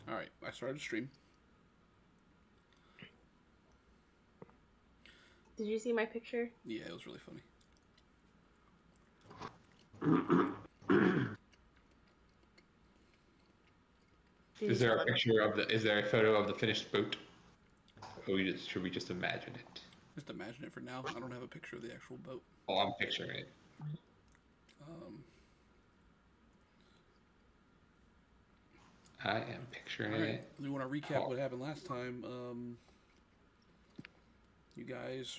All right, I started a stream. Did you see my picture? Yeah, it was really funny. Is there a picture of the? Is there a photo of the finished boat? Or should we just imagine it? Just imagine it for now. I don't have a picture of the actual boat. Oh, I'm picturing it. I am picturing it. We want to recap what happened last time. You guys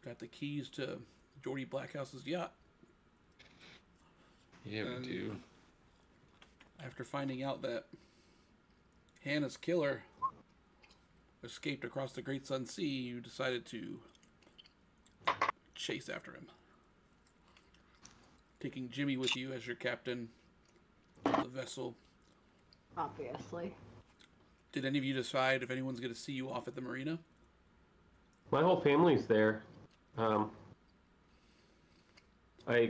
got the keys to Jordy Blackhouse's yacht. Yeah, we do. After finding out that Hannah's killer escaped across the Great Sun Sea, you decided to chase after him. Taking Jimmy with you as your captain of the vessel. Obviously. Did any of you decide if anyone's going to see you off at the marina? My whole family's there. I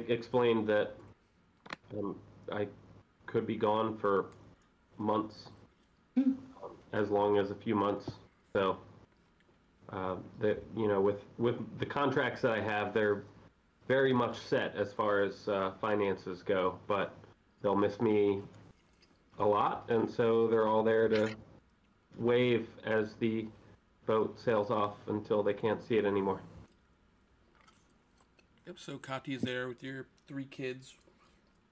explained that I could be gone for months, as long as a few months. So, that with the contracts that I have, they're very much set as far as finances go. But they'll miss me a lot, and so they're all there to wave as the boat sails off until they can't see it anymore. Yep, so Kati is there with your 3 kids.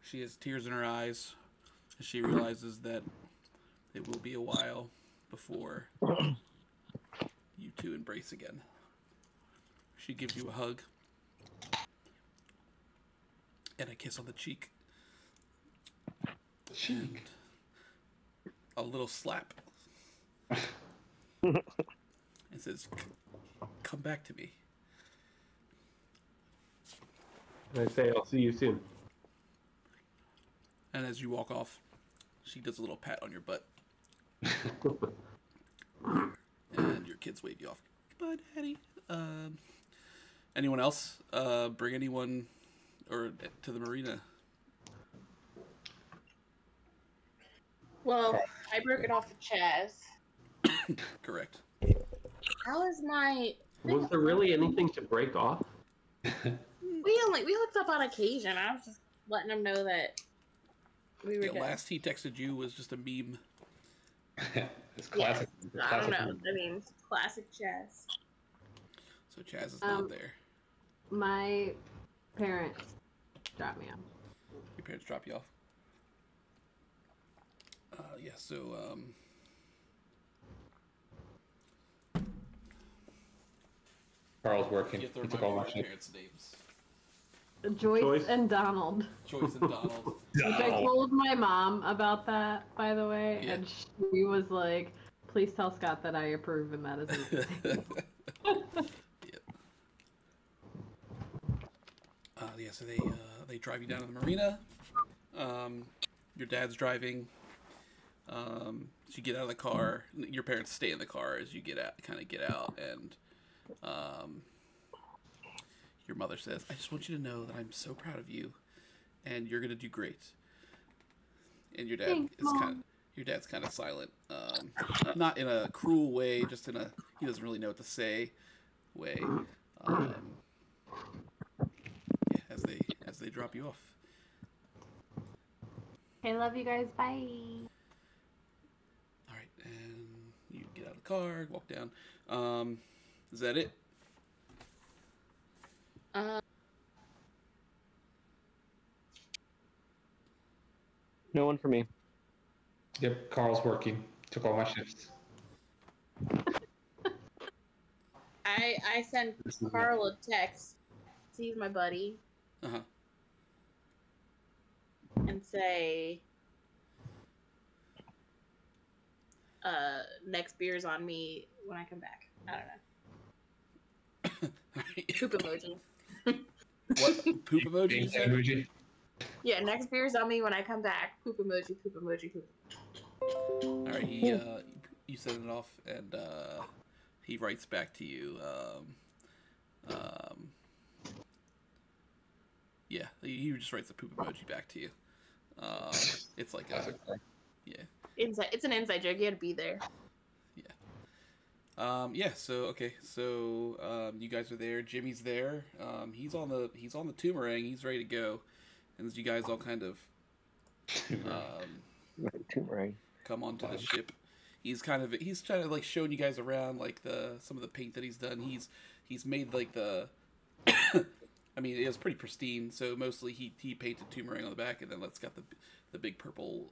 She has tears in her eyes as she realizes that it will be a while before you two embrace again. She gives you a hug and a kiss on the cheek. And a little slap. And says, "Come back to me." And I say, I'll see you soon. And as you walk off, she does a little pat on your butt. And your kids wave you off. Goodbye, Daddy. Anyone else? Bring anyone or to the marina? Well, I broke it off to Chaz. Correct. How is my... Was there really anything to break off? We hooked up on occasion. I was just letting him know that we were The last he texted you was just a meme. It's classic. Yeah, I don't know. I mean, classic Chaz. So Chaz is not there. My parents dropped me off. Your parents drop you off? Yeah, so, Carl's working. you have to He took remind all me my of your shit. parents' names. Joyce and Donald. Joyce and Donald. Which I told my mom about that, by the way, Yeah. and she was like, "Please tell Scott that I approve," and that is it. Yep. Yeah, so they drive you down to the marina. Your dad's driving. So you get out of the car. Your parents stay in the car as you get out, and your mother says, "I just want you to know that I'm so proud of you, and you're gonna do great." And your dad Thanks, Mom. Your dad's kind of silent, not in a cruel way, just in a he doesn't really know what to say way. Yeah, as they drop you off. Okay, love you guys. Bye. All right, and you get out of the car, walk down. Is that it? No one for me. Yep, Carl's working. Took all my shifts. I sent Carl a text. He's my buddy. Uh-huh. And say, next beer's on me when I come back. I don't know. Poop emoji. What? Poop emoji? You said? Emoji. Yeah, next beer's on me when I come back. Poop emoji, poop emoji, poop. All right, you send it off, and he writes back to you. Yeah, he just writes a poop emoji back to you. It's like a, yeah. Inside. It's an inside joke. You had to be there. Yeah. So okay. So you guys are there. Jimmy's there. He's on the Toomerang. He's ready to go. And as you guys all kind of Toomerang. come onto the ship, he's trying to like showing you guys around like some of the paint that he's done. He's made like the. I mean, it was pretty pristine. So mostly he painted Toomerang on the back, and then it's got the big purple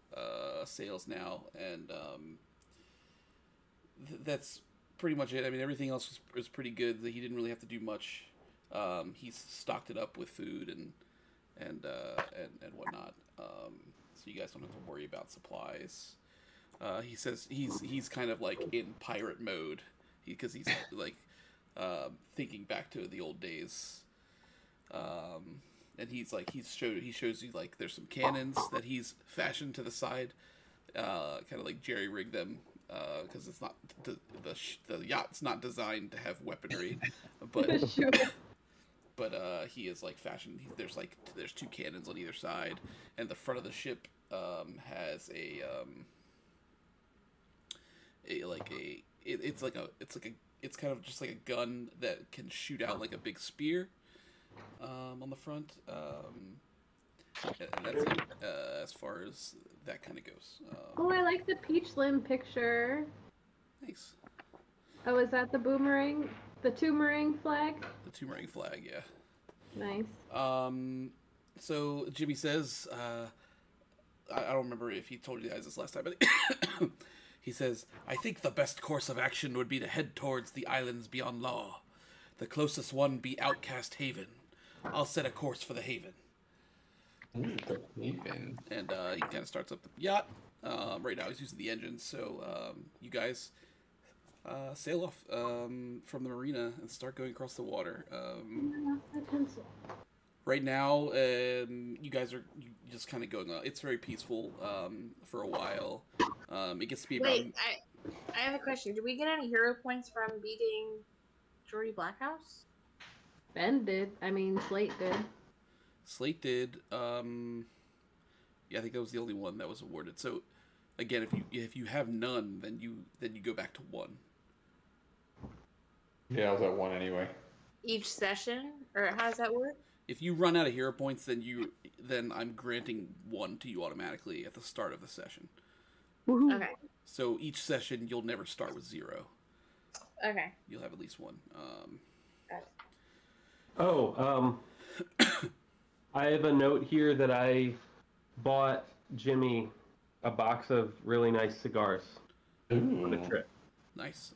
sails now, and that's pretty much it. I mean, everything else was pretty good. He didn't really have to do much. He's stocked it up with food and whatnot. So you guys don't have to worry about supplies. He says he's kind of like in pirate mode because he's like thinking back to the old days. And he shows you like there's some cannons that he's fashioned to the side, kind of like jerry rigged them. Because it's not the yacht's not designed to have weaponry, but Sure. but he is like fashioned. There's two cannons on either side, and the front of the ship has it's kind of just like a gun that can shoot out like a big spear on the front. And that's it, as far as that kind of goes. Oh, I like the peach limb picture. Thanks. Oh, is that the boomerang? The Toomerang flag? The Toomerang flag, yeah. Nice. So Jimmy says, I don't remember if he told you guys this last time, but he says, I think the best course of action would be to head towards the islands beyond law. The closest one be Outcast Haven. I'll set a course for the Haven. Ooh, the Haven. And he kind of starts up the yacht. Right now he's using the engines, so you guys sail off from the marina and start going across the water. My pencil. Right now, you guys are just kind of going on. It's very peaceful for a while. It gets to be about... Wait, I have a question. Did we get any hero points from beating Jordy Blackhouse? Ben did. I mean, Slate did. Slate did. Yeah, I think that was the only one that was awarded. So, again, if you have none, then you go back to 1. Yeah, I was at 1 anyway. Each session, or how does that work? If you run out of hero points, then I'm granting 1 to you automatically at the start of the session. Woohoo. Okay. So each session you'll never start with 0. Okay. You'll have at least 1. I have a note here that I bought Jimmy a box of really nice cigars for the trip. Nice.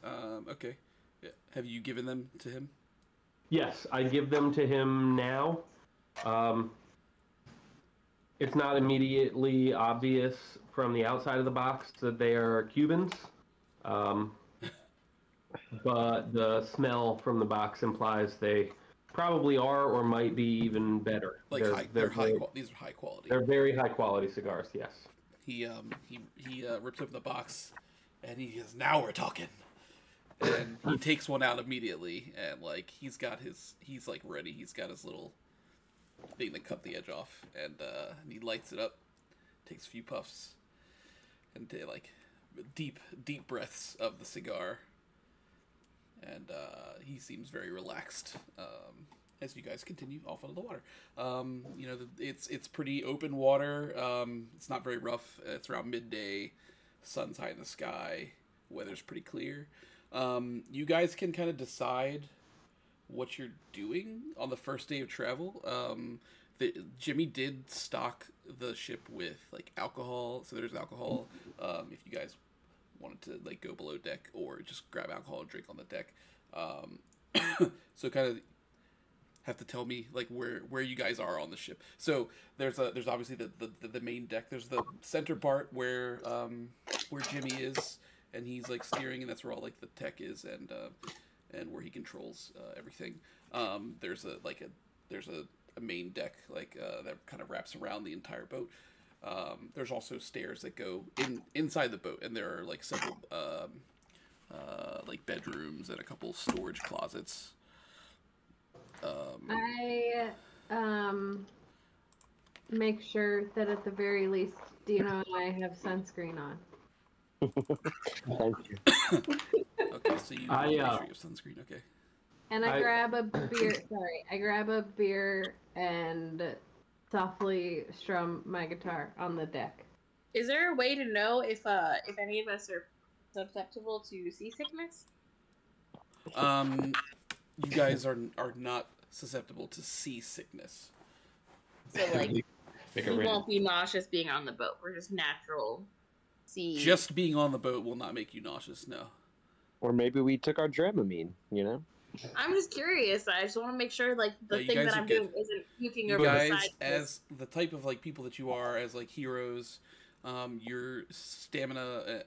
Okay. Yeah. Have you given them to him? Yes, I give them to him now. It's not immediately obvious from the outside of the box that they are Cubans, but the smell from the box implies they probably are or might be even better. Like they're high. These are high quality. They're very high quality cigars. Yes. He rips up the box, and he says, "Now we're talking." And he takes one out immediately, and like he's like ready. He's got his little thing to cut the edge off, and he lights it up, takes a few puffs, and like deep breaths of the cigar, and he seems very relaxed as you guys continue off into the water. It's pretty open water. It's not very rough. It's around midday. Sun's high in the sky. Weather's pretty clear. You guys can kind of decide what you're doing on the first day of travel. Jimmy did stock the ship with like alcohol, so there's alcohol. If you guys wanted to like go below deck or just grab alcohol and drink on the deck. So kind of have to tell me like where you guys are on the ship. So there's obviously the main deck. There's the center part where Jimmy is. And he's like steering, and that's where all like the tech is, and where he controls everything. There's a main deck like that kind of wraps around the entire boat. There's also stairs that go inside the boat, and there are like several like bedrooms and a couple storage closets. I make sure that at the very least Dino and I have sunscreen on. Thank you. Okay, so you I, make sure you have sunscreen. Okay. And I grab a beer. Sorry, I grab a beer and softly strum my guitar on the deck. Is there a way to know if any of us are susceptible to seasickness? You guys are not susceptible to seasickness. So like, Make we a won't be nauseous being on the boat. We're just natural sea. Just being on the boat will not make you nauseous. No. Or maybe we took our Dramamine, I'm just curious. I just want to make sure like the No, you thing guys that are I'm good. doing isn't puking You over the guys, side. as the type of like people that you are, as like heroes, your stamina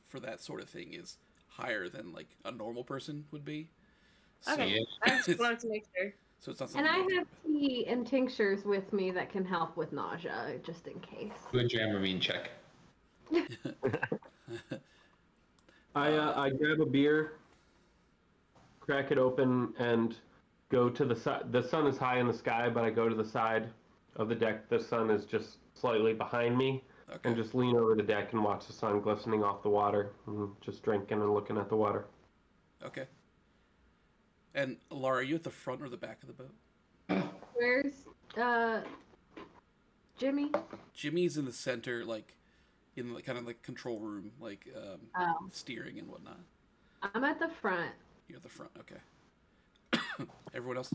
for that sort of thing is higher than like a normal person would be. So, Okay, I just wanted to make sure. So it's not And something. I you have tea and tinctures with me that can help with nausea, just in case. Do a Dramamine check. I grab a beer, crack it open, and go to the side. The sun is high in the sky, but I go to the side of the deck. The sun is just slightly behind me, Okay. and just lean over the deck and watch the sun glistening off the water, and just drinking and looking at the water. Okay. And Laura, are you at the front or the back of the boat? Where's Jimmy? Jimmy's in the center, like in the kind of like control room, like steering and whatnot. I'm at the front. You're at the front. Okay. Everyone else?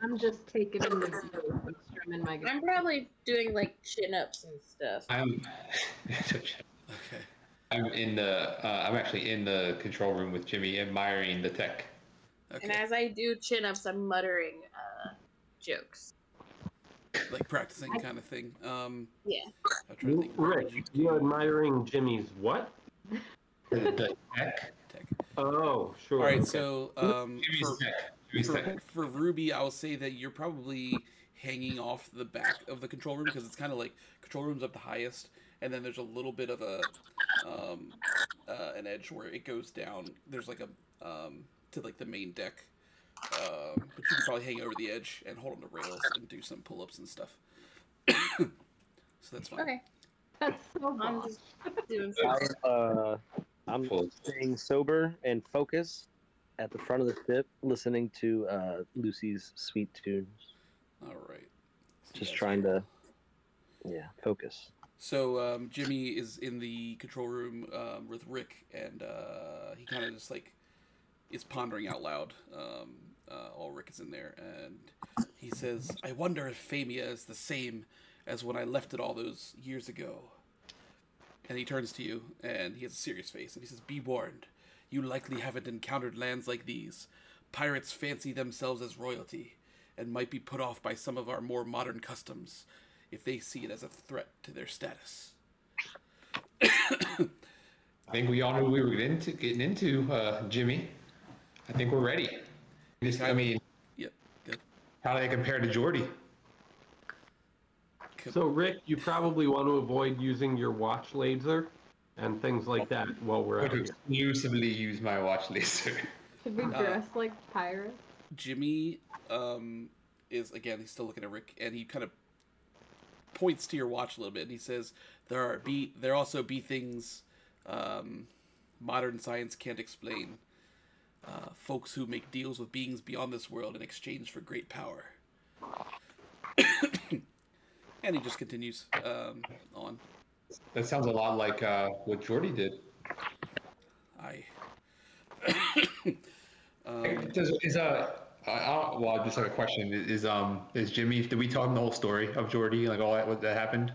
I'm just taking in the view and strumming my guitar. I'm probably doing like chin ups and stuff. I'm Okay. I'm actually in the control room with Jimmy, admiring the tech. Okay. And as I do chin ups, I'm muttering jokes. Like practicing kind of thing. Yeah. I'm trying to think. Rick, you're admiring Jimmy's what? The tech. Tech. Oh, sure. All right. Okay. So Jimmy's tech. Jimmy's tech. for Ruby, I will say that you're probably hanging off the back of the control room because it's kind of like control room's up the highest, and then there's a little bit of a an edge where it goes down. There's like a to like the main deck. But you could probably hang over the edge and hold on to rails and do some pull-ups and stuff. So that's fine. Okay. That's so I'm boss. just doing some. I'm staying sober and focused at the front of the ship, listening to Lucy's sweet tunes. All right. So Just you guys trying are- to, focus. So Jimmy is in the control room with Rick, and he kind of just like is pondering out loud. All Rick is in there, and he says, "I wonder if Famia is the same as when I left it all those years ago." And he turns to you, and he has a serious face, and he says, "Be warned. You likely haven't encountered lands like these. Pirates fancy themselves as royalty, and might be put off by some of our more modern customs if they see it as a threat to their status." I think we all knew we were getting into Jimmy. I think we're ready. I mean, Yep, good. how do they compare to Jordy? So, Rick, you probably want to avoid using your watch laser and things like that while we're I out would here. exclusively use my watch laser. Should we dress like pirates? Jimmy is, again, he's still looking at Rick, and he kind of points to your watch a little bit, and he says, there also be things modern science can't explain. Folks who make deals with beings beyond this world in exchange for great power. And he just continues on. That sounds a lot like what Jordy did. Well, just like a question is Jimmy? Did we tell him the whole story of Jordy, like all that what that happened?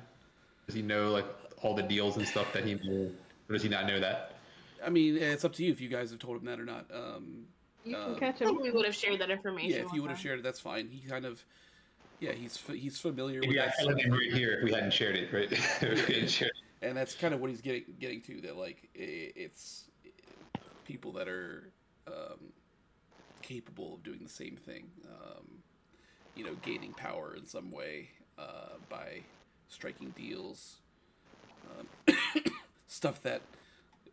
Does he know like all the deals and stuff that he knew, or does he not know that? I mean, it's up to you if you guys have told him that or not. You can catch I him. think we would have shared that information. Yeah, if you would have one shared it, that's fine. He kind of, he's familiar with Maybe I that could stuff. have been right here if we hadn't shared it, right? If we hadn't shared it. And that's kind of what he's getting to. That like it's people that are capable of doing the same thing. Gaining power in some way by striking deals. Stuff that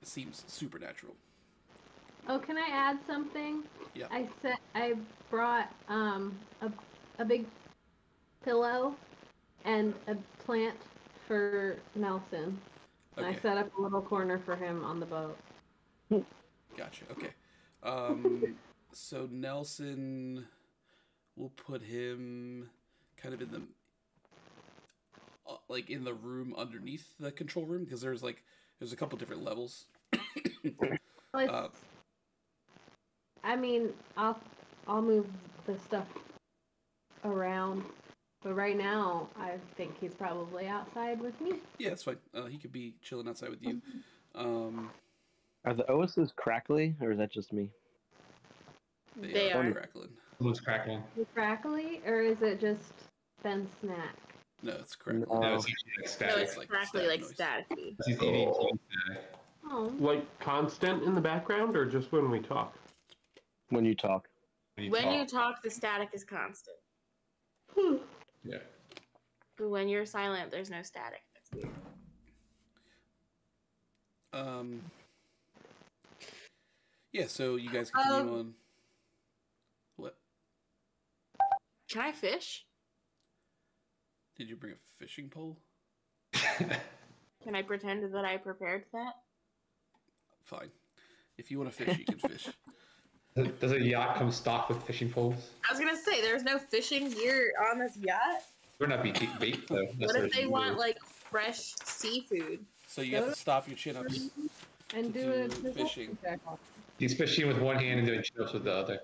seems supernatural. Oh, can I add something? Yeah. I brought a big pillow and a plant for Nelson. And Okay. I set up a little corner for him on the boat. Gotcha. Okay. So Nelson, we'll put him kind of in the like in the room underneath the control room because there's a couple different levels. Well, I mean, I'll move the stuff around, but right now I think he's probably outside with me. Yeah, that's fine. He could be chilling outside with you. Are the OSs crackly, or is that just me? They are are. crackling. Someone's crackling. Is it crackly, or is it just Ben Snack? No, it's crackling. No. No, it's actually like No, static. it's like exactly static like noise. staticky. He's eating static. Oh, Like constant in the background, or just when we talk? When you talk. When you talk, the static is constant. Yeah. But when you're silent, there's no static. That's weird. Yeah, so you guys continue on. What? Can I fish? Did you bring a fishing pole? Can I pretend that I prepared that? Fine. If you want to fish, you can fish. Does a yacht come stocked with fishing poles? I was gonna say, there's no fishing gear on this yacht. We're not be bait though. What if they want like fresh seafood? So you have to stop your chin-ups. and To do a do fishing. check. He's fishing with one hand and doing chin-ups with the other.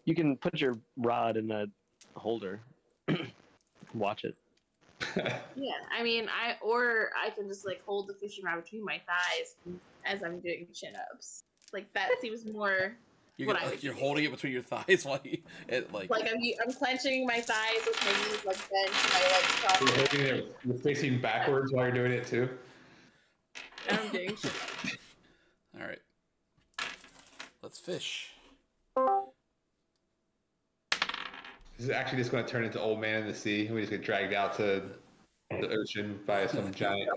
You can put your rod in a holder. Watch it. Yeah, I mean, I can just like hold the fishing rod between my thighs as I'm doing chin-ups. Like that seems more. You're, What gonna, I like, would you're do. holding it between your thighs while you like. Like I'm clenching my thighs with my knees like bent, my legs You're crossed. holding it, you're facing backwards while you're doing it too. And I'm doing chin-ups. All right. Let's fish. This is actually just going to turn into Old Man in the Sea. We just get dragged out to the ocean by some giant.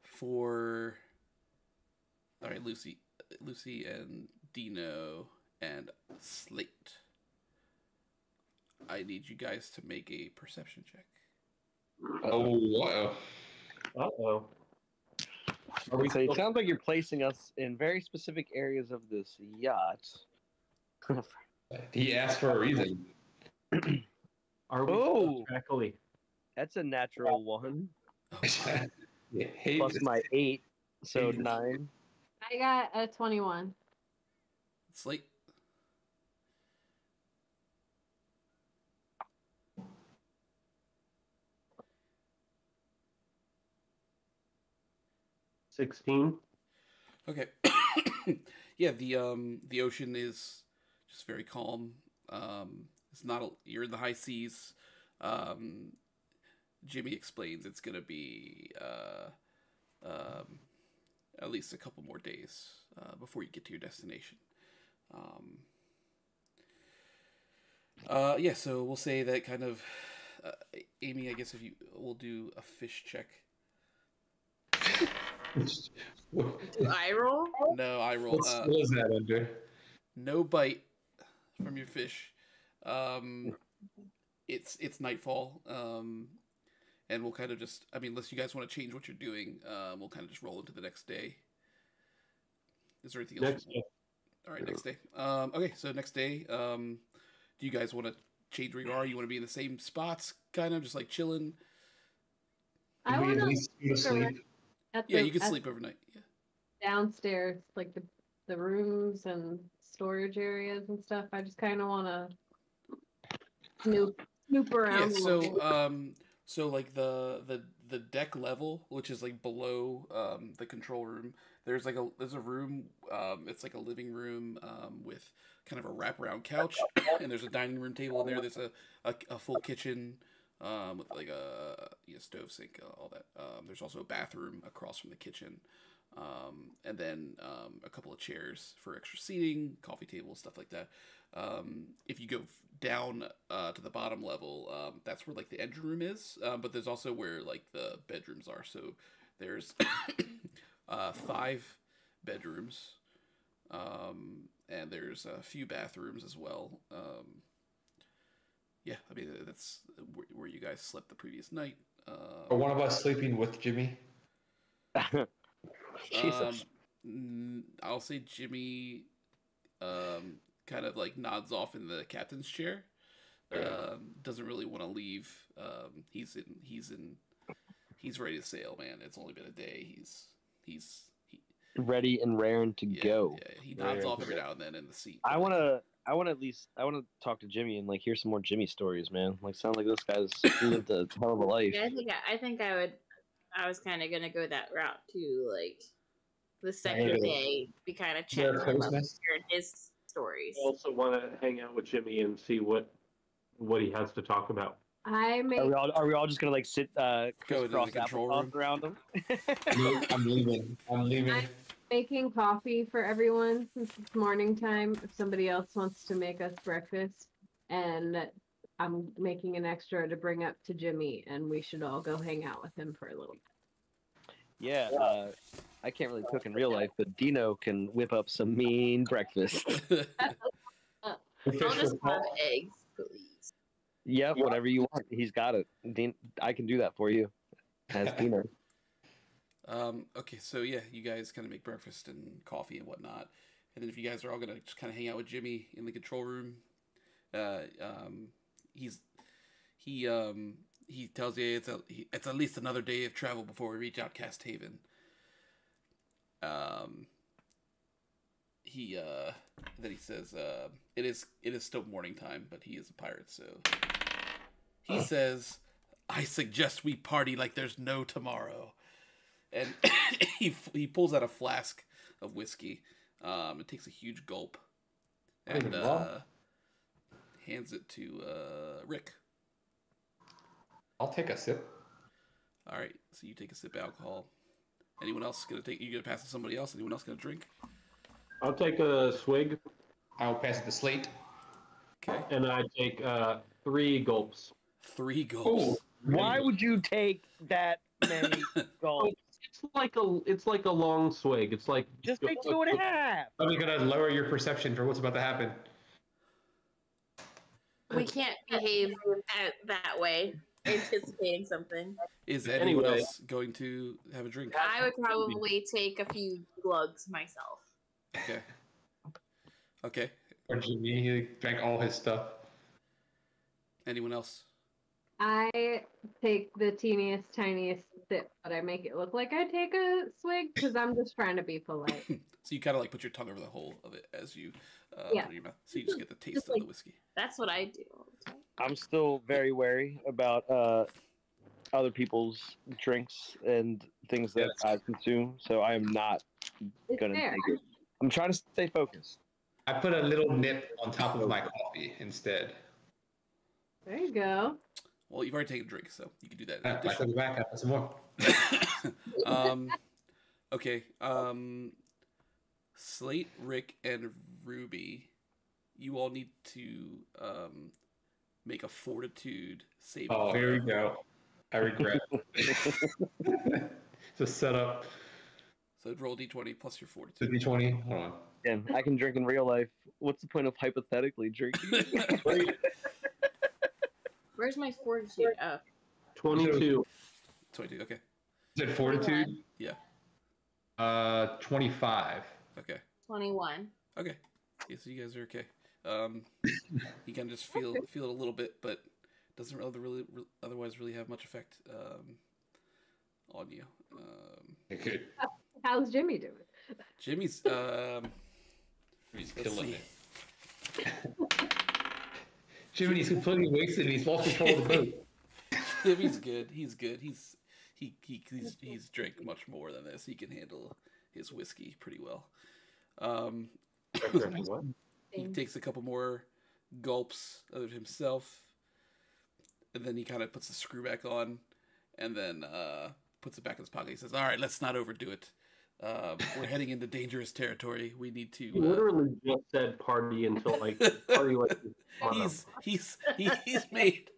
For all right, Lucy and Dino and Slate. I need you guys to make a perception check. Oh, wow. Uh-oh. So it sounds like you're placing us in very specific areas of this yacht. He asked for a reason. Are we Oh! crackly? That's a natural one. Yeah, hate Plus this. my 8, so 9. I got a 21. Slate. $16. Okay. Yeah, the ocean is just very calm. It's not you're in the high seas. Jimmy explains it's gonna be at least a couple more days before you get to your destination. Yeah, so we'll say that kind of Amy. I guess if you will do a fish check. Do I roll? No, I roll. What was that under? No bite from your fish. It's nightfall. And we'll kind of just, I mean, unless you guys want to change what you're doing, we'll kind of just roll into the next day. Is there anything else? Next day. All right, next day. Okay, so next day, do you guys want to change where you are? You want to be in the same spots, kind of just like chilling? I We want at to least go to sleep. Yeah, you can sleep overnight. Yeah. downstairs, like the rooms and storage areas and stuff. I just kind of want to snoop around. Yeah. a So, little. so like the deck level, which is like below the control room. There's a room. It's like a living room with kind of a wraparound couch, and there's a dining room table in there. There's a full kitchen with like a stove, sink, all that. There's also a bathroom across from the kitchen, and then a couple of chairs for extra seating, coffee table, stuff like that. If you go down to the bottom level, that's where like the engine room is, but there's also where like the bedrooms are. So there's 5 bedrooms, and there's a few bathrooms as well. yeah, I mean that's where you guys slept the previous night. Or one of us sleeping with Jimmy. Jesus. I'll say Jimmy kind of like nods off in the captain's chair. Doesn't really want to leave. He's ready to sail, man. It's only been a day. He's Ready and raring to go. Yeah, he nods off every now and then in the seat. I want to talk to Jimmy and like hear some more Jimmy stories, man. Like, sound like this guy's lived a hell of a life. Yeah, I think I would. I was kind of gonna go that route too. Like the second day, be kind of chatting about hearing his stories. I also want to hang out with Jimmy and see what he has to talk about. Are we all just gonna like sit crisscross applesauce around him? I'm leaving. I'm making coffee for everyone since it's morning time. If somebody else wants to make us breakfast, and I'm making an extra to bring up to Jimmy, and we should all go hang out with him for a little bit. Yeah, I can't really cook in real life, but Dino can whip up some mean breakfast. I'll just have eggs, please. Yeah, whatever you want. He's got it. I can do that for you as Dino. Okay, so yeah, you guys kind of make breakfast and coffee and whatnot, and then if you guys are all gonna just kind of hang out with Jimmy in the control room, he tells you it's at least another day of travel before we reach Outcast Haven. Then he says it is still morning time, but he is a pirate, so he says, I suggest we party like there's no tomorrow. And he pulls out a flask of whiskey. It takes a huge gulp and hands it to Rick. I'll take a sip. All right, so you take a sip of alcohol. Anyone else gonna take? You gonna pass it to somebody else? Anyone else gonna drink? I'll take a swig. I'll pass it to Slate. Okay. And I take 3 gulps. 3 gulps. Oh, Why would you take that many gulps? It's like a long swig. It's like Just take 2.5. Are we gonna lower your perception for what's about to happen? We can't behave that way, anticipating something. Is anyone else going to have a drink? I would probably take a few glugs myself. Okay. Okay. Or Jimmy, he drank all his stuff. Anyone else? I take the teeniest, tiniest sip, but I make it look like I take a swig because I'm just trying to be polite. So you kind of like put your tongue over the whole of it as you put it in your mouth. So you just get the taste of the whiskey. That's what I do all the time. I'm still very wary about other people's drinks and things that I consume, so I am not going to take it. I'm trying to stay focused. I put a little nip on top of my coffee instead. There you go. Well, you've already taken a drink, so you can do that. I took it back. I put some more. Okay. Slate, Rick, and Ruby, you all need to make a fortitude saving throw. Oh, here we go. I regret. Just set up. So roll d20 plus your fortitude. D20. Hold on. And I can drink in real life. What's the point of hypothetically drinking? Where's my fortitude? Oh. 22. 22. Okay. Is it fortitude? Yeah. 25. Okay. 21. Okay. Yeah, so you guys are okay. You can just feel it a little bit, but doesn't really otherwise really have much effect on you. Good. How's Jimmy doing? Jimmy's He's killing it. Jimmy's completely wasted. He's lost control of the boat. Jimmy's good. He's good. He's drank much more than this. He can handle his whiskey pretty well. He takes a couple more gulps of it himself, and then he kind of puts the screw back on, and then puts it back in his pocket. He says, "All right, let's not overdo it. We're heading into dangerous territory. We need to." He literally just said party until like party like. He's made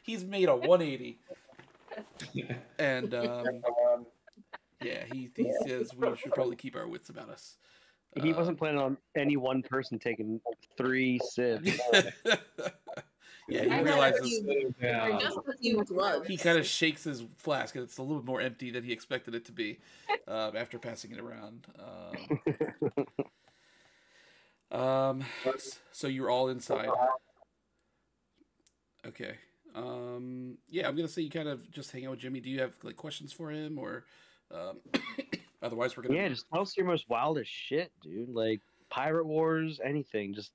he's made a 180, and yeah, he says we should probably keep our wits about us. He wasn't planning on any one person taking 3 sips. Yeah, he I realizes just a few gloves. he kind of shakes his flask, and it's a little bit more empty than he expected it to be after passing it around. So you're all inside. Okay. Yeah, I'm gonna say you kind of just hang out with Jimmy. Do you have like questions for him, or otherwise we're gonna? Yeah, just tell us your most wildest shit, dude. Like pirate wars, anything. Just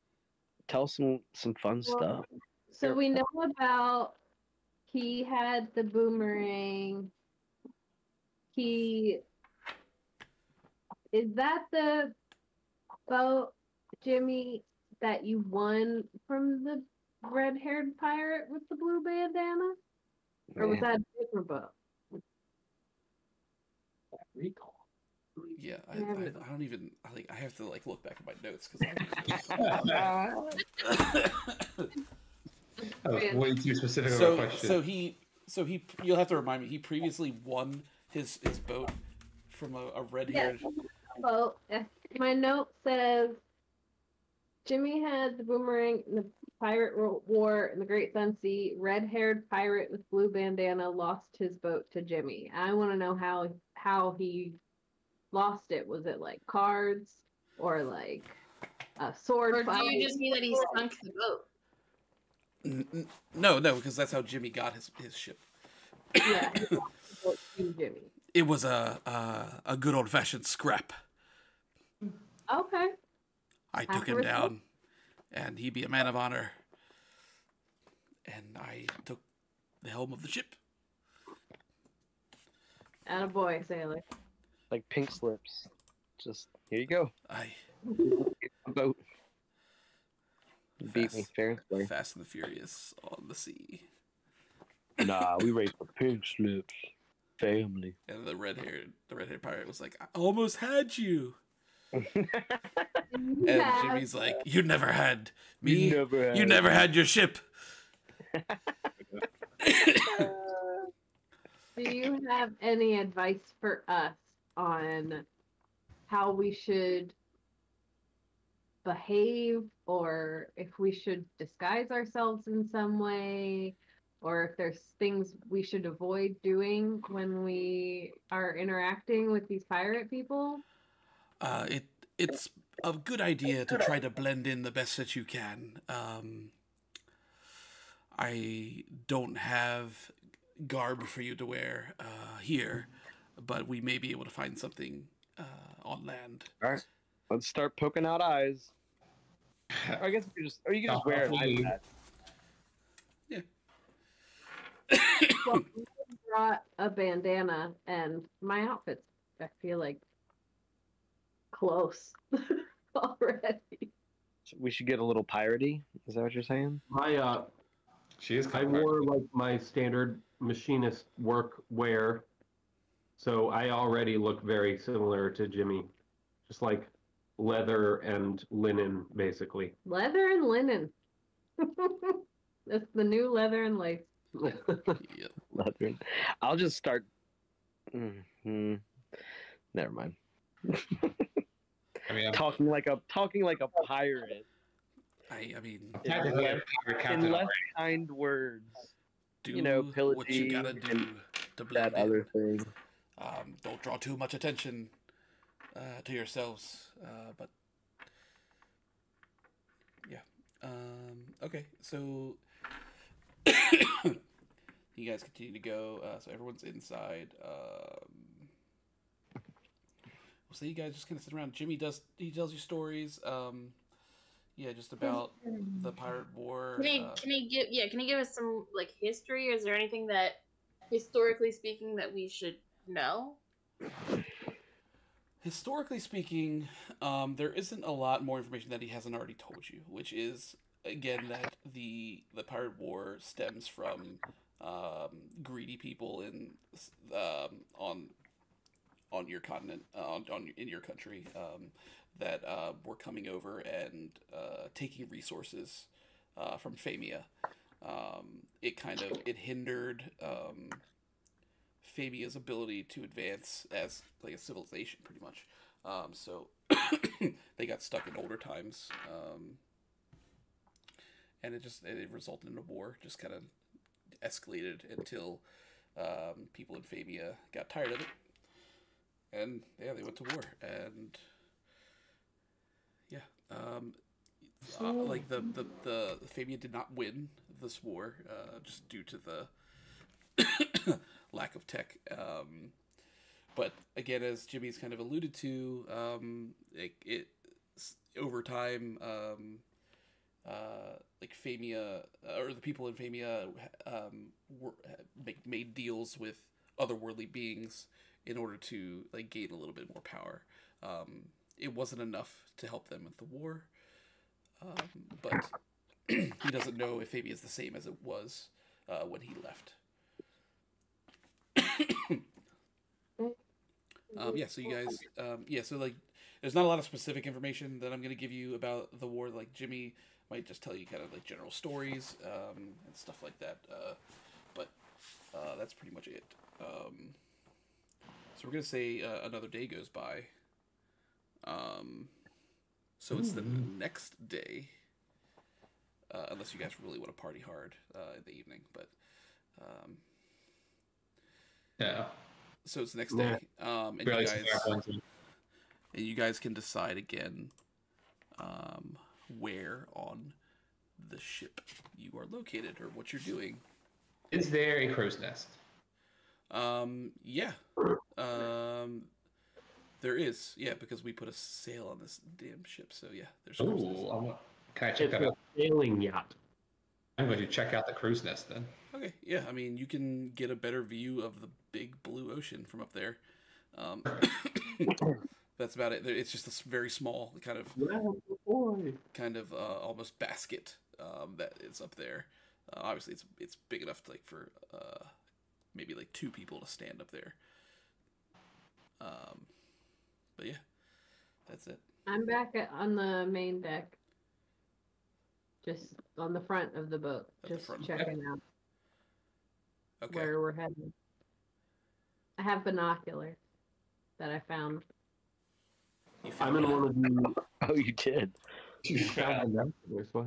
tell some fun stuff. So we know about he had the boomerang. Is that the boat, Jimmy, that you won from the red-haired pirate with the blue bandana? Or was that a different boat? Recall. Yeah, I don't even like. I have to like look back at my notes because that was way too specific of a question. So he. You'll have to remind me. He previously won his boat from a red-haired. Well, my note says Jimmy had the boomerang in the pirate war in the Great Sun Sea. Red-haired pirate with blue bandana lost his boat to Jimmy. I want to know how he lost it. Was it like cards or like a sword? Or do you just mean that he sunk the boat? No, because that's how Jimmy got his ship. Yeah, Jimmy. It was a good old fashioned scrap. Okay. I took him down, and he be a man of honor. And I took the helm of the ship. Attaboy, sailor. Like pink slips. Just here you go. Boat. Beat me fair and square. Fast and the Furious on the sea. Nah, we raised the pink slips. Family. And the red-haired pirate was like, I almost had you. And Jimmy's like, you never had me. You never had your ship. Do you have any advice for us on how we should behave, or if we should disguise ourselves in some way, or if there's things we should avoid doing when we are interacting with these pirate people? It's a good idea to try to blend in the best that you can. I don't have garb for you to wear here, but we may be able to find something on land. All right, let's start poking out eyes. I guess you can just wear an eye patch. Yeah. Well, I brought a bandana, and my outfit's, I feel like, close already. We should get a little piratey. Is that what you're saying? She is. I wore like my standard machinist work wear, so I already look very similar to Jimmy, just like leather and linen, basically. Leather and linen. That's the new leather and lace. Yep. Leather. I'll just start. Never mind. I mean, talking like a pirate. I mean, in less kind words. do pillaging what you gotta do to blend that in. other thing. Don't draw too much attention to yourselves. But yeah. Okay, so you guys continue to go. So everyone's inside. We'll say you guys just kind of sit around. Jimmy tells you stories. Yeah, just about the pirate war. Can he give us some like history? Is there anything that, historically speaking, that we should know? Historically speaking, there isn't a lot more information that he hasn't already told you, which is again that the pirate war stems from greedy people on your continent, in your country, that were coming over and taking resources from Famia. It hindered Famia's ability to advance as like a civilization, pretty much. So they got stuck in older times, and it resulted in a war. Just kind of escalated until people in Famia got tired of it, and yeah, they went to war. And yeah, like the Famia did not win this war, just due to the lack of tech. But again, as Jimmy's kind of alluded to, it over time, like Famia or the people in Famia made deals with otherworldly beings in order to like gain a little bit more power. It wasn't enough to help them with the war, but he doesn't know if Famia is the same as it was when he left. Yeah, so you guys, so like, there's not a lot of specific information that I'm going to give you about the war. Like, Jimmy might just tell you kind of like general stories and stuff like that. But that's pretty much it. So we're going to say another day goes by. So it's the next day, unless you guys really want to party hard in the evening. But yeah. So it's the next day, and you guys can decide again where on the ship you are located or what you're doing. Is there a crow's nest? Yeah. There is. Yeah, because we put a sail on this damn ship. So yeah, there's a crow's nest. Can I check that out? Sailing yacht. I'm going to check out the crow's nest then. Okay, yeah, I mean, you can get a better view of the big blue ocean from up there. That's about it. It's just a very small kind of almost basket that is up there. Obviously, it's big enough to, like for maybe like 2 people to stand up there. But yeah, that's it. I'm back on the main deck, just on the front of the boat, just checking out where we're heading. I have binoculars that I found. I'm in one of the. Oh, you did. You found binoculars. Wow.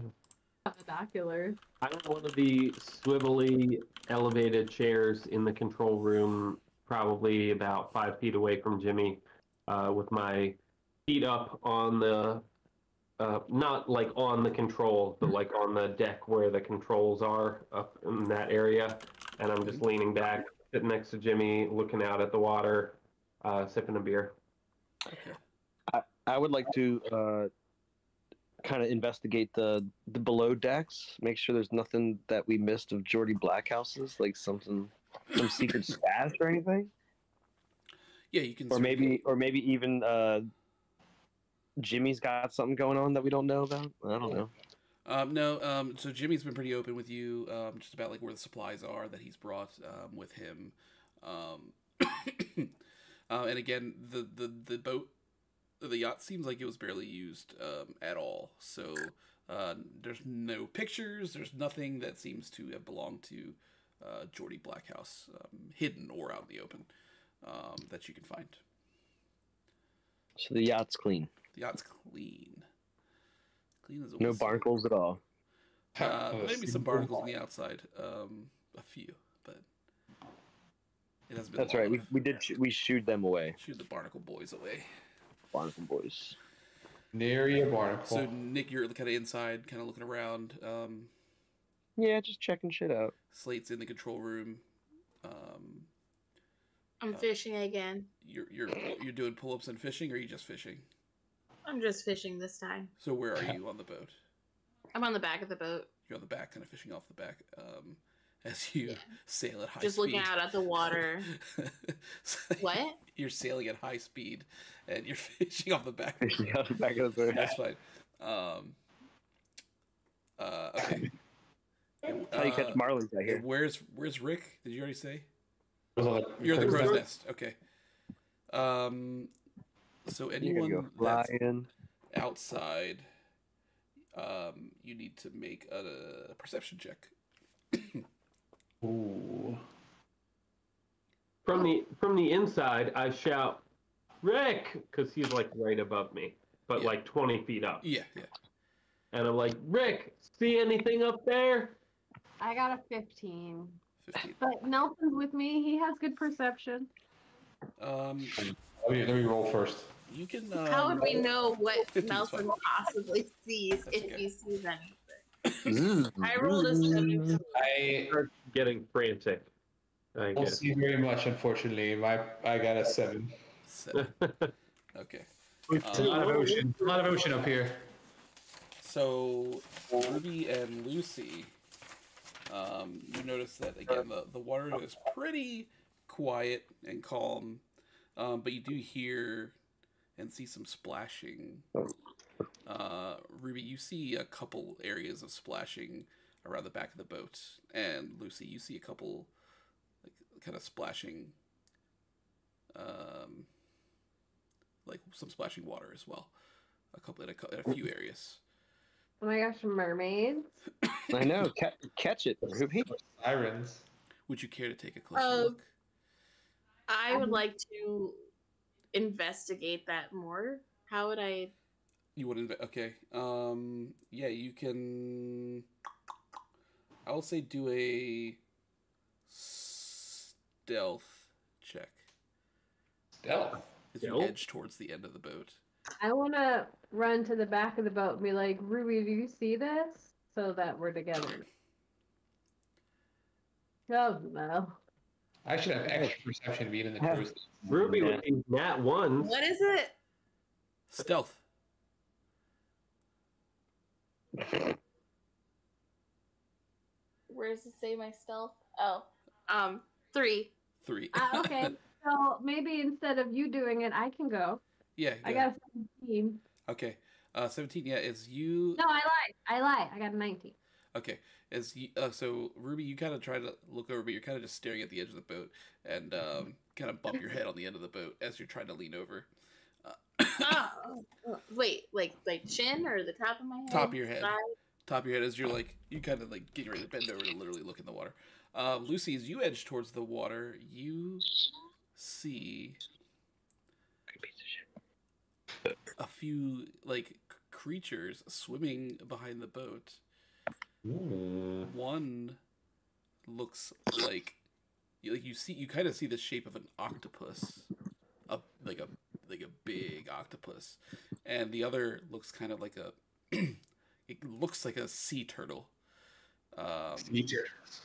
Binoculars. I'm in one of the swivelly elevated chairs in the control room, probably about 5 feet away from Jimmy, with my feet up on the. Not like on the controls, but like on the deck where the controls are up in that area. And I'm just leaning back, sitting next to Jimmy, looking out at the water, sipping a beer. Okay. I would like to kind of investigate the below decks, make sure there's nothing that we missed of Geordie Blackhouse's, like some secret stash or anything. Yeah, you can. Or maybe even Jimmy's got something going on that we don't know about. I don't know. No, so Jimmy's been pretty open with you, just about like where the supplies are that he's brought with him. And again, the boat, the yacht seems like it was barely used at all. So there's no pictures. There's nothing that seems to have belonged to Geordie Blackhouse, hidden or out in the open, that you can find. So the yacht's clean. The yacht's clean. Clean as a no whistle. barnacles at all. Maybe some barnacles on the outside. A few, but it hasn't been. That's right. We shooed them away. Shoot the barnacle boys away. Barnacle boys. Nary a barnacle. So Nick, you're kind of inside, kind of looking around. Yeah, just checking shit out. Slate's in the control room. I'm fishing again. You're doing pull-ups and fishing, or are you just fishing? I'm just fishing this time. So where are you on the boat? I'm on the back of the boat. You're on the back, kind of fishing off the back, as you sail at high speed. Just looking out at the water. What? You're sailing at high speed, and you're fishing off the back. Fishing off the back of the boat. That's fine. Okay. How you catch marlins out here? Where's Rick? Did you already say? You're the crow's nest. Okay. So anyone that's outside, you need to make a perception check. Ooh. From the inside, I shout, "Rick!" because he's like right above me, but like 20 feet up. Yeah. and I'm like, Rick, see anything up there? I got a 15. 15. But Nelson's with me. He has good perception. Let me roll first. You can. How would we know what 15 is Nelson fine. possibly sees That's if okay. he sees anything? I rolled a 7. I Start getting frantic. I don't guess. see very much, unfortunately. I got a 7. 7. Okay. It's a lot of ocean. A lot of ocean up here. So, Ruby and Lucy, you notice that again the water is pretty quiet and calm, but you do hear and see some splashing. Ruby, you see a couple areas of splashing around the back of the boat, and Lucy, you see a couple like kind of splashing, like some splashing water as well, in a few areas. Oh my gosh, mermaids. I know. Catch it, Ruby. Sirens. Would you care to take a closer look? I would like to investigate that more. How would I? You would okay. Yeah, you can. I will say do a stealth check. Stealth. As you edge towards the end of the boat. I want to run to the back of the boat and be like, Ruby, do you see this? So that we're together. Oh, no. I should have extra perception being in the cruise. Ruby with these nat ones. What is it? Stealth. Where does it say my stealth? Oh, 3. 3. Okay, so maybe instead of you doing it, I can go. Yeah. I got a 17. Okay. 17. Yeah, is you. No, I lied. I got a 19. Okay. As you, so Ruby, you kind of try to look over, but you're kind of just staring at the edge of the boat and kind of bump your head on the end of the boat as you're trying to lean over. Wait, like chin or the top of my head? Top of your head. Side? Top of your head as you're like you kind of like getting ready to bend over to literally look in the water. Lucy, as you edge towards the water, you see a few like creatures swimming behind the boat. One looks like you kind of see the shape of an octopus, like a big octopus, and the other looks kind of like it looks like a sea turtle. Sea turtles.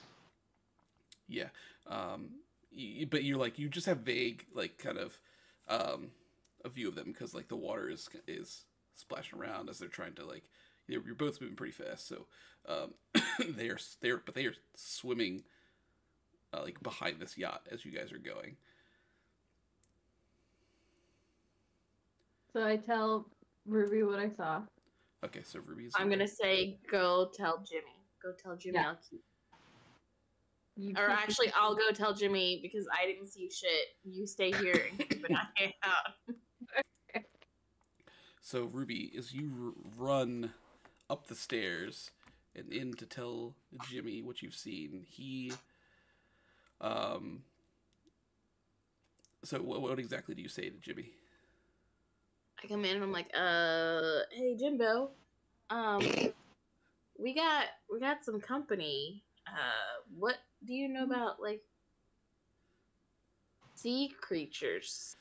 Yeah, but you're like you just have vague like kind of a view of them because like the water is splashing around as they're trying to like your boat's moving pretty fast, so they are swimming like behind this yacht as you guys are going. So I tell Ruby what I saw. Okay, so Ruby's. I'm gonna say, go tell Jimmy. Go tell Jimmy. Yeah. I'll keep. Or actually, I'll go tell Jimmy because I didn't see shit. You stay here and keep an eye out. So Ruby, as you run up the stairs and in to tell Jimmy what you've seen, he. So what exactly do you say to Jimmy? I come in and I'm like, hey Jimbo, we got some company. What do you know about like sea creatures?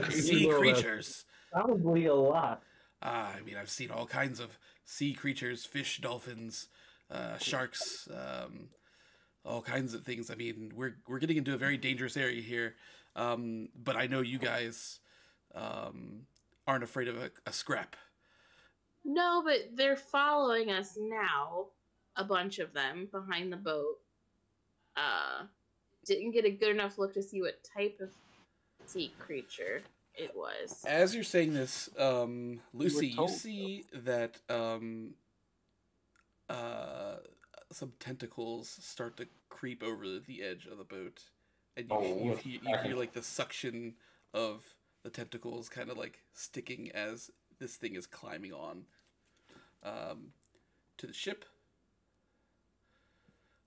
Sea creatures. Probably a lot. I mean, I've seen all kinds of sea creatures: fish, dolphins, sharks, all kinds of things. I mean, we're getting into a very dangerous area here. But I know you guys aren't afraid of a scrap. No, but they're following us now. A bunch of them behind the boat. Didn't get a good enough look to see what type of sea creature it was. As you're saying this, Lucy, you see that some tentacles start to creep over the edge of the boat. And you hear like the suction of the tentacles kind of like sticking as this thing is climbing on to the ship.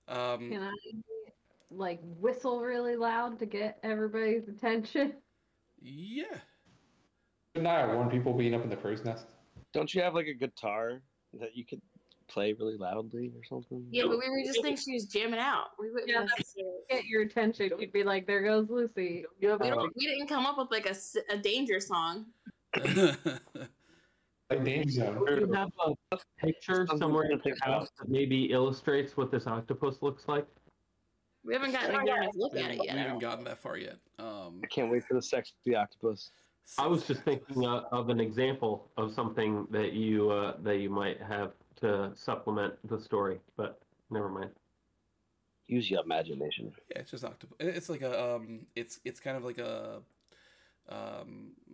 Can I like whistle really loud to get everybody's attention? Yeah. Shouldn't I warn people being up in the crow's nest? Don't you have like a guitar that you could play really loudly or something? Yeah, but we were just thinking she was jamming out. We wouldn't necessarily Get your attention. You'd be like, "There goes Lucy." We didn't come up with like a danger song. Like Danger Zone. Do you have a picture somewhere in the house that maybe illustrates what this octopus looks like? We haven't gotten a good enough look at it We yet. haven't gotten that far yet. I can't wait for the sexy octopus. I was just thinking of an example of something that you might have to supplement the story, but never mind. Use your imagination. Yeah, it's just octopus. It's like a it's kind of like a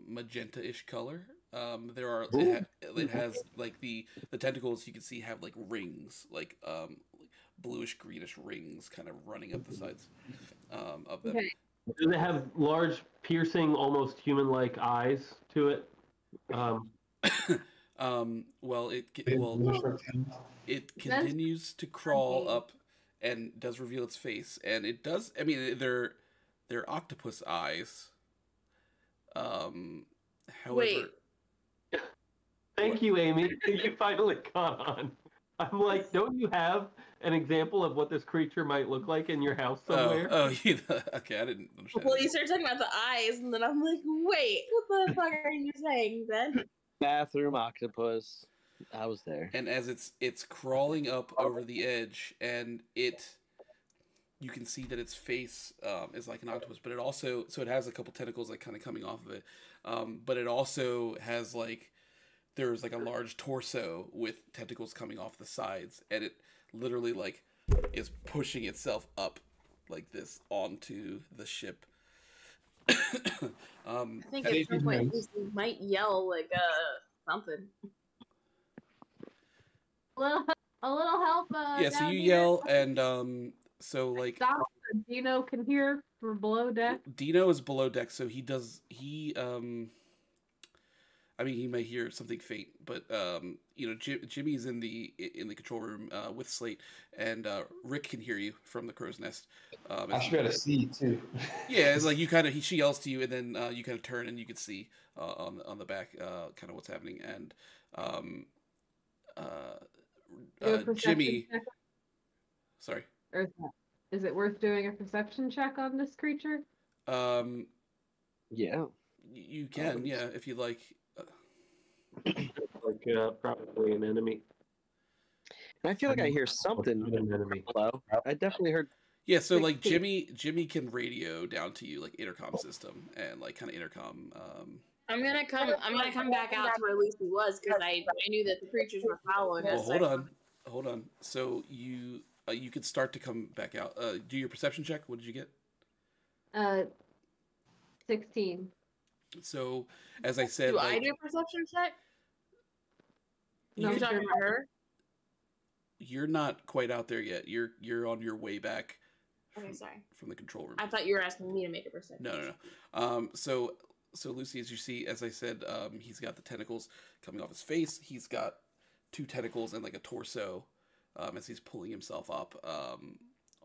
magenta-ish color. It has like the tentacles you can see have like rings, like bluish greenish rings kind of running up the sides of them. Okay. Does it have large, piercing, almost human-like eyes to it? Well, it continues to crawl up and does reveal its face, and it does. I mean, they're octopus eyes. However, Wait. Thank you, Amy. You finally caught on. I'm like, don't you have an example of what this creature might look like in your house somewhere? Okay, I didn't understand. Well, you started talking about the eyes, and then I'm like, wait, what the fuck are you saying, Ben? Bathroom octopus. I was there. And as it's crawling up over the edge, and you can see that its face is like an octopus, but it has a couple tentacles like kind of coming off of it, but it also has like there's like a large torso with tentacles coming off the sides, and it literally like is pushing itself up like this onto the ship. I think at some point Lucy might yell like something. A little help. Yeah, so down you here. yell, and so like Stop. Dino can hear for below deck. Dino is below deck, so I mean, he may hear something faint, but Jimmy's in the control room with Slate, and Rick can hear you from the crow's nest. I should be able to see too. Yeah, it's like she yells to you, and then you kind of turn and you can see on the back kind of what's happening, and Jimmy. Check? Sorry. Or is it worth doing a perception check on this creature? Yeah. You can, yeah, if you like. Like probably an enemy. And I feel like I hear something. An enemy. Hello? I definitely heard. Yeah, so like Jimmy can radio down to you like intercom system and like kind of intercom. I'm gonna come back out to where Lucy was because I knew that the creatures were following us. Hold on. So you could start to come back out. Do your perception check. What did you get? 16. So as I said, do I do a perception check? No, You're talking about her. You're not quite out there yet. You're on your way back. Okay, sorry. From the control room. I thought you were asking me to make a perception. No. So Lucy, as you see, as I said, he's got the tentacles coming off his face. He's got 2 tentacles and like a torso, as he's pulling himself up,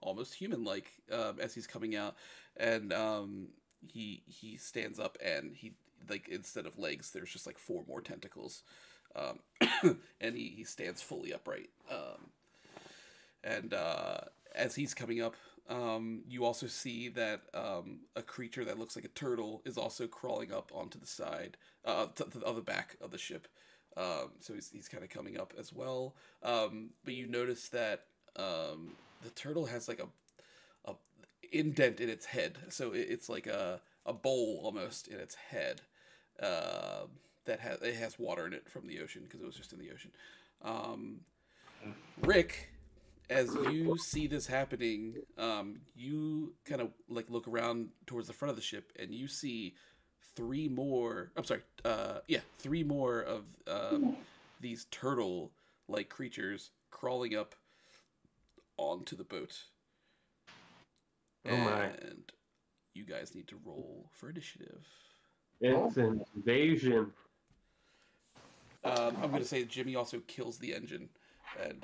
almost human-like, as he's coming out, and he stands up and he like instead of legs, there's just like 4 more tentacles, and he stands fully upright, and as he's coming up. You also see that a creature that looks like a turtle is also crawling up onto the side, to the back of the ship. So he's kind of coming up as well. But you notice that the turtle has like a indent in its head, so it's like a bowl almost in its head that has water in it from the ocean because it was just in the ocean. Rick. As you see this happening, you kind of like look around towards the front of the ship, and you see 3 more. I'm sorry, 3 more of these turtle-like creatures crawling up onto the boat. Oh my! And you guys need to roll for initiative. It's an invasion. I'm going to say Jimmy also kills the engine, and.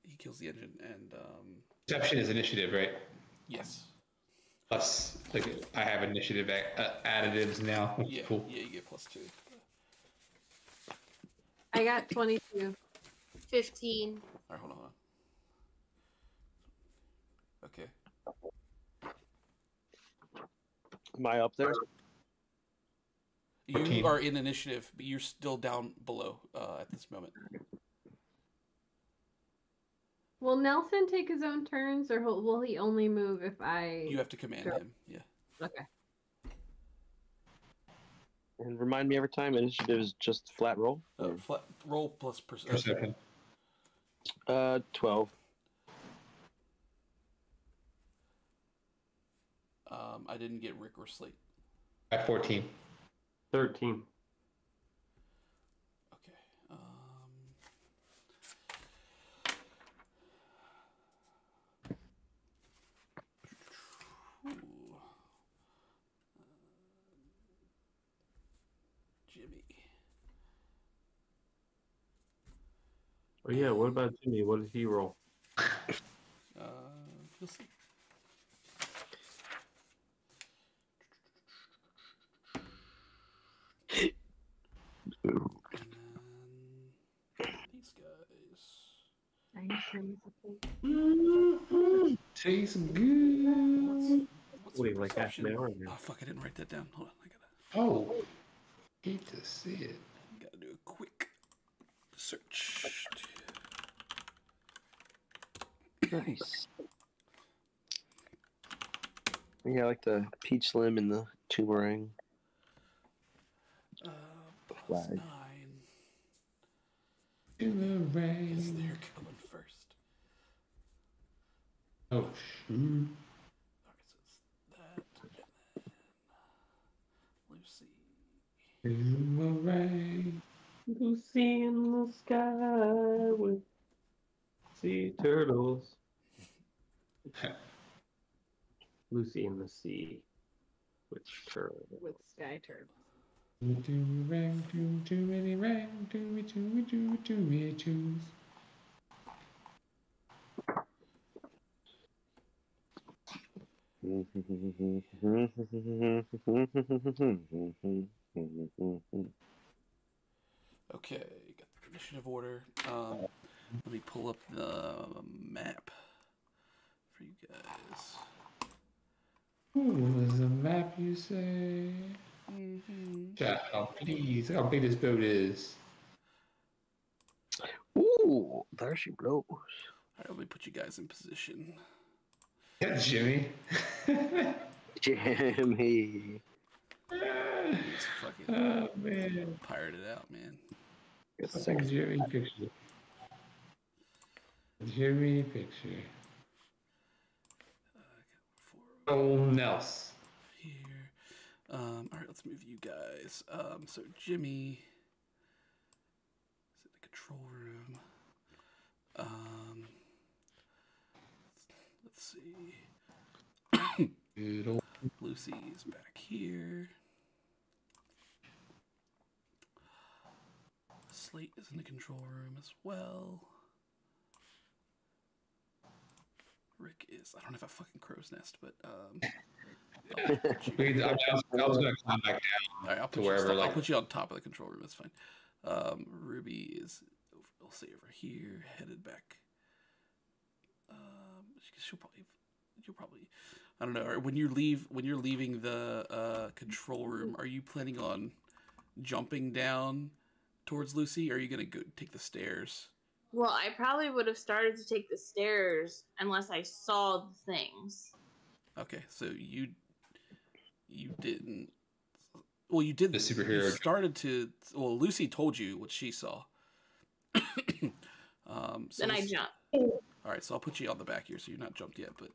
He kills the engine, and Perception is initiative, right? Yes. Plus, like I have initiative additives now, which Yeah, is cool. yeah, you get +2. I got 22. 15. All right, hold on. Okay. Am I up there? You 14. are in initiative, but you're still down below at this moment. Will Nelson take his own turns, or will he only move if I? You have to command him. Yeah. Okay. And remind me every time initiative is just flat roll. Flat roll plus Perception. 12. I didn't get Rick or Slate. At 14. 13. Okay. Jimmy. Oh yeah, what about Jimmy? What did he roll? You'll see. And then these guys. Are you sure? Tastes good. What's Wait, like half perception? an hour ago. Oh fuck! I didn't write that down. Hold on, I gotta. Oh, hate to see it. Gotta do a quick search. Nice. Yeah, I like the peach limb and the turmeric. Plus Flag. 9. In the rain. Is they're going first. Oh shoot. Alright, so it's that, and then Lucy. In the rain. Lucy in the sky with sea turtles. Lucy in the sea with turtles. With sky turtles. Too many rain, too many choose. Okay, got the initiative order. Let me pull up the map for you guys. What was the map you say? Chat, please. Look how big this boat is. Ooh, there she blows. Alright, let me put you guys in position. Yeah, Jimmy. Jimmy. He's fucking Oh man. pirated out, man. It's Fucking sexy. Jimmy picture. Jimmy picture. Oh, Nels. Here. Alright, let's move you guys. So Jimmy is in the control room. Let's see. Good old. Lucy's back here. Slate is in the control room as well. Rick is. I don't have a fucking crow's nest, but Wait, I was gonna climb back down. all right, I'll put to you. wherever, I'll like- put you on top of the control room. That's fine. Ruby is. I'll say over here, headed back. You'll probably. I don't know. When you're leaving the control room, are you planning on jumping down towards Lucy, or are you gonna go take the stairs? Well, I probably would have started to take the stairs unless I saw the things. Okay, so you didn't. Well, you did. The superhero. You started to. Well, Lucy told you what she saw. So Then I jump. All right, so I'll put you on the back here, so you're not jumped yet, but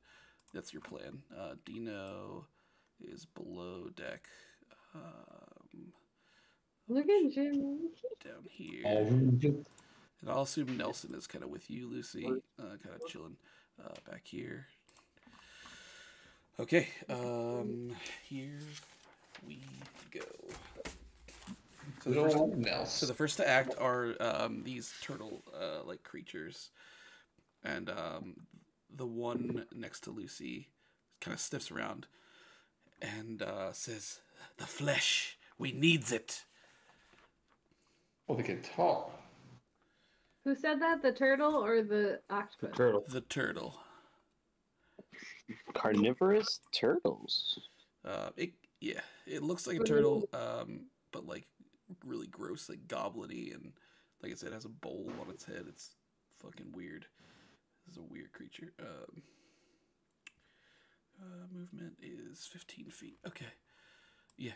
that's your plan. Dino is below deck. Look at Jimmy. Down here. Oh, And I'll assume Nelson is kind of with you, Lucy, kind of chilling back here. Okay, here we go. So the first to act are these turtle-like creatures, and the one next to Lucy kind of sniffs around and says, "The flesh, we needs it." Oh, they can talk. Who said that? The turtle or the The octopus? turtle. The turtle. Carnivorous turtles. It looks like a turtle, but like really gross, like goblin-y, and like I said, it has a bowl on its head. It's fucking weird. This is a weird creature. Movement is 15 feet. Okay. Yeah.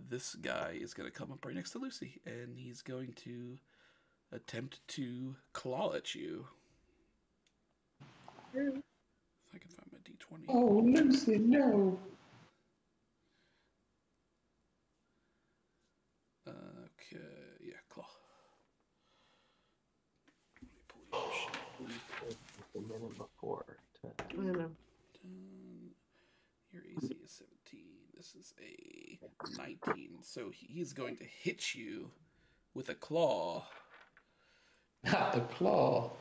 This guy is gonna come up right next to Lucy, and he's going to attempt to claw at you. If I can find my D20. Oh, Lucy, no. Okay, yeah, claw. Let me pull your shit. A minute before. I don't know. Your AC is 17. This is a 19. So he's going to hit you with a claw. Not the claw.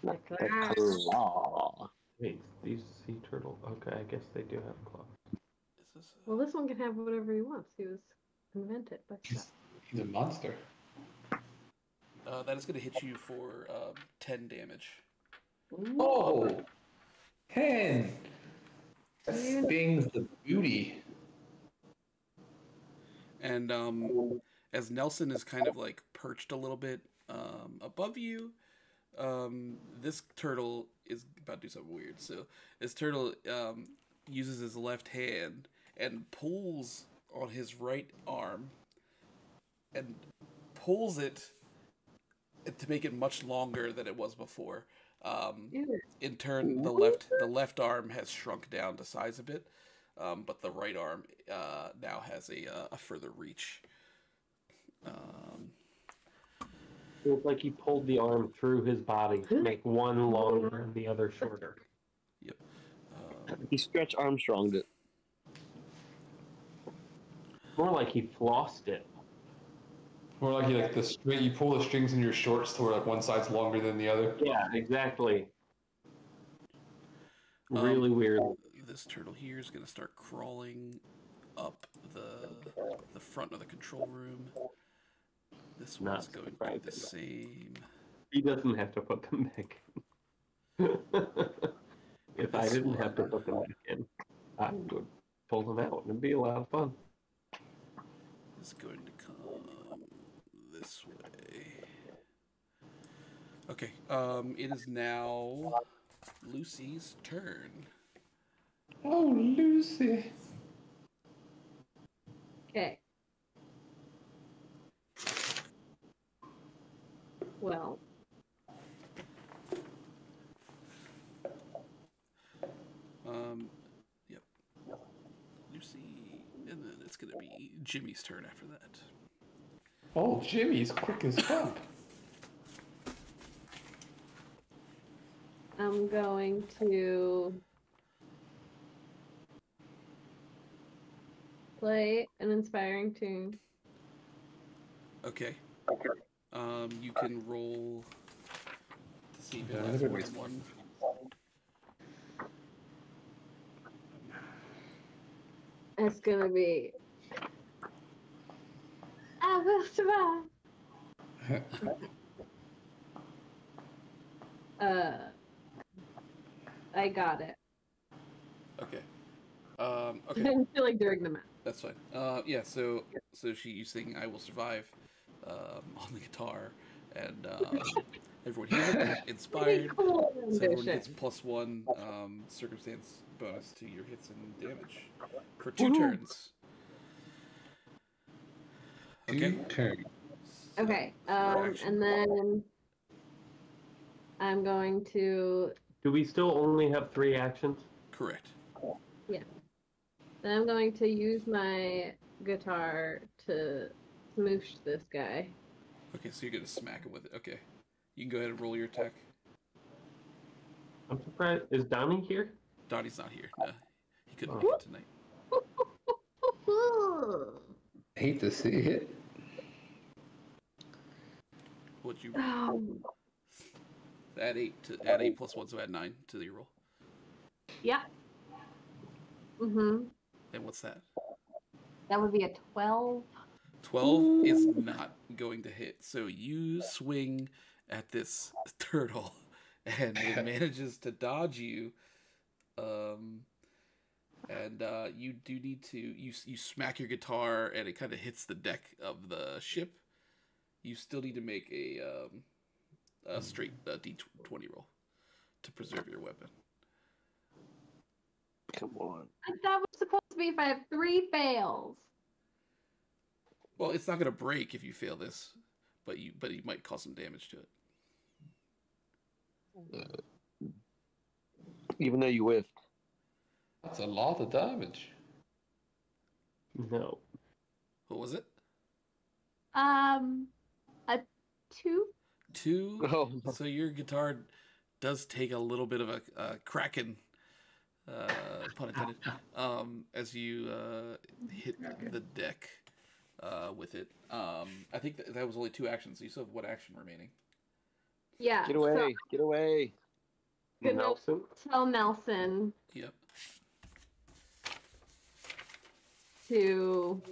Not the claw. Wait, these sea turtle. Okay, I guess they do have claws. Well, this one can have whatever he wants. He was invented by stuff. He's a monster. That is going to hit you for 10 damage. Oh, 10. That stings the booty. And as Nelson is kind of like perched a little bit above you, this turtle is about to do something weird. So this turtle uses his left hand and pulls on his right arm and pulls it to make it much longer than it was before. In turn, the left arm has shrunk down to size a bit, but the right arm now has a further reach. It's like he pulled the arm through his body to make one longer and the other shorter. Yep. He Stretch Armstronged it. More like he flossed it. More like you pull the strings in your shorts to where like one side's longer than the other. Yeah, exactly. Really weird. This turtle here is going to start crawling up the front of the control room. This one's going to do the same. He doesn't have to put them back in. If I didn't have to put them back in, I would pull them out. It'd be a lot of fun. It's going to come this way. Okay, it is now Lucy's turn. Oh, Lucy. Okay. Well. Yep. Lucy, and then it's gonna be Jimmy's turn after that. Oh, Jimmy's quick as fuck. I'm going to play an inspiring tune. Okay. You can roll to see if it has more than one. It's gonna be I will survive. I got it. Okay. I Okay. didn't feel like doing the math. That's fine. Yeah. So you sing "I Will Survive" on the guitar, and everyone hears it, inspired. Cool So everyone rendition. gets +1 circumstance bonus to your hits and damage for 2 turns. Okay. 2 turns. Okay. action. And then I'm going to Do we still only have 3 actions? Correct. then I'm going to use my guitar to smoosh this guy. Okay, so you're gonna smack him with it. Okay. You can go ahead and roll your attack. I'm surprised. Is Donnie here? Donnie's not here. No, he couldn't make it tonight. Hate to see it. What'd you Um, add 8 +1, so add 9 to your roll. yeah. Mm-hmm. And what's that? That would be a 12. 12 is not going to hit. So you swing at this turtle, and it manages to dodge you. And you do need to you smack your guitar, and it kind of hits the deck of the ship. You still need to make a straight D20 roll to preserve your weapon. Come on. That was supposed to be if I have 3 fails. Well, it's not going to break if you fail this, but you might cause some damage to it. Even though you whiffed. That's a lot of damage. No. What was it? A 2. 2. Oh. So your guitar does take a little bit of a cracking, pun intended, as you hit the deck with it. I think that was only 2 actions, so you still have 1 action remaining. Yeah. Get away. Get away. Nelson? Tell Nelson Yep. to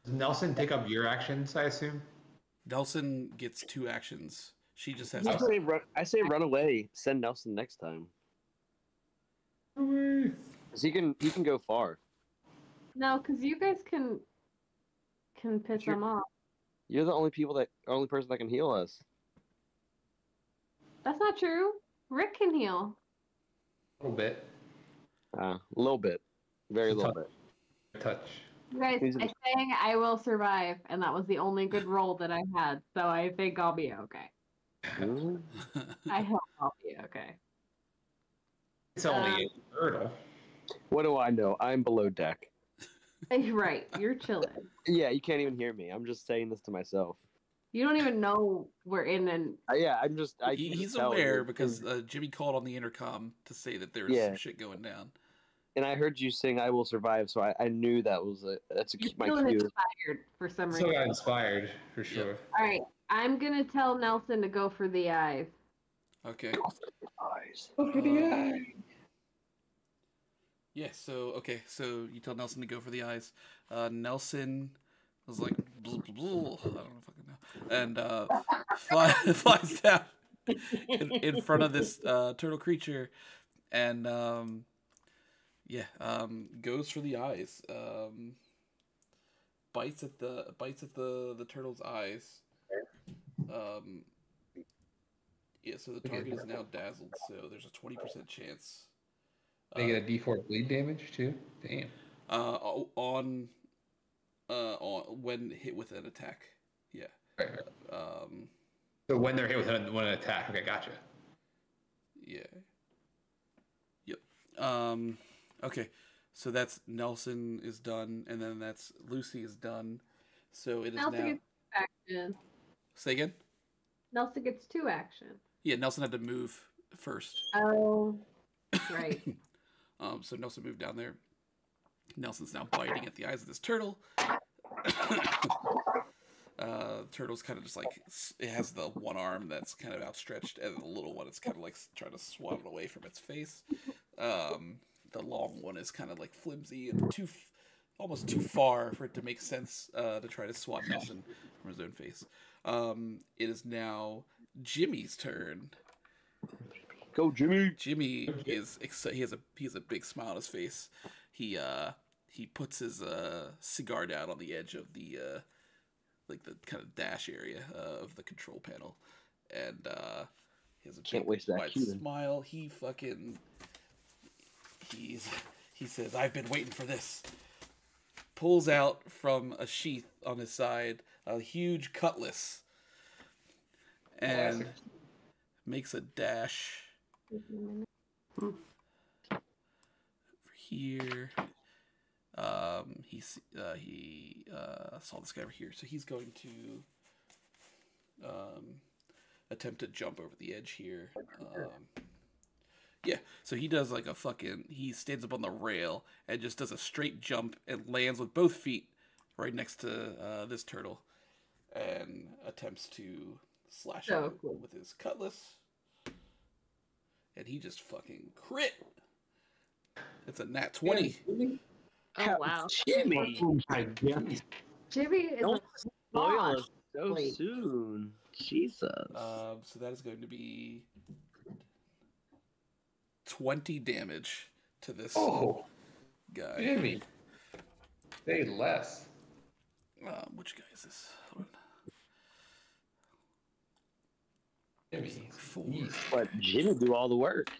Does Nelson take up your actions, I assume? Nelson gets 2 actions. She just has I say run away. Send Nelson next time. 'Cause he can go far. No, because you guys can piss You're- him off. You're the only person that can heal us. That's not true. Rick can heal. A little bit. A little bit. Very little bit. Touch. You guys, He's- I sang I will survive, and that was the only good roll that I had, so I think I'll be okay. Mhm. I hope I'll be okay. It's only a turtle. What do I know? I'm below deck. Right, you're chilling. Yeah, you can't even hear me. I'm just saying this to myself. You don't even know we're in an. Yeah, I'm just. I can He's just tell aware it- because Jimmy called on the intercom to say that there was Yeah. some shit going down. And I heard you sing "I Will Survive," so I knew that was that's You're my feeling cue. inspired for some Still reason. got inspired, for sure. All right, I'm gonna tell Nelson to go for the eyes. Okay. Eyes. Look at the eye. Yeah, so you tell Nelson to go for the eyes. Nelson was like, blah, blah, blah. I don't know fucking know, and flies down in front of this turtle creature, and goes for the eyes. Bites at the turtle's eyes. So the target is now dazzled. So there's a 20% chance. They get a D4 bleed damage too. Damn. On when hit with an attack. Yeah. Right. So when they're hit with an attack, okay, gotcha. Yeah. Yep. Okay. So that's Nelson is done, and then that's Lucy is done. So it is Nelson now. gets 2 action. Say again. Nelson gets 2 action. Yeah, Nelson had to move first. Oh, right. So Nelson moved down there. Nelson's now biting at the eyes of this turtle. Turtle's kind of just like, it has the one arm that's kind of outstretched, and the little one is kind of like trying to swat it away from its face. The long one is kind of like flimsy and almost too far for it to make sense to try to swat Nelson from his own face. It is now Jimmy's turn. Go, Jimmy. Jimmy is excited. He has a big smile on his face. He puts his cigar down on the edge of the like the kind of dash area of the control panel, and he has a Can't big waste that wide cue then. smile. He says, "I've been waiting for this." Pulls out from a sheath on his side a huge cutlass, and makes a dash. Over here, he saw this guy over here, so he's going to attempt to jump over the edge here. So he does like he stands up on the rail and just does a straight jump and lands with both feet right next to this turtle, and attempts to slashing So it cool. with his cutlass. And he just fucking crit. It's a nat 20. Oh wow. Jimmy, Oh my god. Jimmy is don't a spoil boss. us so Wait. soon. Jesus. So that is going to be 20 damage to this guy. Jimmy. Say less. Which guy is this? Hold on. Jimmy. 4. But Jimmy do all the work.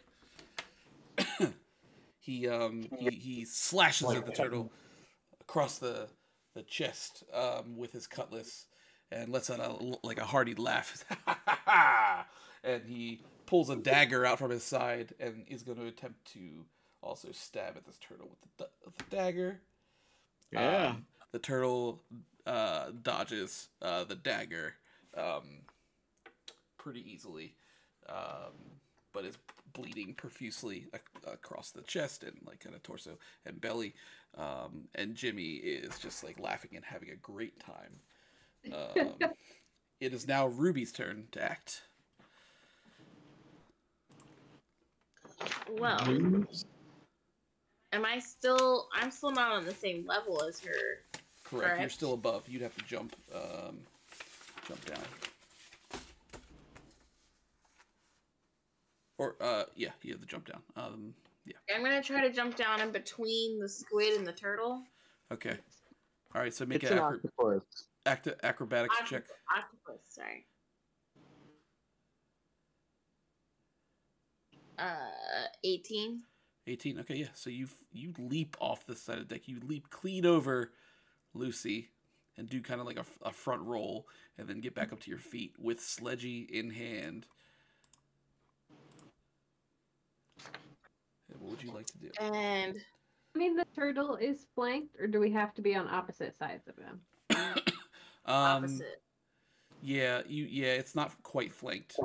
He slashes at the turtle across the chest with his cutlass and lets out a hearty laugh. And he pulls a dagger out from his side and is going to attempt to also stab at this turtle with the dagger. Yeah. The turtle dodges the dagger pretty easily, but is bleeding profusely across the chest and like kind of torso and belly. And Jimmy is just like laughing and having a great time. It is now Ruby's turn to act. Well, I'm still not on the same level as her. Correct. You're still above. You'd have to jump down. Or yeah, you have to jump down. Yeah. I'm gonna try to jump down in between the squid and the turtle. Okay. All right. So make It's an an octopus. acrobatics check. Octopus, sorry. 18. 18. Okay, yeah. So you leap off the side of the deck. You leap clean over Lucy and do kind of like a front roll, and then get back up to your feet with Sledgy in hand. And what would you like to do? And I mean, the turtle is flanked, or do we have to be on opposite sides of him? opposite. Yeah, it's not quite flanked.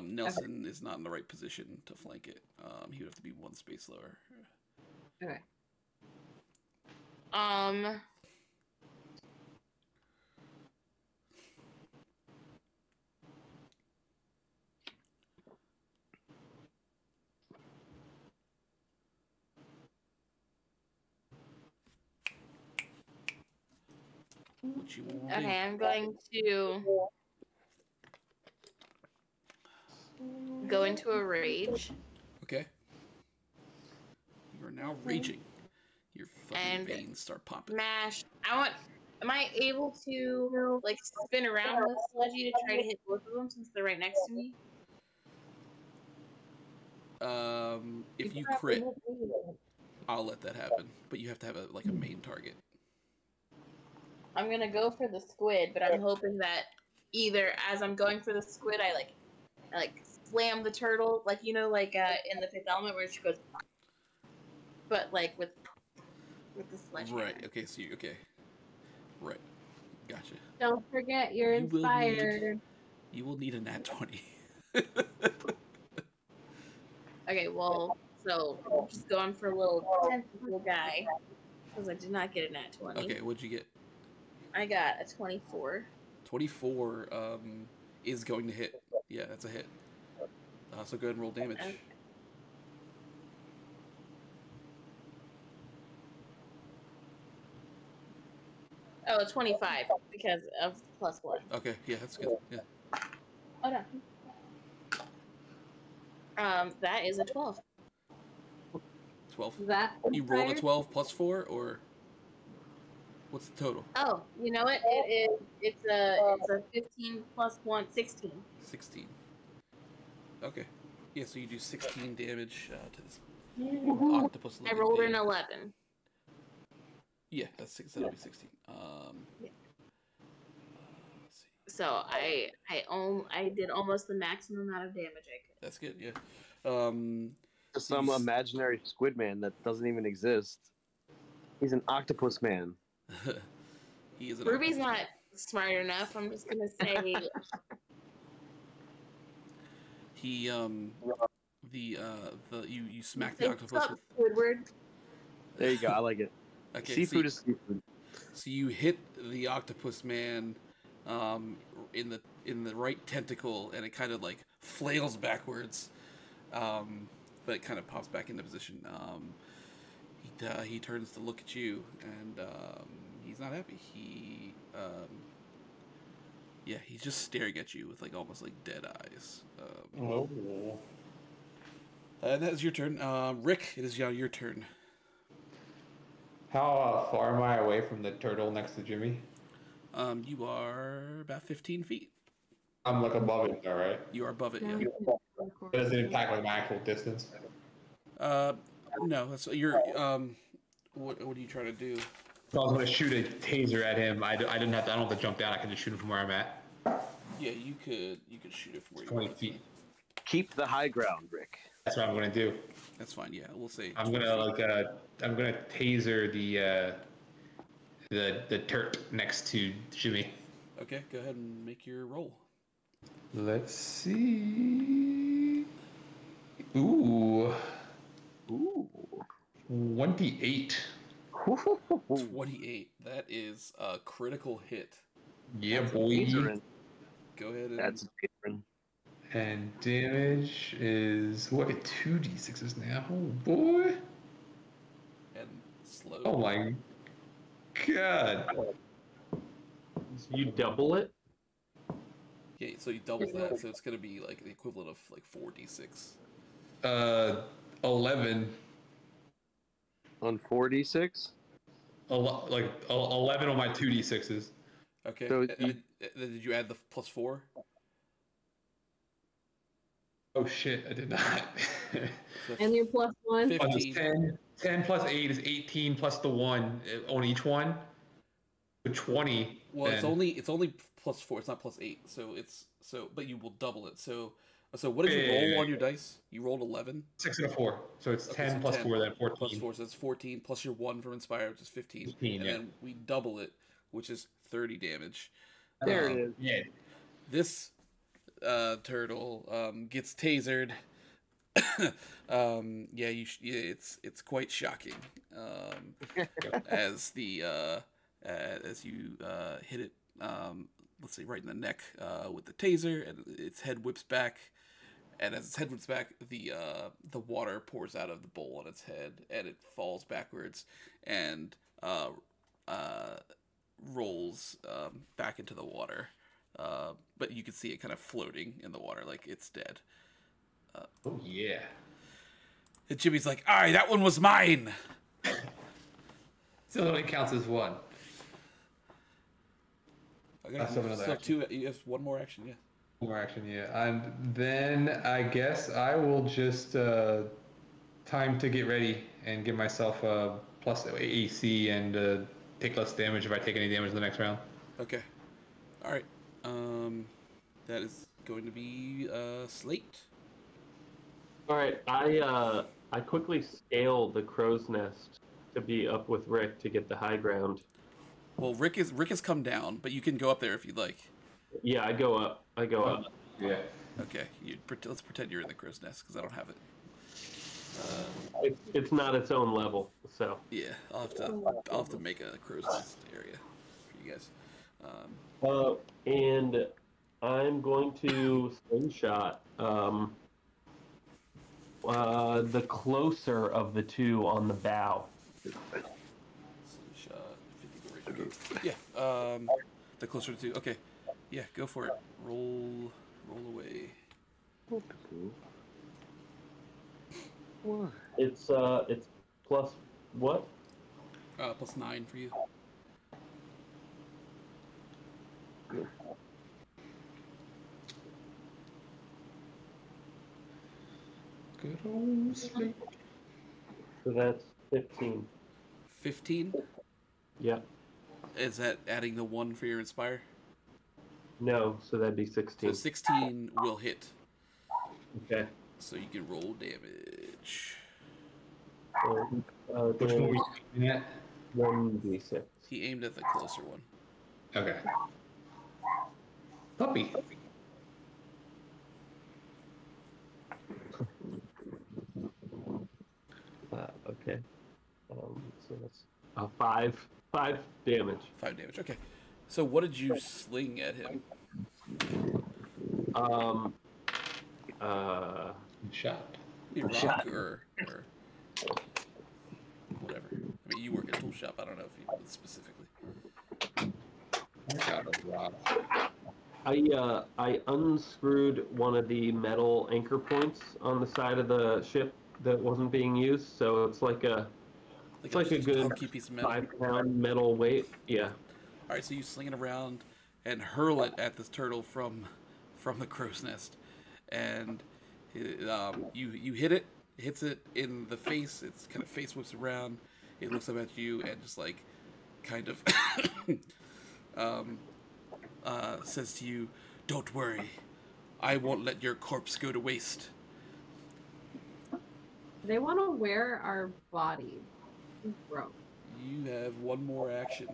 Nelson is not in the right position to flank it. He would have to be one space lower. Okay. What you want to Okay, I'm going to go into a rage. Okay. You are now raging. Your fucking And veins start popping. Mash. Am I able to like spin around the Sledgy to try to hit both of them since they're right next to me? If you crit, I'll let that happen. But you have to have a main target. I'm gonna go for the squid, but I'm hoping that either as I'm going for the squid, I slam the turtle, like in the Fifth Element where she goes, but like with the sledgehammer. Right. Okay. So okay. Right. Gotcha. Don't forget, you're inspired. You will need a nat 20. Okay. Well, so I'm just going for a little tentacle guy because I did not get a nat 20. Okay. What'd you get? I got a 24. 24 is going to hit. Yeah, that's a hit. So go ahead and roll damage. Okay. Oh, 25 because of +1. Okay, yeah, that's good. Yeah. Oh no. That is a 12. 12. Is that You rolled a inspired? 12 plus 4, or what's the total? Oh, you know what? It's a 15 plus 1, 16. 16. Okay. Yeah, so you do 16 damage to this octopus. I rolled an 11. Yeah, that's 6. That'll be 16. Yeah. Let's see. So I did almost the maximum amount of damage I could. That's good. Yeah. Some imaginary squid man that doesn't even exist. He's an octopus man. He is. Ruby's not smart enough. I'm just gonna say. He you smack the octopus with. Squidward. There you go. I like it. Okay, seafood is seafood. So you hit the octopus man in the in the right tentacle, and it kind of like flails backwards, but it kind of pops back into position. He turns to look at you, and he's not happy. He's just staring at you with like almost like dead eyes. And that is your turn. Rick, it is now your turn. How far am I away from the turtle next to Jimmy? You are about 15 feet. I'm like above it, all right? You are above it, yeah. It doesn't impact like my actual distance. No, that's you're. What are you trying to do? So I was gonna shoot a taser at him. I don't have to jump down. I can just shoot him from where I'm at. Yeah, you could shoot it from where you 20 want. feet. Keep the high ground, Rick. That's what I'm gonna do. That's fine. Yeah, we'll say. I'm gonna taser the turret next to Jimmy. Okay, go ahead and make your roll. Let's see. Ooh. 28. 28. That is a critical hit. Yeah, That's boy. Go ahead and. That's different. And damage is what? 2d6s now. Oh boy. And slow. Oh my god. So you double it? Yeah, so you double that, so it's gonna be like the equivalent of like 4d6. 11. On 4d6? Like 11 on my 2d6s. Okay. So Did you add the +4? Oh shit, I did not. So And your +1? 15. 10 plus 8 is 18 plus the 1 on each one. So 20. Well, then. it's only +4. It's not +8. But you will double it. So what did you roll on your dice? You rolled 11. 6 and a 4. So it's Okay, 10 so plus 10 4, then 14. Plus 4, so it's 14 plus your 1 from Inspire, which is 15. 15, and yeah. then we double it, which is 30 damage. There it is. Yeah. This turtle gets tasered. It's quite shocking. As you hit it, let's say right in the neck with the taser, and its head whips back. And as its head whips back, the water pours out of the bowl on its head, and it falls backwards and rolls back into the water. But you can see it kind of floating in the water like it's dead. Oh yeah. And Jimmy's like, "All right, that one was mine." Still only counts as one. Okay, That's you another still have action. you have one more action, yeah. More action, yeah. And then I guess I will just time to get ready and give myself a plus AC and take less damage if I take any damage in the next round. Okay. All right. That is going to be Slate. All right, I quickly scale the crow's nest to be up with Rick to get the high ground. Well, Rick has come down, but you can go up there if you'd like. Yeah, I go up. Yeah. Okay. Let's pretend you're in the crow's nest because I don't have it. It's not its own level, so. Yeah, I'll have to make a crow's nest area for you guys. And I'm going to slingshot the closer of the two on the bow. Shot 50 range. Yeah. The closer to 2. Okay. Yeah, go for it. Roll away. It's plus what? +9 for you. Good old sleep. So that's 15. 15. Yeah. Is that adding the 1 for your Inspire? No, so that'd be 16. So 16 will hit. Okay. So you can roll damage. Which one were you shooting at? 1d6. He aimed at the closer one. Okay. Puppy. Okay. So that's 5 damage. 5 damage. Okay. So what did you sling at him? Shot. Be rock or whatever. I mean, you work at a tool shop. I don't know if you specifically. I got a rock. I unscrewed one of the metal anchor points on the side of the ship that wasn't being used, so it's like a good hunky piece of metal. 5-pound metal weight. Yeah. All right, so you sling it around and hurl it at this turtle from the crow's nest, and you hit it. It hits it in the face. It's kind of face whips around. It looks up at you and just like kind of says to you, "Don't worry, I won't let your corpse go to waste." They want to wear our bodies. Bro. You have one more action.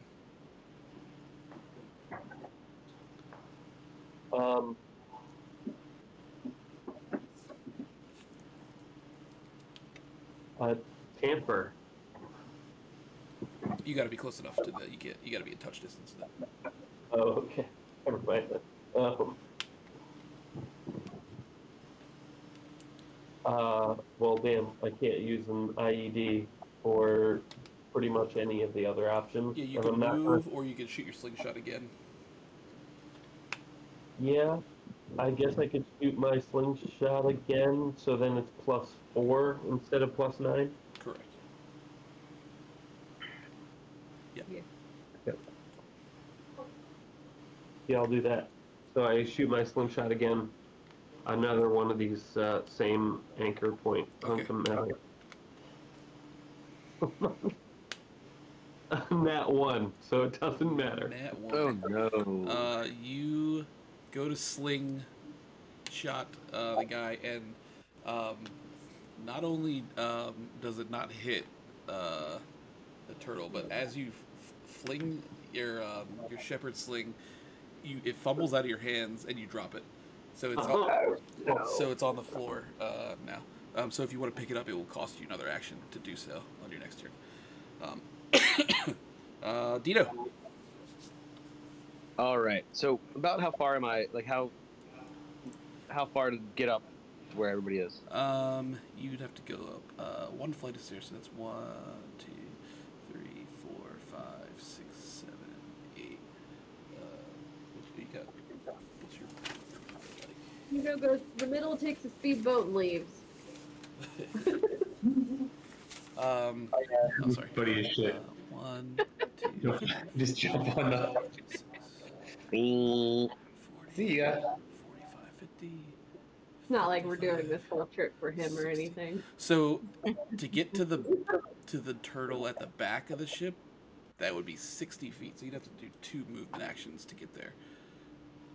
Tamper. You got to be close enough to the. You got to be in touch distance. Then. Oh, okay. Never mind. Well, damn, I can't use an IED or pretty much any of the other options. Yeah, you can move or you can shoot your slingshot again. Yeah, I guess I could shoot my slingshot again, so then it's +4 instead of +9. Correct. Yeah. Yeah, I'll do that. So I shoot my slingshot again. Another one of these same anchor point Okay. Nat 1, so it doesn't matter. Nat 1. Oh no. You go to sling shot the guy, and not only does it not hit the turtle, but as you fling your shepherd sling, it fumbles out of your hands and you drop it. So it's on the floor now. So if you want to pick it up, it will cost you another action to do so on your next turn. Dito. All right. So about how far am I? Like how far to get up to where everybody is? You'd have to go up one flight of stairs. So that's 1, 2, 3, 4, 5, 6, 7, 8. What you got? What's your? You know, goes the middle, takes a speedboat and leaves. I'm sorry. Funny as shit. 1, 2, 3, Just jump on the. 6, 40. See ya. 45, 50. It's not like we're doing this whole trip for him or anything. So to get to the turtle at the back of the ship, that would be 60 feet. So you'd have to do 2 movement actions to get there.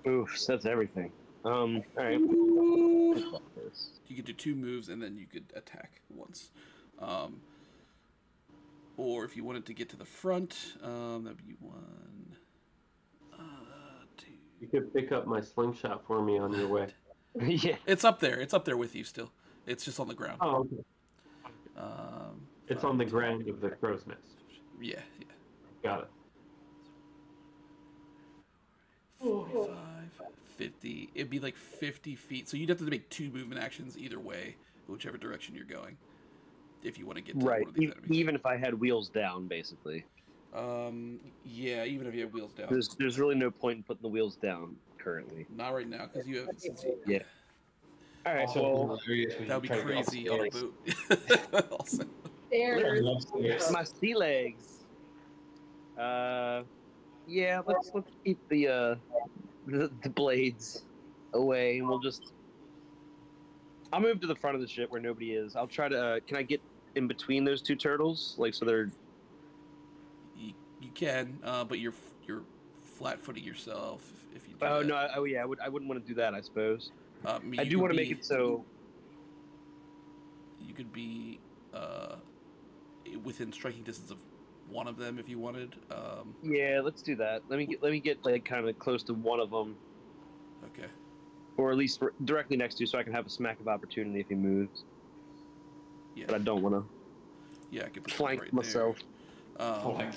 Oof, so that's everything. All right. You could do 2 moves and then you could attack once. Or if you wanted to get to the front, that'd be 1, 2. You could pick up my slingshot for me on your way. Yeah. It's up there. It's up there with you still. It's just on the ground. Oh, okay. It's 5, on the 10, ground of the crow's nest. Yeah. Got it. 45, 50. It'd be like 50 feet. So you'd have to make 2 movement actions either way, whichever direction you're going. If you want to get to Right. one of these enemies. Even if I had wheels down, basically. Yeah, even if you have wheels down. There's really no point in putting the wheels down currently. Not right now, because you have. Yeah. All right. Also, That would be crazy on a boat. Also. Stairs. My sea legs. Yeah. Let's keep the blades away, and we'll just. I'll move to the front of the ship where nobody is. I'll try to. Can I get in between those 2 turtles, like so they're? You can, but you're flat-footing yourself if you do Oh that. no! I wouldn't want to do that. I suppose. I You do could want to be- make it so. You could be within striking distance of one of them if you wanted. Yeah, let's do that. Let me get like kind of close to one of them, Okay. or at least directly next to, so I can have a smack of opportunity if he moves. Yeah. But I don't want to Yeah, I could put that flank right myself. there.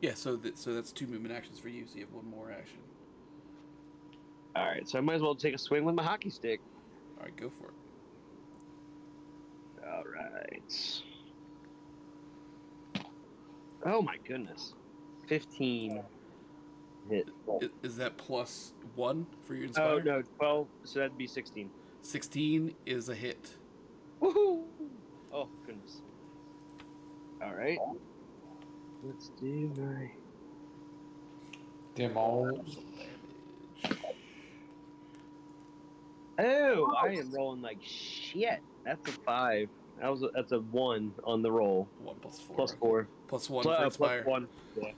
Yeah, so that's 2 movement actions for you, so you have 1 more action. All right, so I might as well take a swing with my hockey stick. All right, go for it. All right. Oh my goodness. 15 hit. Is that +1 for your Oh inspire? no, 12. So that'd be 16. 16 is a hit. Woohoo! Oh goodness. All right. Let's do my. Demo. Oh, I am rolling like shit. That's a 5. That's a 1 on the roll. 1 + 4. Plus 4. +1 Plus, for inspire. plus 1. Yeah.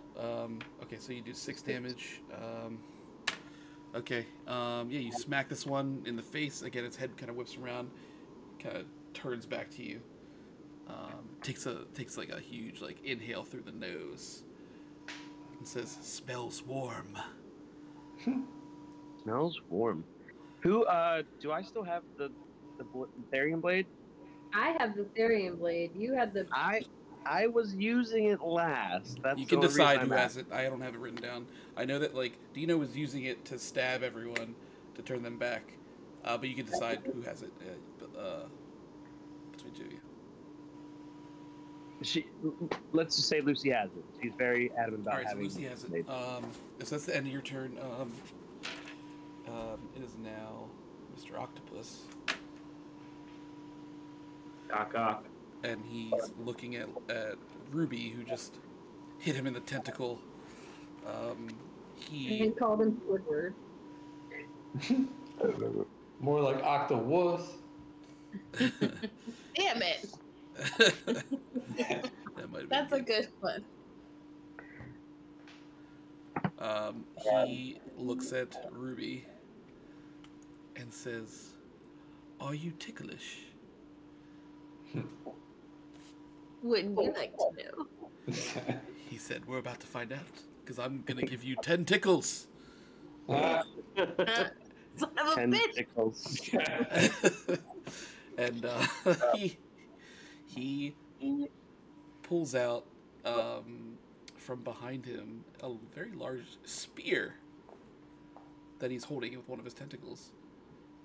Okay, so you do 6 damage. Okay. Yeah, you smack this one in the face. Again, its head kind of whips around, kind of turns back to you. Takes like a huge like inhale through the nose, and says, "Smells warm." Smells warm. Who? Do I still have the Therian blade? I have the Therian blade. You had the. I was using it last. That's You can the only reason decide I'm who has asking. it. I don't have it written down. I know that like Dino was using it to stab everyone to turn them back, but you can decide who has it. Between two of you. Let's just say Lucy has it. She's very adamant about All right, so having Lucy has it. blade. So that's the end of your turn. It is now Mr. Octopus, Cock. and he's looking at Ruby, who just hit him in the tentacle. He called him Squidward. More like Octowuss. Damn it! That might have been That's a good one. He looks at Ruby and says, "Are you ticklish?" Wouldn't you like to know? He said, "We're about to find out, because I'm gonna give you 10 tickles." Ah, Son of a 10 bitch! tickles. And he pulls out from behind him a very large spear that he's holding with one of his tentacles,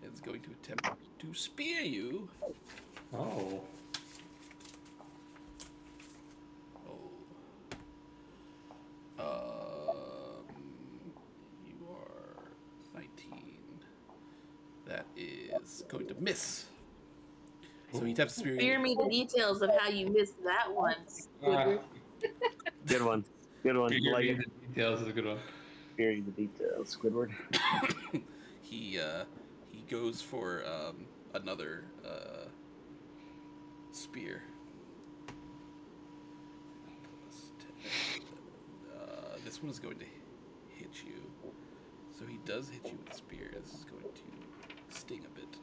and is going to attempt to spear you. oh. You are 19. That is going to miss. So he taps the spear. Spare me the details of how you missed that one. Squidward. Good one. Good one. Figuring Like the it. details is a good one. Hearing the details, Squidward. He goes for another spear. This one is going to hit you. So he does hit you with the spear. This is going to sting a bit.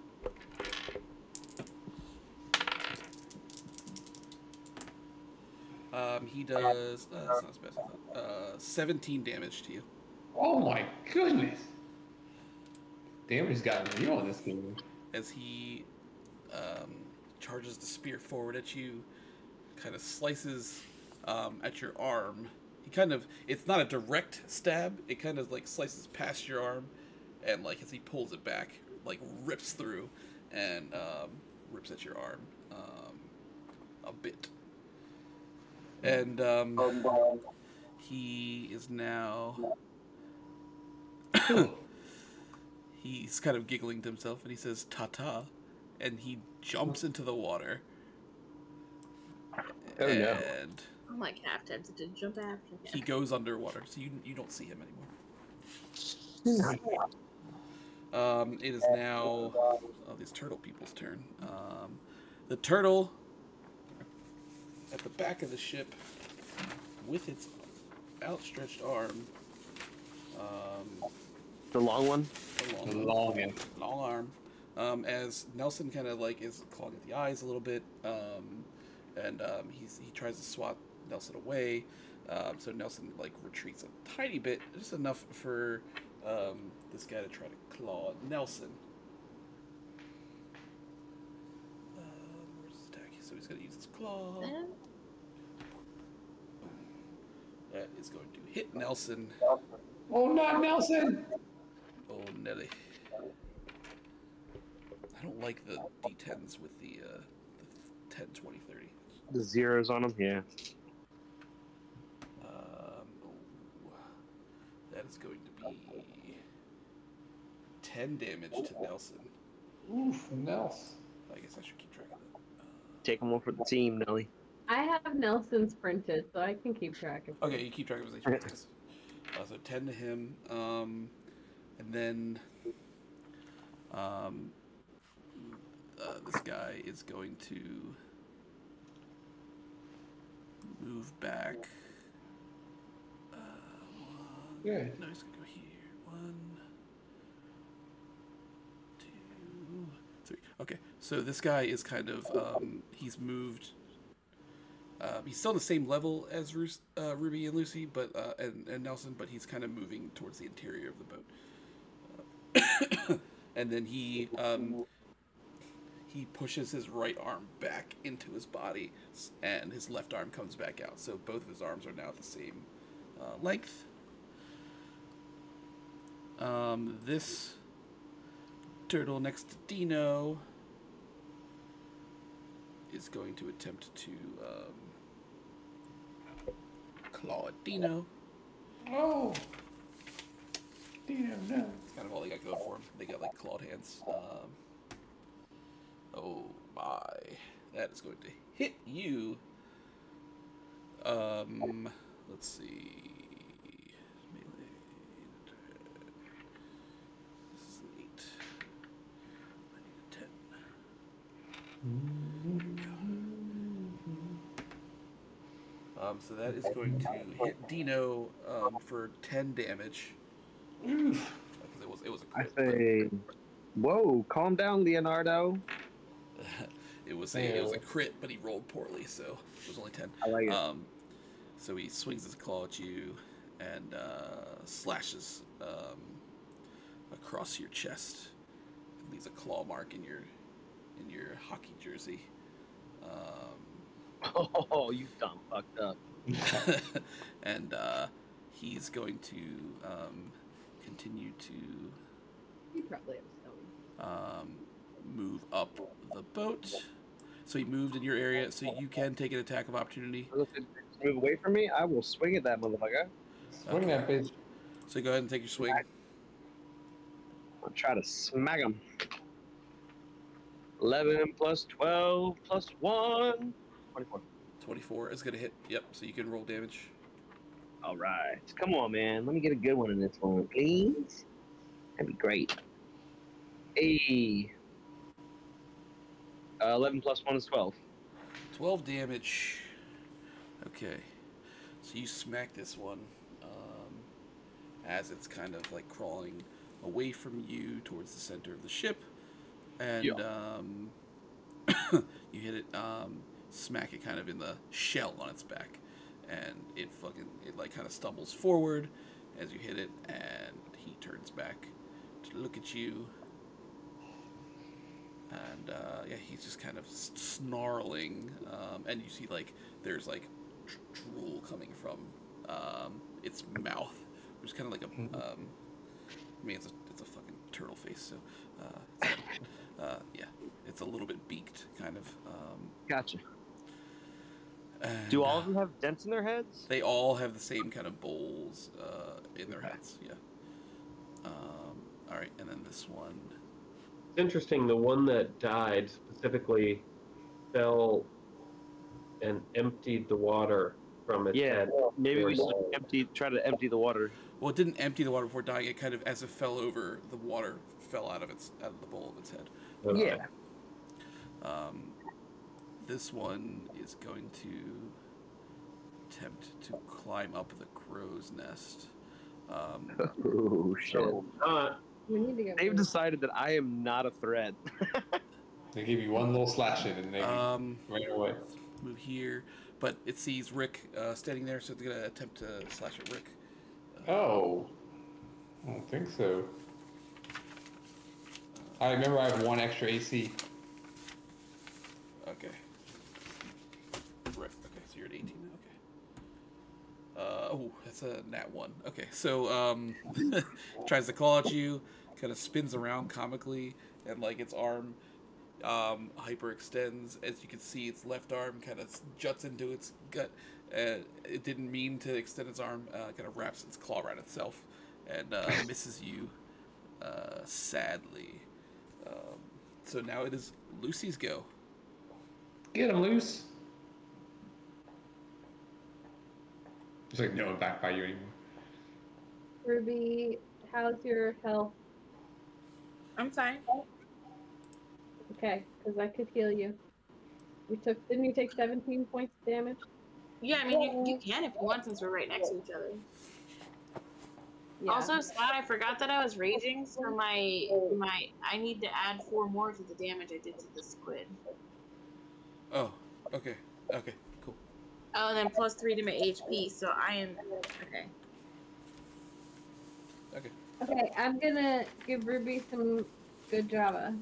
He does. That's not as bad as I thought. 17 damage to you. Oh my goodness. Damage got real on this game. As he charges the spear forward at you, kind of slices at your arm. He kind of, it's not a direct stab, it kind of like slices past your arm, and like as he pulls it back, like rips through and rips at your arm a bit. And he is now he's kind of giggling to himself, and he says "ta-ta," and he jumps into the water. Oh, and no. I'm like half tempted to jump after he him. goes underwater, so you don't see him anymore. It is now these turtle people's turn. The turtle at the back of the ship with its outstretched arm. The long one? The long end. Long arm. As Nelson kind of like is clawing at the eyes a little bit, and he tries to swat Nelson away. So Nelson like retreats a tiny bit, just enough for this guy to try to claw Nelson. Where's his attack? So he's going to use his claw. That is going to hit Nelson. Oh, not Nelson! Oh Nelly. I don't like the D10s with the 10, 20, 30. The zeros on them, yeah. That is going to be 10 damage to Nelson. Oof, Nels. I guess I should keep track of that. Take them one for the team, Nelly. I have Nelson's printed, so I can keep track of it. Okay, you keep track of his HP. So 10 to him. And then this guy is going to move back. Yeah. No, he's gonna go here. 1, 2, 3. Okay, so this guy is kind of he's moved. He's still on the same level as Ruby and Lucy, but and Nelson, but he's kind of moving towards the interior of the boat. And then he pushes his right arm back into his body, and his left arm comes back out. So both of his arms are now the same length. This turtle next to Dino is going to attempt to claw at Dino. Oh, Dino, no. That's kind of all they got going for him. They got like clawed hands. Oh my, that is going to hit you. Let's see. Melee. This is an 8. I need a 10. So that is going to hit Dino for 10 damage. Because it was a I crit. say, whoa, calm down, Leonardo. It was a crit, but he rolled poorly, so it was only 10. I like it. So he swings his claw at you and slashes across your chest. It leaves a claw mark in your hockey jersey. Oh, you done fucked up. And he's going to continue to You probably have stone. move up the boat. So he moved in your area, so you can take an attack of opportunity. Move away from me, I will swing at that motherfucker. Swing that bitch. So go ahead and take your swing. I'll try to smack him. 11 plus 12 plus 1. 24. 24 is going to hit. Yep, so you can roll damage. All right. Come on, man. Let me get a good one in this one, please. That'd be great. Hey. 11 plus 1 is 12. 12 damage. Okay. So you smack this one as it's kind of like crawling away from you towards the center of the ship. And you hit it, smack it kind of in the shell on its back. And it like kind of stumbles forward as you hit it, and he turns back to look at you. And he's just kind of snarling, and you see like there's like drool coming from its mouth, which is kind of like a, I mean it's a fucking turtle face, so it's a little bit beaked, kind of. Gotcha. Do all of them have dents in their heads? They all have the same kind of bowls in their heads, yeah. All right, and then this one. It's interesting, the one that died specifically fell and emptied the water from its head. Maybe we should try to empty the water. Well, it didn't empty the water before dying. It kind of, as it fell over, the water fell out of the bowl of its head. Okay. Yeah. This one is going to attempt to climb up the crow's nest. Oh shit! We need to get They've decided that I am not a threat. They give you one little slash in and they ran away. Move here, but it sees Rick standing there, so it's gonna attempt to slash at Rick. Oh, I don't think so. I remember I have 1 extra AC. Okay. Rick. Okay, so you're at 18 now. Okay. Oh, that's a nat 1. Okay, so tries to call at you, kind of spins around comically, and like its arm hyperextends. As you can see, its left arm kind of juts into its gut. It didn't mean to extend its arm. Kind of wraps its claw around itself and misses you sadly. So now it is Lucy's go. Get him loose. Just like no back by you anymore. Ruby, how's your health? I'm fine. Okay, because I could heal you. Didn't you take 17 points of damage? Yeah, I mean, you can if you want, since we're right next to each other. Yeah. Also, Scott, I forgot that I was raging, so I need to add 4 more to the damage I did to the squid. Oh, okay, cool. Oh, and then plus 3 to my HP, so I am okay. Okay, I'm gonna give Ruby some good Java.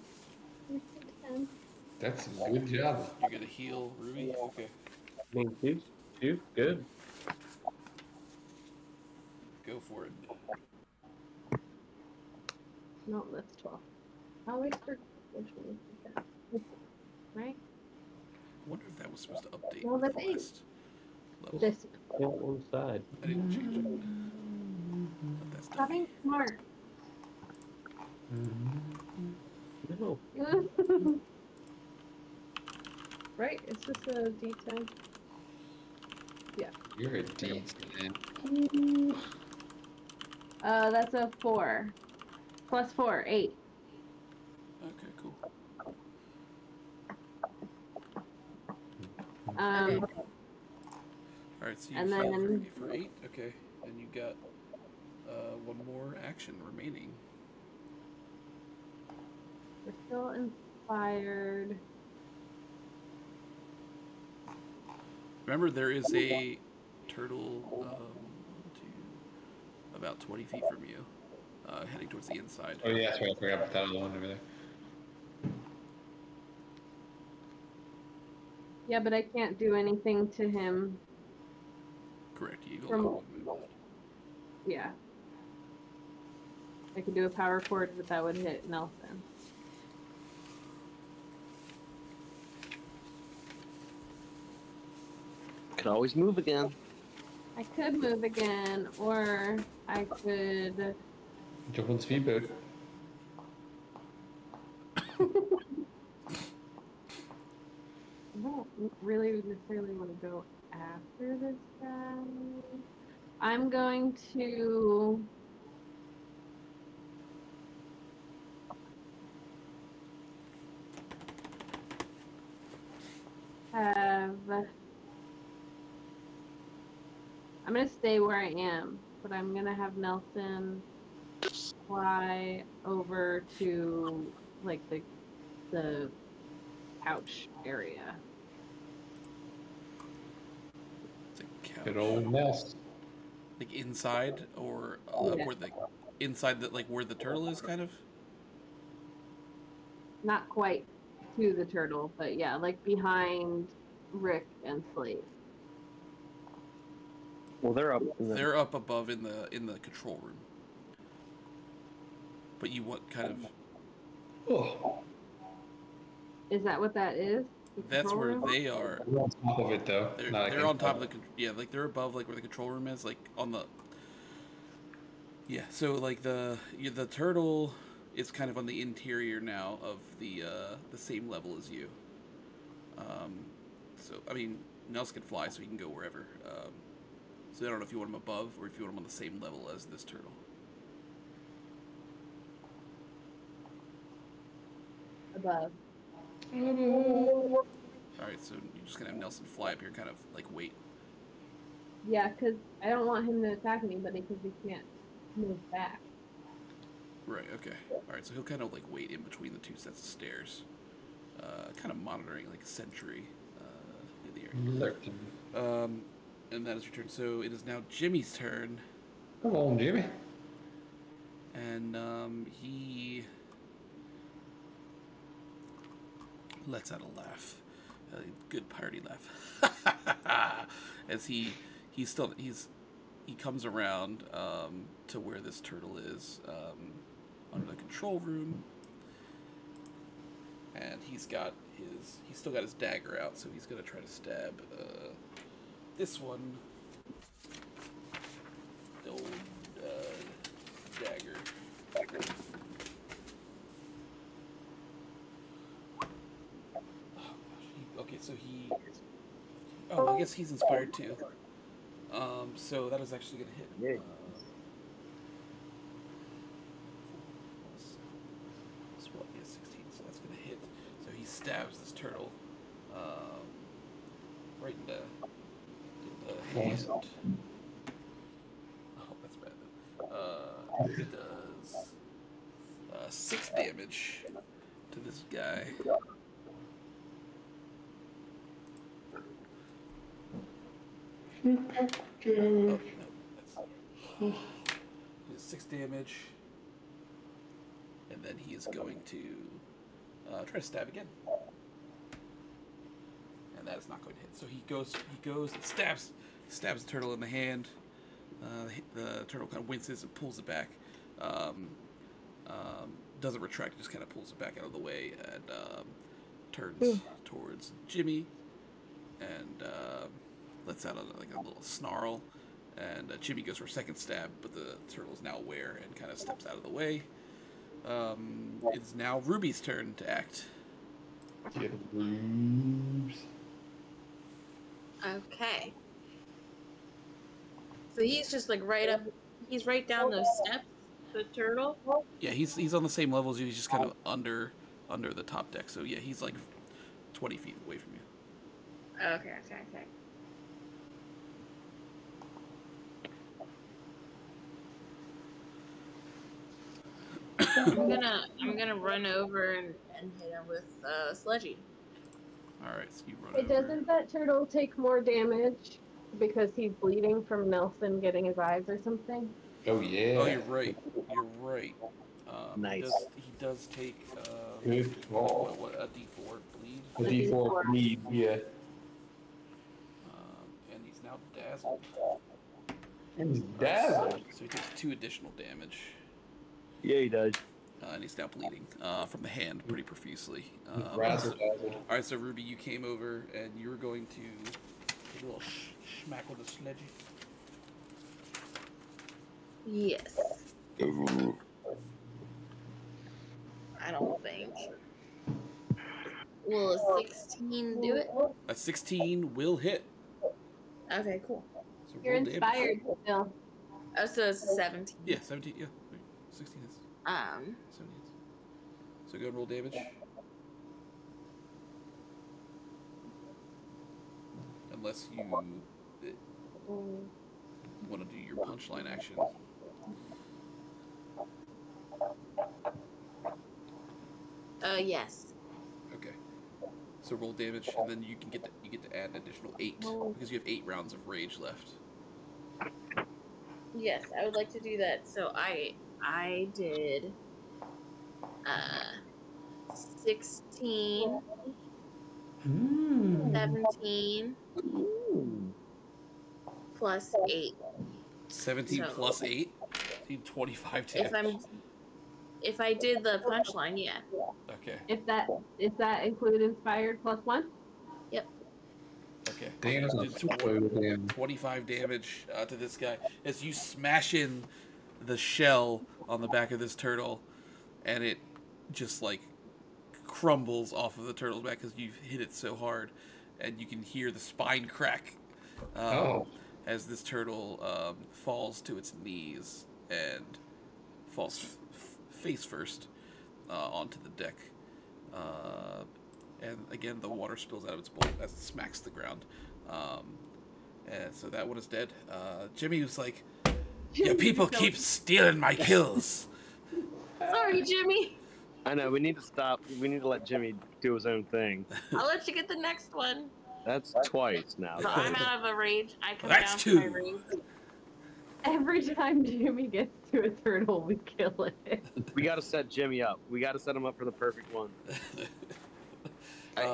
That's a good job. You're gonna heal Ruby? Okay. I mean, she's good. Go for it. No, that's 12. I always forget which one is that. Right? I wonder if that was supposed to update No, with that's the 8. last level. This. Yeah, one side. I didn't change it. But that's Stop being smart. No. Right? It's just a D10. Yeah. You're a D10. That's a 4. Plus 4, 8. Okay, cool. Um, Alright, so you and healed then- Ruby for 8. Okay, and you got one more action remaining. we're still inspired. Remember, there is a turtle about 20 feet from you, heading towards the inside. Oh yeah, that's right. I forgot about that other one over there. Yeah, but I can't do anything to him. Correct, you From- go move. Yeah. I could do a power chord, but that would hit Nelson. Could always move again. I could move again, or I could. Jump on the speedboat. I don't really necessarily want to go after this guy. I'm going to. I'm gonna stay where I am, but I'm gonna have Nelson fly over to like the couch area. It's a couch. Good old nest. Like inside, or Yeah. where the inside that like where the turtle is, kind of. Not quite to the turtle, but yeah, like behind Rick and Slate. Well, they're up. They're up above in the control room. But you want kind of Oh, Is that what that is? The that's control where room? they are. we're on top of it though. They're not on against top of it. yeah, like they're above like where the control room is, like on the so like the turtle is kind of on the interior now of the same level as you. So I mean Nelson can fly, so he can go wherever. So I don't know if you want him above or if you want him on the same level as this turtle. Above. Alright, so you're just gonna have Nelson fly up here and kind of like wait. Yeah, because I don't want him to attack anybody because he can't move back. Right, okay. Alright, so he'll kind of like wait in between the two sets of stairs. Kind of monitoring like a sentry in the area. Lurking. And that is your turn. So it is now Jimmy's turn. Come on, Jimmy. And he lets out a laugh. A good party laugh. As he comes around to where this turtle is under the control room. And he's still got his dagger out, so he's gonna try to stab this one. The old dagger. Okay, so he. Oh, I guess he's inspired too. So that is actually gonna hit. Yeah. Well, yeah, 16. So that's gonna hit. So he stabs this turtle, right in the hand. Oh, that's bad. It does 6 damage to this guy. Oh, no, that's 6 damage, and then he is going to try to stab again, and that is not going to hit. So he goes and stabs the turtle in the hand. The turtle kind of winces and pulls it back. Doesn't retract, just kind of pulls it back out of the way and turns towards Jimmy and lets out a little snarl. And Jimmy goes for a second stab, but the turtle is now aware and kind of steps out of the way. It is now Ruby's turn to act. Get Rubes. Okay. So he's just like he's right down those steps, the turtle. Yeah, he's on the same level as you. He's just kind of under the top deck. So yeah, he's like 20 feet away from you. Okay. I'm gonna run over and hit him with sludgy. All right, so you run Hey, over. doesn't that turtle take more damage because he's bleeding from Nelson getting his eyes or something? Oh yeah. Oh, you're right. Nice. He does take Good call. what a D4 bleed. A D4 bleed, yeah. And he's now dazzled. And he's dazzled. So he takes 2 additional damage. Yeah, he does. And he's now bleeding from the hand pretty profusely. Razzle dazzled. All right, so Ruby, you came over and you were going to take a little smack with the sledgy. Yes. I don't think. Will a 16 do it? A 16 will hit. Okay, cool. So You're roll damage. inspired still. Oh, so it's a 17. Yeah, 17. Yeah, 16 is 17 is. So go and roll damage. Unless you want to do your punchline action. Yes. Okay. So roll damage, and then you get to add an additional 8 because you have 8 rounds of rage left. Yes, I would like to do that. So I did 16, 17 plus 8. 17 So- plus 8, so you need 25 damage. If I did the punchline, yeah. Okay. If that include inspired +1? Okay. Damn, So that's you a did damn. 25 damage to this guy as you smash in the shell on the back of this turtle, and it just like crumbles off of the turtle's back because you've hit it so hard, and you can hear the spine crack as this turtle falls to its knees and falls face first onto the deck. And again, the water spills out of its bowl as it smacks the ground. And so that one is dead. Jimmy was like, "Yeah, people keep stealing my kills." Sorry, Jimmy. I know, we need to stop. We need to let Jimmy do his own thing. I'll let you get the next one. That's twice now. So I'm out of a rage. I come That's down 2. to my rage. Every time Jimmy gets to a turtle, we kill it. We gotta set Jimmy up. We gotta set him up for the perfect one.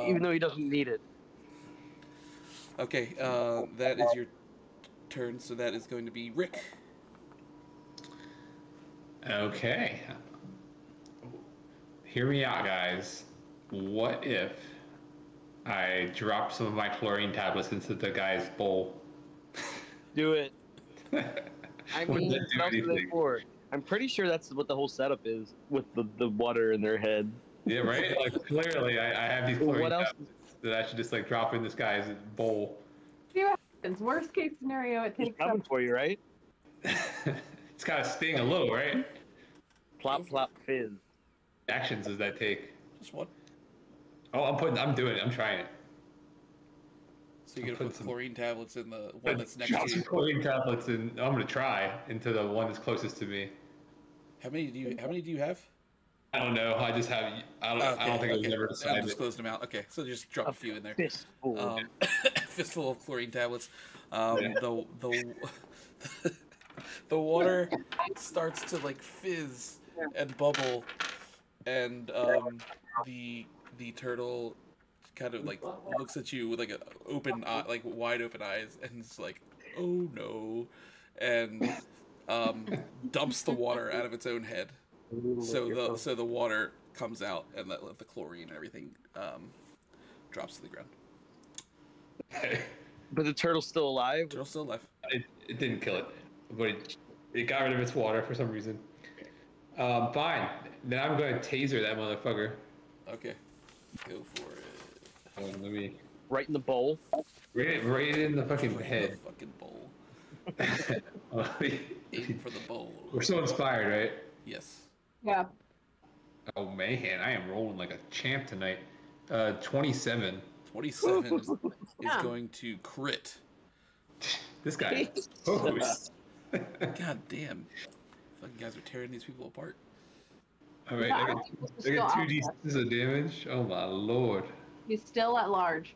Even though he doesn't need it. Okay, that is your turn, so that is going to be Rick. Okay. hear me out, guys. What if I drop some of my chlorine tablets into the guy's bowl? Do it. I Would mean, that do what else are they anything? for? I'm pretty sure that's what the whole setup is with the water in their head. Yeah, right? Like, clearly, I have these Well, chlorine what else? tablets that I should just, like, drop in this guy's bowl. See what happens. Worst case scenario, it He's takes coming up. for you, right? It's gotta sting a little, right? Plop, plop, fizz. Actions does that take? Just one. Oh, I'm doing it. I'm trying it. So you're I'm gonna putting put some- chlorine tablets in the one that's next Drop to some you. chlorine tablets, and I'm gonna try into the one that's closest to me. How many do you have? I don't know. I just have. I don't think it was ever I'm decided. just closing them out. Okay, so just drop a few in there. Fistful. Fistful of chlorine tablets. The the water starts to like fizz and bubble, and the turtle kind of like looks at you with like like wide open eyes, and it's like, oh no, and dumps the water out of its own head. So the water comes out, and the chlorine and everything drops to the ground. But the turtle's still alive? Turtle's still alive. It didn't kill it, but it got rid of its water for some reason. Fine. Then I'm going to taser that motherfucker. Okay, go for it. Let me. Right in the bowl? Right in the fucking Right in head. the fucking bowl. Let Aim for the bowl. We're so inspired, right? Yes. Yeah. Oh man, I am rolling like a champ tonight. 27. 27 is Yeah. going to crit. This guy. Oh, God damn. Fucking guys are tearing these people apart. all right, Yeah, I got still 2d6 of damage. Oh my lord. He's still at large.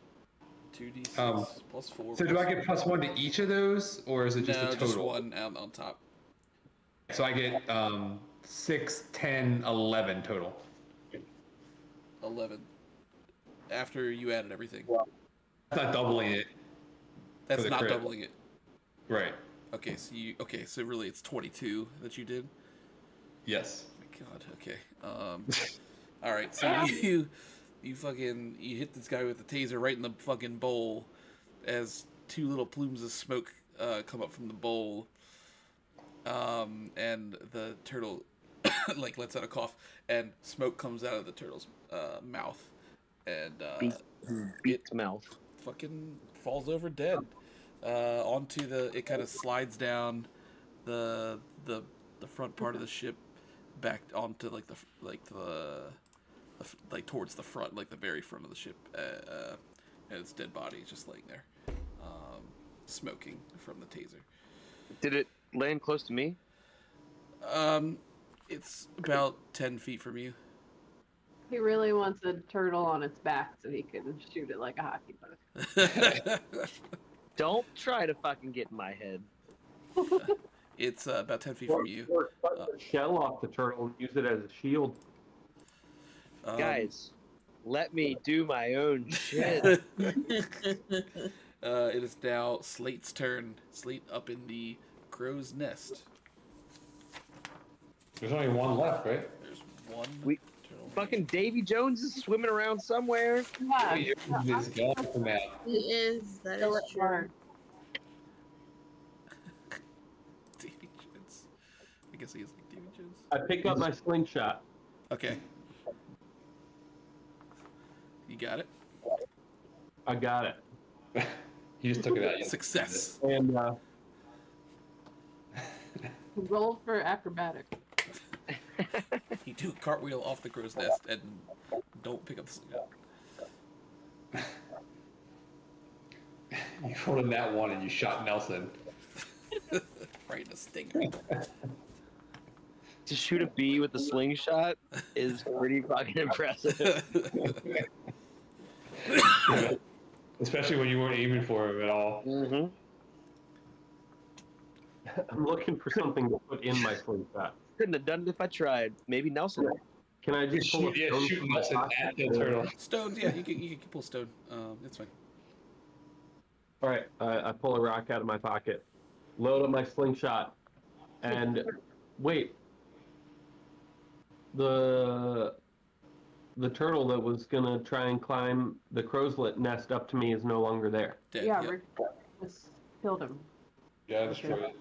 2d6 plus 4. So do I get +1 to each of those, or is it just no, a total? just one on top. So I get 6, 10, 11 total. 11. After you added everything. That's not doubling it. That's the not crit. doubling it. Right. Okay, so really it's 22 that you did? Yes. Oh my god, okay. Alright, so you fucking hit this guy with the taser right in the fucking bowl as two little plumes of smoke come up from the bowl. And the turtle like lets out a cough, and smoke comes out of the turtle's mouth, and Beats mouth. fucking falls over dead. Onto it kind of slides down the front part of the ship back onto like towards the front, like the very front of the ship, and its dead body is just laying there, smoking from the taser. Did it land close to me? It's about 10 feet from you. He really wants a turtle on its back so he can shoot it like a hockey puck. Don't try to fucking get in my head. It's about 10 feet from you. Or cut the shell off the turtle and use it as a shield. Guys, let me do my own shit. It is now Slate's turn. Slate up in the crow's nest. There's only one left, right? There's one turtle. Fucking Davy Jones is swimming around somewhere. Yeah. This guy from that. He is. That Still is at true. large. Davy Jones. I guess he is like Davy Jones. I picked up my slingshot. Okay. You got it. I got it. You just took it out. Success. And Roll for acrobatic. You do a cartwheel off the crow's nest and don't pick up the slingshot. You rolled in that one and you shot Nelson. Right in the stinger. To shoot a bee with a slingshot is pretty fucking impressive. Yeah. Especially when you weren't aiming for him at all. Mm-hmm. I'm looking for something to put in my slingshot. Couldn't have done it if I tried. Maybe Nelson. Can I just pull a stone Shoot from my Nelson pocket? at the turtle. Stones, yeah, you can pull stone. It's fine. All right, I pull a rock out of my pocket, load up my slingshot, and wait. the turtle that was gonna try and climb the crowslet nest up to me is no longer there. Dead. Yeah, Yep. Rick just killed him. Yeah, destroy it.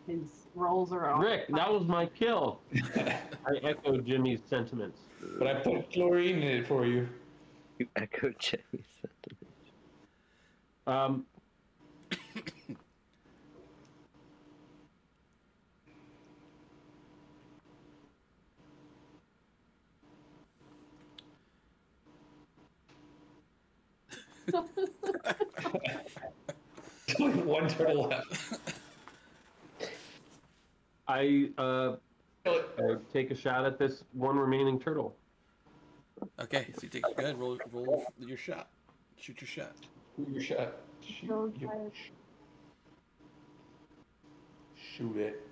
His rolls are on. Rick, that was my kill. I echo Jimmy's sentiments. But I put chlorine in it for you. You echo Jimmy's sentiment. Um, There's only one turtle left. I take a shot at this one remaining turtle. Okay, so you take. Go ahead. Roll your shot. Shoot your shot. Shoot your shot. Shoot it.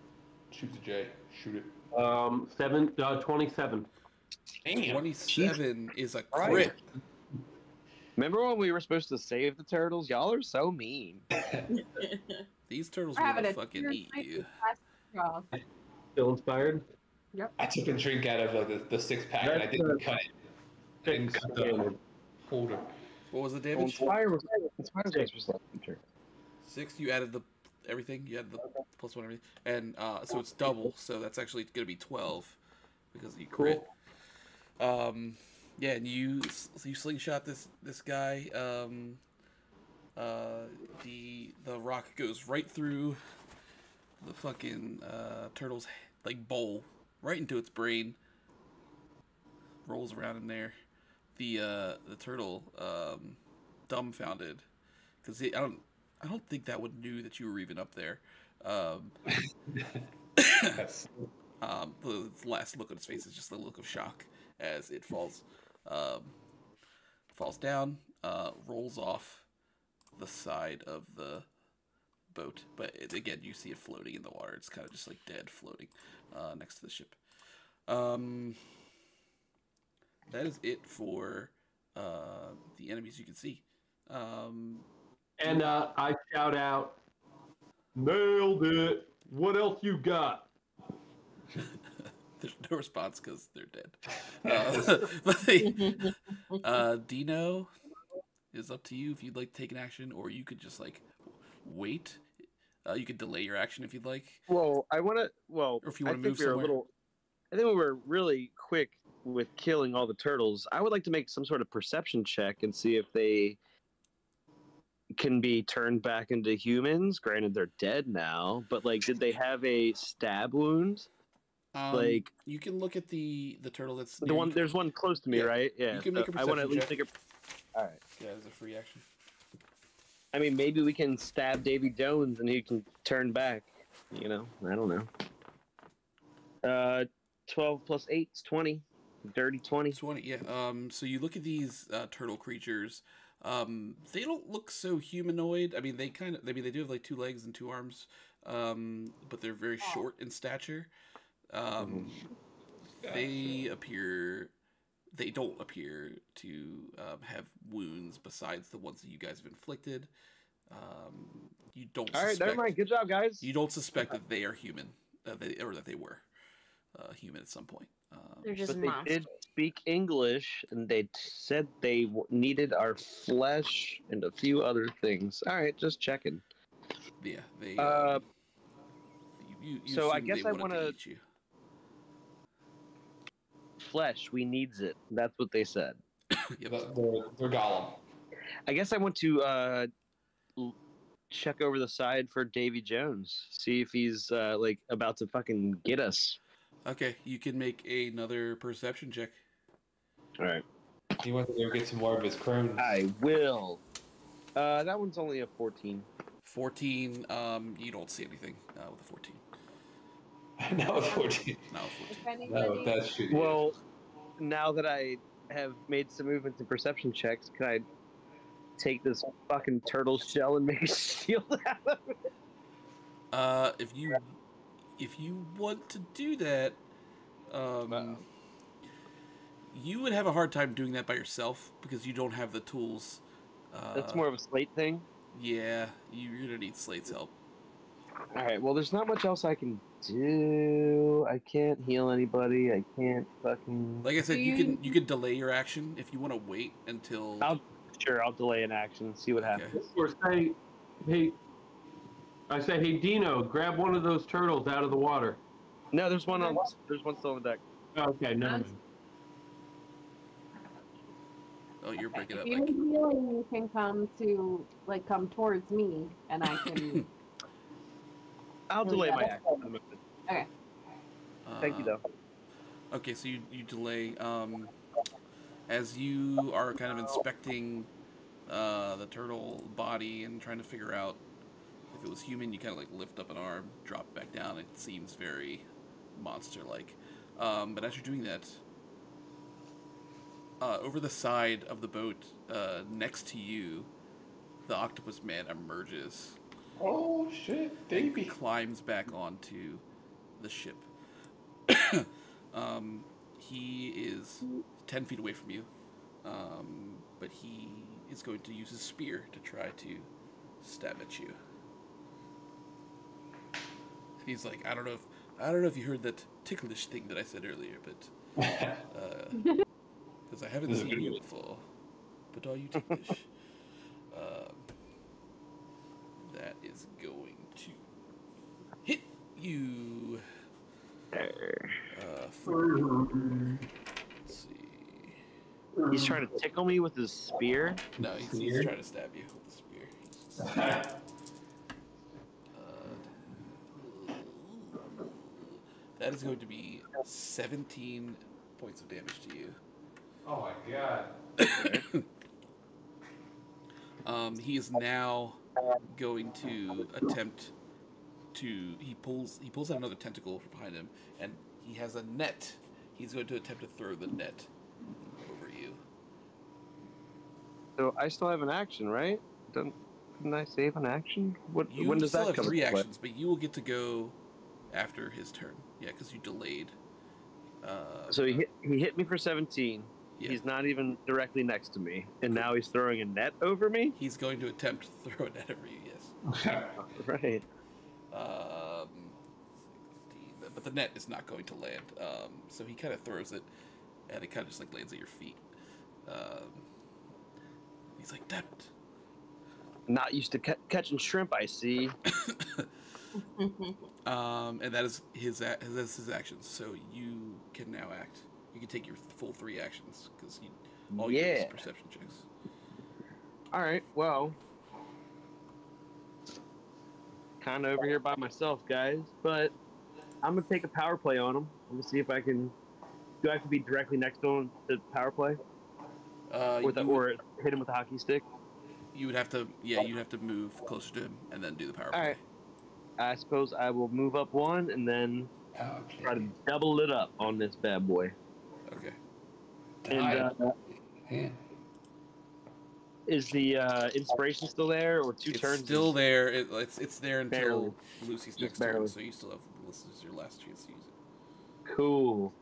Shoot the J. Shoot it. 27. Damn. 27 is a Right. crit. Remember when we were supposed to save the turtles? Y'all are so mean. These turtles We're will having a fucking eat you. Job. Still inspired? I took a drink out of like, the 6-pack and I didn't cut it. I didn't cut the holder. What was the Well, damage? Inspire's supposed to turn. 6. You added the everything. You added the plus 1 everything, and so it's double. So that's actually gonna be 12 because you crit. Yeah, and you slingshot this guy. The rock goes right through the fucking turtle's like bowl, right into its brain. Rolls around in there. The turtle, dumbfounded, because I don't think that one knew that you were even up there. The last look on its face is just a look of shock as it falls down, rolls off the side of the boat. But again, you see it floating in the water. It's kind of just like dead, floating next to the ship. That is it for the enemies you can see. And I shout out, nailed it. What else you got? There's no response because they're dead. But Dino is up to you if you'd like to take an action, or you could just like wait. You could delay your action if you'd like. Well, I want to. Well, Or if you I wanna think move we were a somewhere. little. I think we were really quick with killing all the turtles. I would like to make some sort of perception check and see if they can be turned back into humans. Granted, they're dead now, but like, did they have a stab wound? Like you can look at the turtle that's the one. There's one close to me, Yeah, right? Yeah. you can make a I want to at perception least check. make a. All right. Yeah, as a free action. I mean, maybe we can stab Davy Jones and he can turn back. You know, I don't know. 12 plus 8 is 20. Dirty 20. 20, yeah. So you look at these turtle creatures. They don't look so humanoid. I mean, they do have like 2 legs and 2 arms, but they're very short in stature. They don't appear to have wounds besides the ones that you guys have inflicted. You don't. All right, never mind. Good job, guys. You don't suspect that they are human, or that they were human at some point. They're just But they monsters. did speak English, and they said they needed our flesh and a few other things. All right, just checking. Yeah, they. You so I assume guess they I wanted wanna- to eat you. Flesh, we needs it. That's what they said. Yep. They're Gollum. I guess I want to check over the side for Davy Jones, see if he's like about to fucking get us. Okay, you can make another perception check. All right, He wants to go get some more of his crones. I will. That one's only a 14. 14. You don't see anything with a 14. No, 14. No, 14. No, that's shitty. Well, now that I have made some movements and perception checks, can I take this fucking turtle shell and make a shield out of it? If you want to do that, you would have a hard time doing that by yourself because you don't have the tools. That's more of a slate thing. Yeah, you're gonna need Slate's help. All right. Well, there's not much else I can do. I can't heal anybody. I can't fucking. Like I said, you can delay your action if you want to wait until. I'll delay an action. See what happens. Or say, hey, hey, Dino, grab one of those turtles out of the water. No, there's one still on the deck. Okay, never mind. Oh, you're breaking up. If you Like, need healing, you can come towards me, and I can. I'll delay my action for the moment. Okay. Thank you, though. Okay, so you delay. As you are kind of inspecting the turtle body and trying to figure out if it was human, you kind of like lift up an arm, drop it back down. It seems very monster-like. But as you're doing that, over the side of the boat, next to you, the octopus man emerges. Oh shit, baby! And climbs back onto the ship. He is 10 feet away from you, but he is going to use his spear to try to stab at you. He's like, I don't know if you heard that ticklish thing that I said earlier, but because I haven't seen you before. But are you ticklish? That is going to hit you. Let's see. He's trying to tickle me with his spear. No, he's trying to stab you with the spear. That is going to be 17 points of damage to you. Oh my god. He is now going to attempt to. He pulls out another tentacle from behind him, and he has a net. He's going to attempt to throw the net over you. So I still have an action, right? Didn't I save an action? When does still that have come 3 into play? actions, but you will get to go after his turn. Yeah, because you delayed. So he hit me for 17. Yeah. He's not even directly next to me, and now he's throwing a net over me. He's going to attempt to throw a net over you. Yes. Right. 16, but the net is not going to land. So he kind of throws it, and it kind of just like lands at your feet. He's like, "Damn it." Not used to catching shrimp, I see. And that is his actions. So you can now act. You can take your full 3 actions because all you do is perception checks. All right. Well, kind of over here by myself, guys. But I'm gonna take a power play on him. I'm gonna see if I can. Do I have to be directly next to him to power play? Or hit him with a hockey stick? You would have to. Yeah, you'd have to move closer to him and then do the power play. All right. I suppose I will move up 1 and then try to double it up on this bad boy. Okay. And is the inspiration still there, or 2 turns? It's still there. It's there until barely. Lucy's Just next barely. turn. So you still have. This is your last chance to use it. Cool.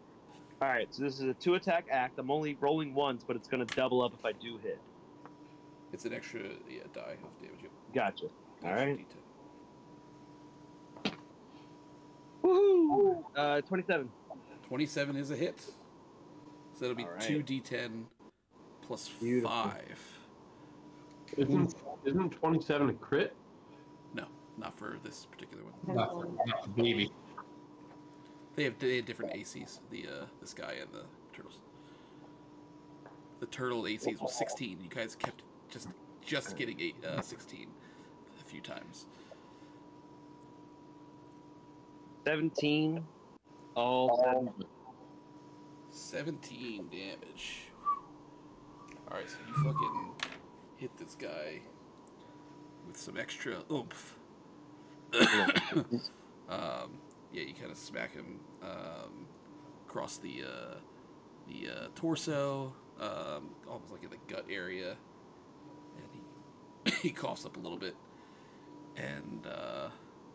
All right. So this is a 2-attack act. I'm only rolling once, but it's going to double up if I do hit. It's an extra die of damage. Yep. Gotcha. All right. D10. Woohoo! 27. 27 is a hit. So it'll be All right. 2d10 plus Beautiful. 5. Isn't 27 a crit? No, not for this particular one. Not for baby. They have different ACs. This guy and the turtles. The turtle ACs was 16. You guys kept just getting 16 a few times. 17. All 17 damage. Alright, so you fucking hit this guy with some extra oomph. Yeah, you kind of smack him across the torso, almost like in the gut area, and he coughs up a little bit, and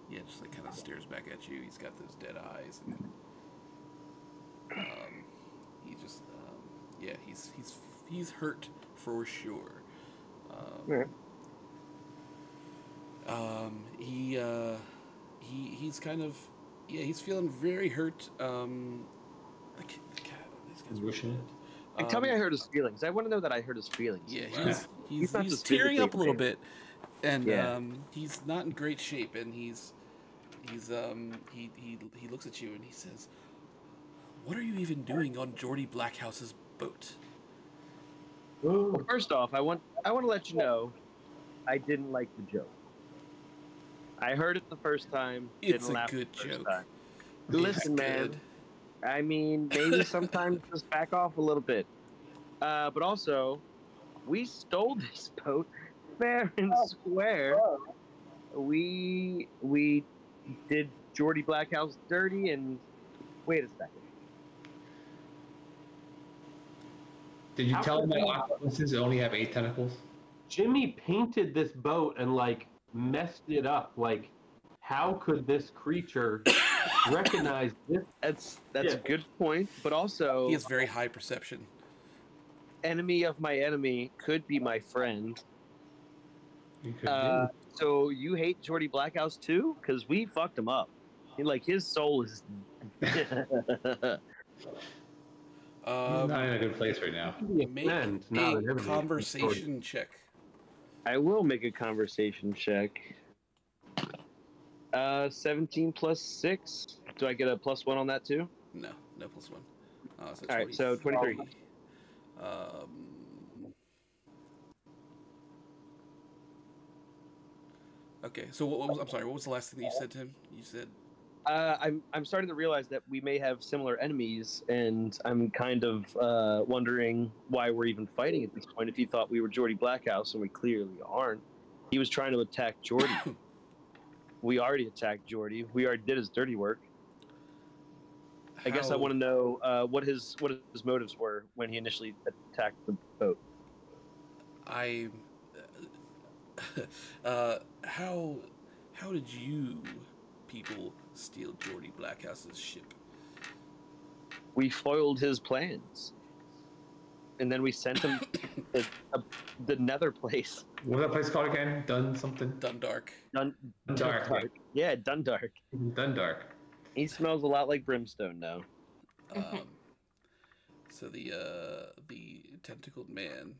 yeah, just like kind of stares back at you. He's got those dead eyes, and he just yeah, he's hurt for sure. he's kind of he's feeling very hurt. The cat, these guys are Wishing it. Hey, tell me I hurt his feelings. I want to know that I hurt his feelings. Yeah, He's not he's just tearing up a physically little bit, and Yeah. he's not in great shape, and he looks at you and he says, "What are you even doing on Geordie Blackhouse's boat?" Well, first off, I want to let you know, I didn't like the joke. I heard it the first time. It's didn't a laugh good the first joke. time. It's Listen, man. good. I mean, maybe sometimes just back off a little bit. But also, we stole this boat fair and square. We did Geordie Blackhouse dirty, and wait a second. Did you How tell could them that they- octopuses only have 8 tentacles? Jimmy painted this boat and like messed it up. Like, how could this creature recognize this? That's Yeah. a good point. But also, He has very high perception. enemy of my enemy could be my friend. You could So you hate Geordie Blackhouse too? Because we fucked him up. Like his soul is. He's not in a good place right now. Make Friend, not a an enemy. conversation check. I will make a conversation check. 17 plus 6. Do I get a +1 on that too? No, no +1. So All right, so 23. Okay, so what was? I'm sorry. What was the last thing that you said to him? You said I'm starting to realize that we may have similar enemies, and I'm kind of wondering why we're even fighting at this point. If you thought we were Geordie Blackhouse, and we clearly aren't. He was trying to attack Geordie. We already attacked Geordie. We already did his dirty work. I guess I how- want to know what his motives were when he initially attacked the boat. I. How did you people steal Geordie Blackhouse's ship? We foiled his plans, and then we sent him to the Nether place. What's that place called again? Dun something? Dundark. Dundark. Yeah, Dundark. Dundark. He smells a lot like brimstone now. So the tentacled man,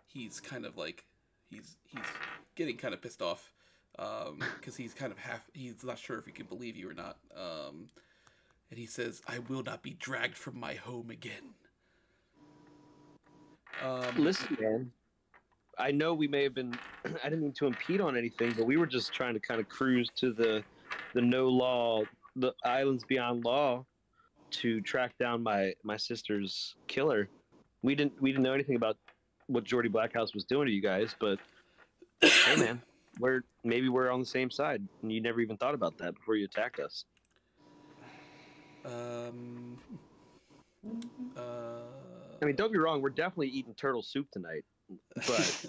he's kind of like he's getting kind of pissed off because he's kind of he's not sure if he can believe you or not, and he says, "I will not be dragged from my home again." Listen, man. I know we may have been. I didn't mean to impede on anything, but we were just trying to kind of cruise to the no law, the islands beyond law, to track down my sister's killer. We didn't know anything about what Geordie Blackhouse was doing to you guys, but hey, man, maybe we're on the same side, and you never even thought about that before you attacked us. I mean, don't be wrong. We're definitely eating turtle soup tonight, but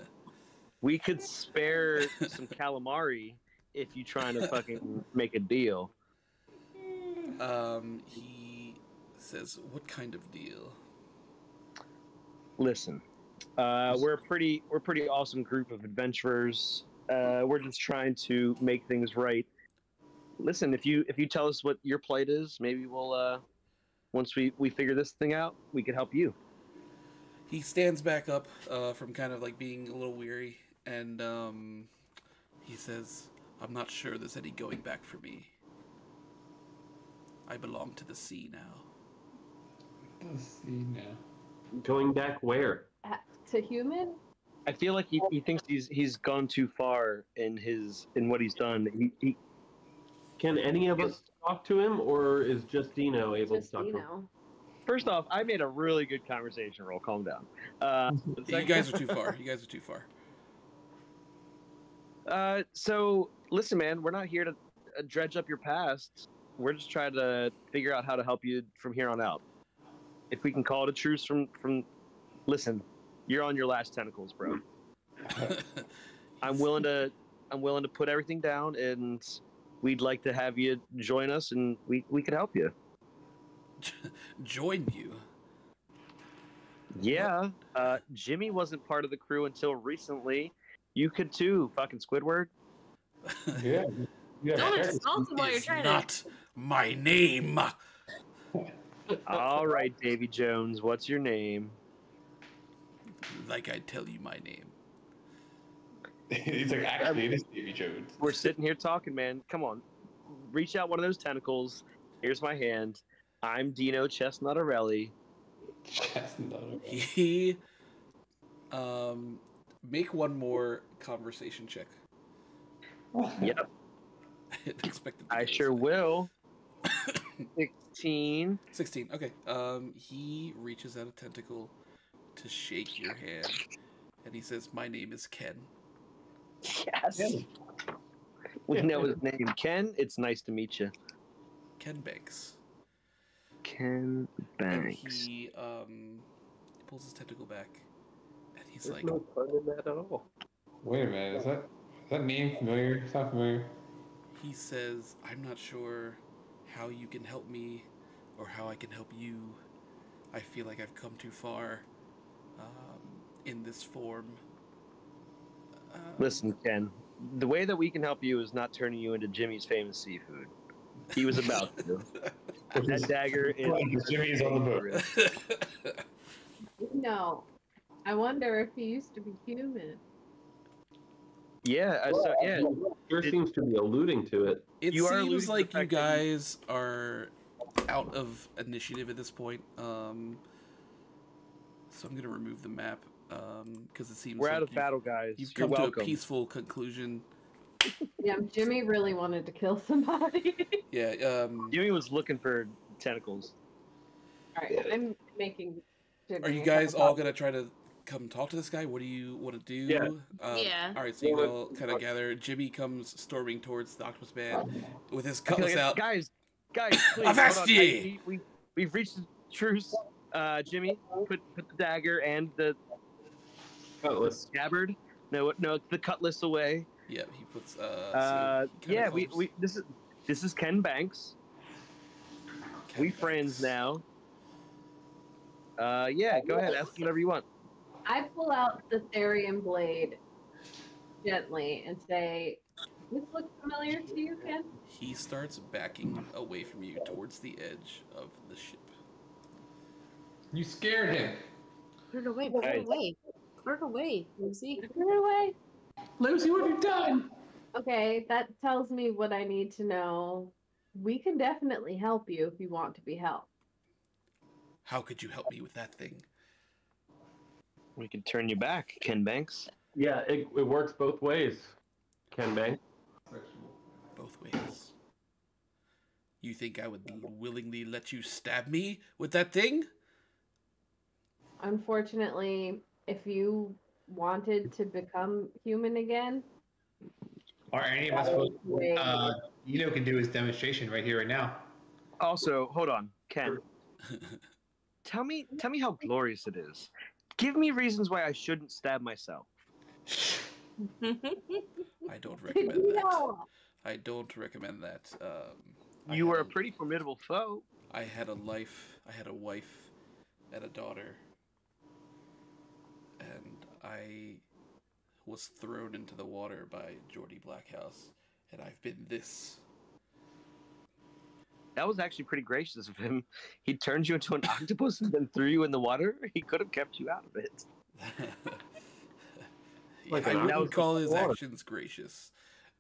we could spare some calamari if you're trying to fucking make a deal. He says, "What kind of deal?" Listen, we're a pretty awesome group of adventurers. We're just trying to make things right. Listen, if you tell us what your plight is, maybe we'll once we figure this thing out, we could help you. He stands back up from kind of like being a little weary, and he says, "I'm not sure there's any going back for me. I belong to the sea now." Let's see now. Going back where? To human? I feel like he thinks he's gone too far in what he's done. He Can any of us talk to him, or is just Dino able Just to talk to him? Dino. First off, I made a really good conversation roll. Calm down. You guys are too far. You guys are too far. So listen, man, we're not here to dredge up your past. We're just trying to figure out how to help you from here on out. If we can call it a truce from listen, you're on your last tentacles, bro. I'm willing to put everything down, and we'd like to have you join us, and we could help you. Join you. Yeah, Jimmy wasn't part of the crew until recently. You could too, fucking Squidward. Yeah. You have Don't characters. insult him while you're Is trying not my name. All right, Davy Jones, what's your name? Like I tell you my name. He's like, actually, it is Davy Jones. We're sitting here talking, man. Come on. Reach out one of those tentacles. Here's my hand. I'm Dino Chestnutarelli. He make one more conversation check. Yep, I didn't expect it to I go this sure way. will. 16. 16. Okay. He reaches out a tentacle to shake your hand, and he says, "My name is Ken." Yes. We know his name. Ken, it's nice to meet you. Ken Banks. Ken And Banks. he pulls his tentacle back, and he's There's like, no fun in that at all. Wait a minute, is that name familiar? It's not familiar. he says, "I'm not sure how you can help me, or how I can help you. I feel like I've come too far in this form." Listen, Ken, the way that we can help you is not turning you into Jimmy's famous seafood. He was about to. That dagger is. Jimmy's on the boat. No. I wonder if he used to be human. Yeah, yeah. Sure seems to be alluding to it. It You are alluding seems to like the you fact that guys are out of initiative at this point. So I'm gonna remove the map because it seems We're like out of battle, guys. you've You're come to a welcome. peaceful conclusion. Yeah, Jimmy really wanted to kill somebody. Yeah. Jimmy was looking for tentacles. Alright, I'm making Jimmy Are you a guys cup of all coffee. gonna try to come talk to this guy? What do you want to do? Yeah. Yeah. All right, so you all kind of gather. Jimmy comes storming towards the octopus man with his I feel cutlass like out. Guys, please. Avast hold on. ye! We've reached the truce. Jimmy, put the dagger and the scabbard. No, the cutlass away. Yeah, he puts. Yeah, this is Ken Banks. Ken We Banks. friends now. Yeah, go ahead, ask whatever you want. I pull out the therium blade gently and say, "This looks familiar to you, Ken?" He starts backing away from you towards the edge of the ship. You scared him. Put it away. Guys. Put it away, Lucy. Put it away. Lucy, what have you done? Okay, that tells me what I need to know. We can definitely help you if you want to be helped. How could you help me with that thing? We can turn you back, Ken Banks. Yeah, it works both ways, Ken Banks. Both ways. You think I would willingly let you stab me with that thing? Unfortunately, if you wanted to become human again, Are any of us supposed Dino can do his demonstration right here, right now. Also, hold on, Ken. Tell me how glorious it is. Give me reasons why I shouldn't stab myself. I don't recommend that. I don't recommend that. You were a pretty formidable foe. I had a life. I had a wife and a daughter. And I was thrown into the water by Geordie Blackhouse. And I've been this. That was actually pretty gracious of him. He turned you into an octopus and then threw you in the water. He could have kept you out of it. Like I an wouldn't octopus call his water. actions gracious.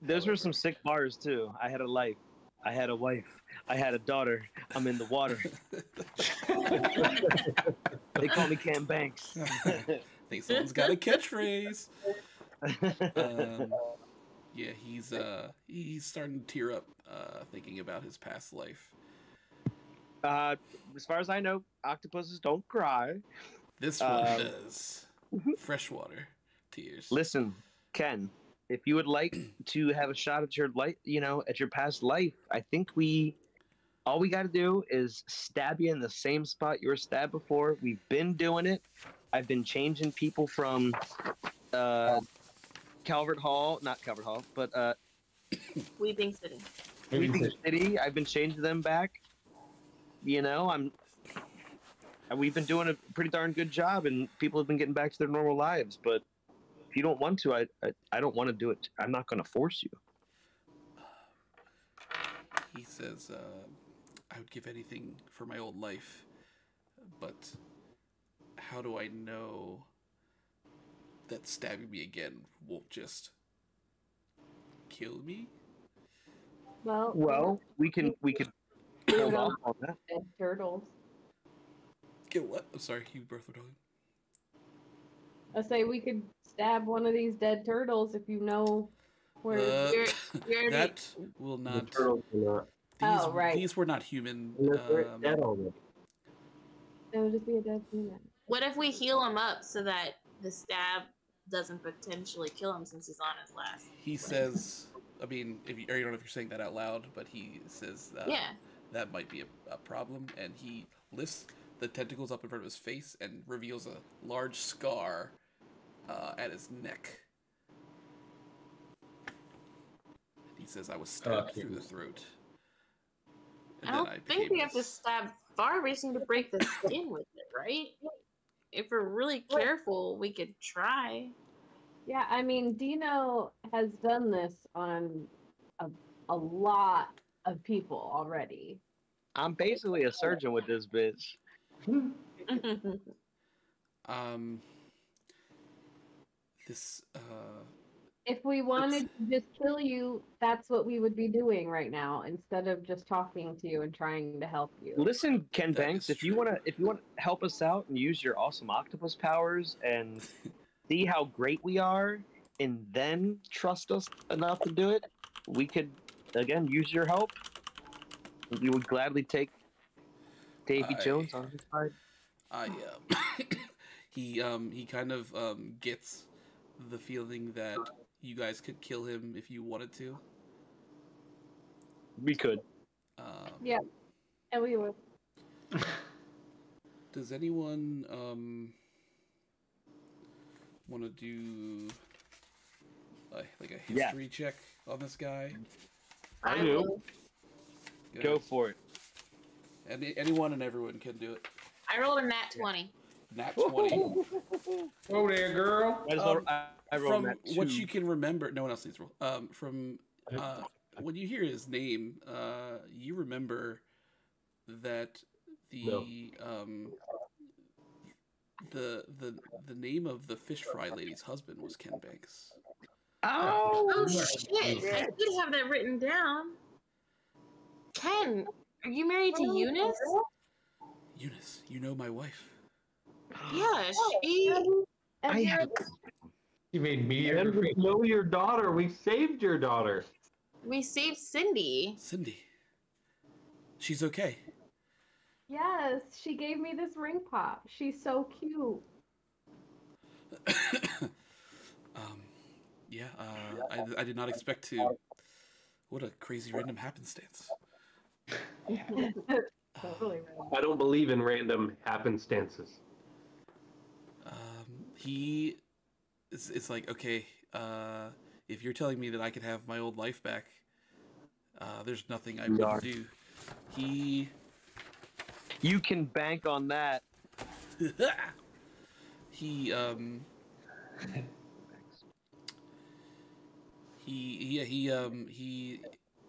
Those were some sick bars too. I had a life. I had a wife. I had a daughter. I'm in the water. They call me Cam Banks. I think someone's got a catchphrase. Yeah, he's starting to tear up thinking about his past life. As far as I know, octopuses don't cry. This one does. Freshwater tears. Listen, Ken, if you would like to have a shot at your life, at your past life, I think all we got to do is stab you in the same spot you were stabbed before. We've been doing it. I've been changing people from not Calvert Hall, but Weeping City. Weeping City. I've been changing them back. We've been doing a pretty darn good job, and people have been getting back to their normal lives. But if you don't want to, I don't want to do it. I'm not going to force you. he says, I would give anything for my old life, but how do I know that stabbing me again won't just kill me? Well, we could hold off on that. Dead turtles. Get what? I'm sorry, you both were talking. I say we could stab one of these dead turtles if you know where. You're That will The not. turtles are not. These, Oh, right. these were not human. They're dead already. It would just be a dead human. What if we heal him up so that the stab doesn't potentially kill him since he's on his last? He says, I mean, if you, or you don't know if you're saying that out loud, but he says Yeah. that might be a problem, and he lifts the tentacles up in front of his face and reveals a large scar at his neck. He says, I was stabbed through the throat. And I don't think we have to stab far. We just need to break the skin with it, right? If we're really careful, we could try. Yeah, I mean, Dino has done this on a lot of people already. I'm basically a surgeon with this bitch. This, If we wanted to just kill you, that's what we would be doing right now, instead of just talking to you and trying to help you. Listen, Ken That Banks, is if you true. wanna help us out and use your awesome octopus powers and see how great we are, and then trust us enough to do it, we could again use your help. We would gladly take Davy Jones on his side. he kind of gets the feeling that you guys could kill him if you wanted to. We could. Yeah, and we would. Does anyone want to do like a history check on this guy? I do. Go for it. Anyone and everyone can do it. I rolled a nat 20. Nat 20. Oh there, girl. I rolled From that what two. you can remember, no one else needs to roll. From when you hear his name, you remember that the name of the fish fry lady's husband was Ken Banks. Oh shit! I did have that written down. Ken, are you married to Eunice? Eunice, you know my wife. Yeah, she. You made me And we know your daughter. We saved your daughter. We saved Cindy. Cindy. She's okay. Yes, she gave me this ring pop. She's so cute. Yeah, I did not expect to. What a crazy random happenstance. Totally right. I don't believe in random happenstances. It's like, okay, if you're telling me that I could have my old life back, there's nothing I wouldn't do. You can bank on that. he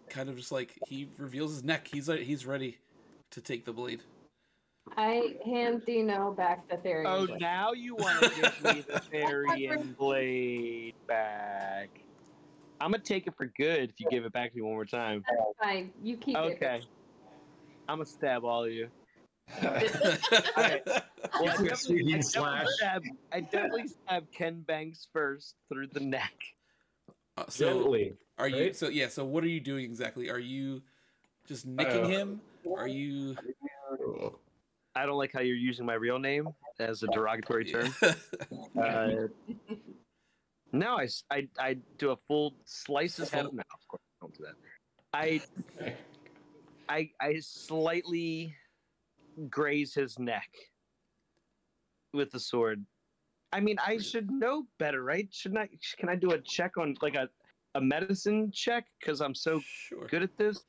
kind of just like, he reveals his neck. He's ready to take the blade. I hand Dino back the Therian Oh, blade. now you want to give me the Therian blade back. I'm going to take it for good if you give it back to me one more time. That's fine. You keep it. Okay. I'm going to stab all of you. Alright. I definitely stab Ken Banks first through the neck. So Gently. are you? right? So yeah. So what are you doing exactly? Are you just nicking him? Are you? I don't like how you're using my real name as a derogatory term. No, I do a full slice his head. No, of course I don't do that. I slightly graze his neck with the sword. I mean, I should know better, right? Shouldn't I? Can I do a check on like a medicine check because I'm so Sure. good at this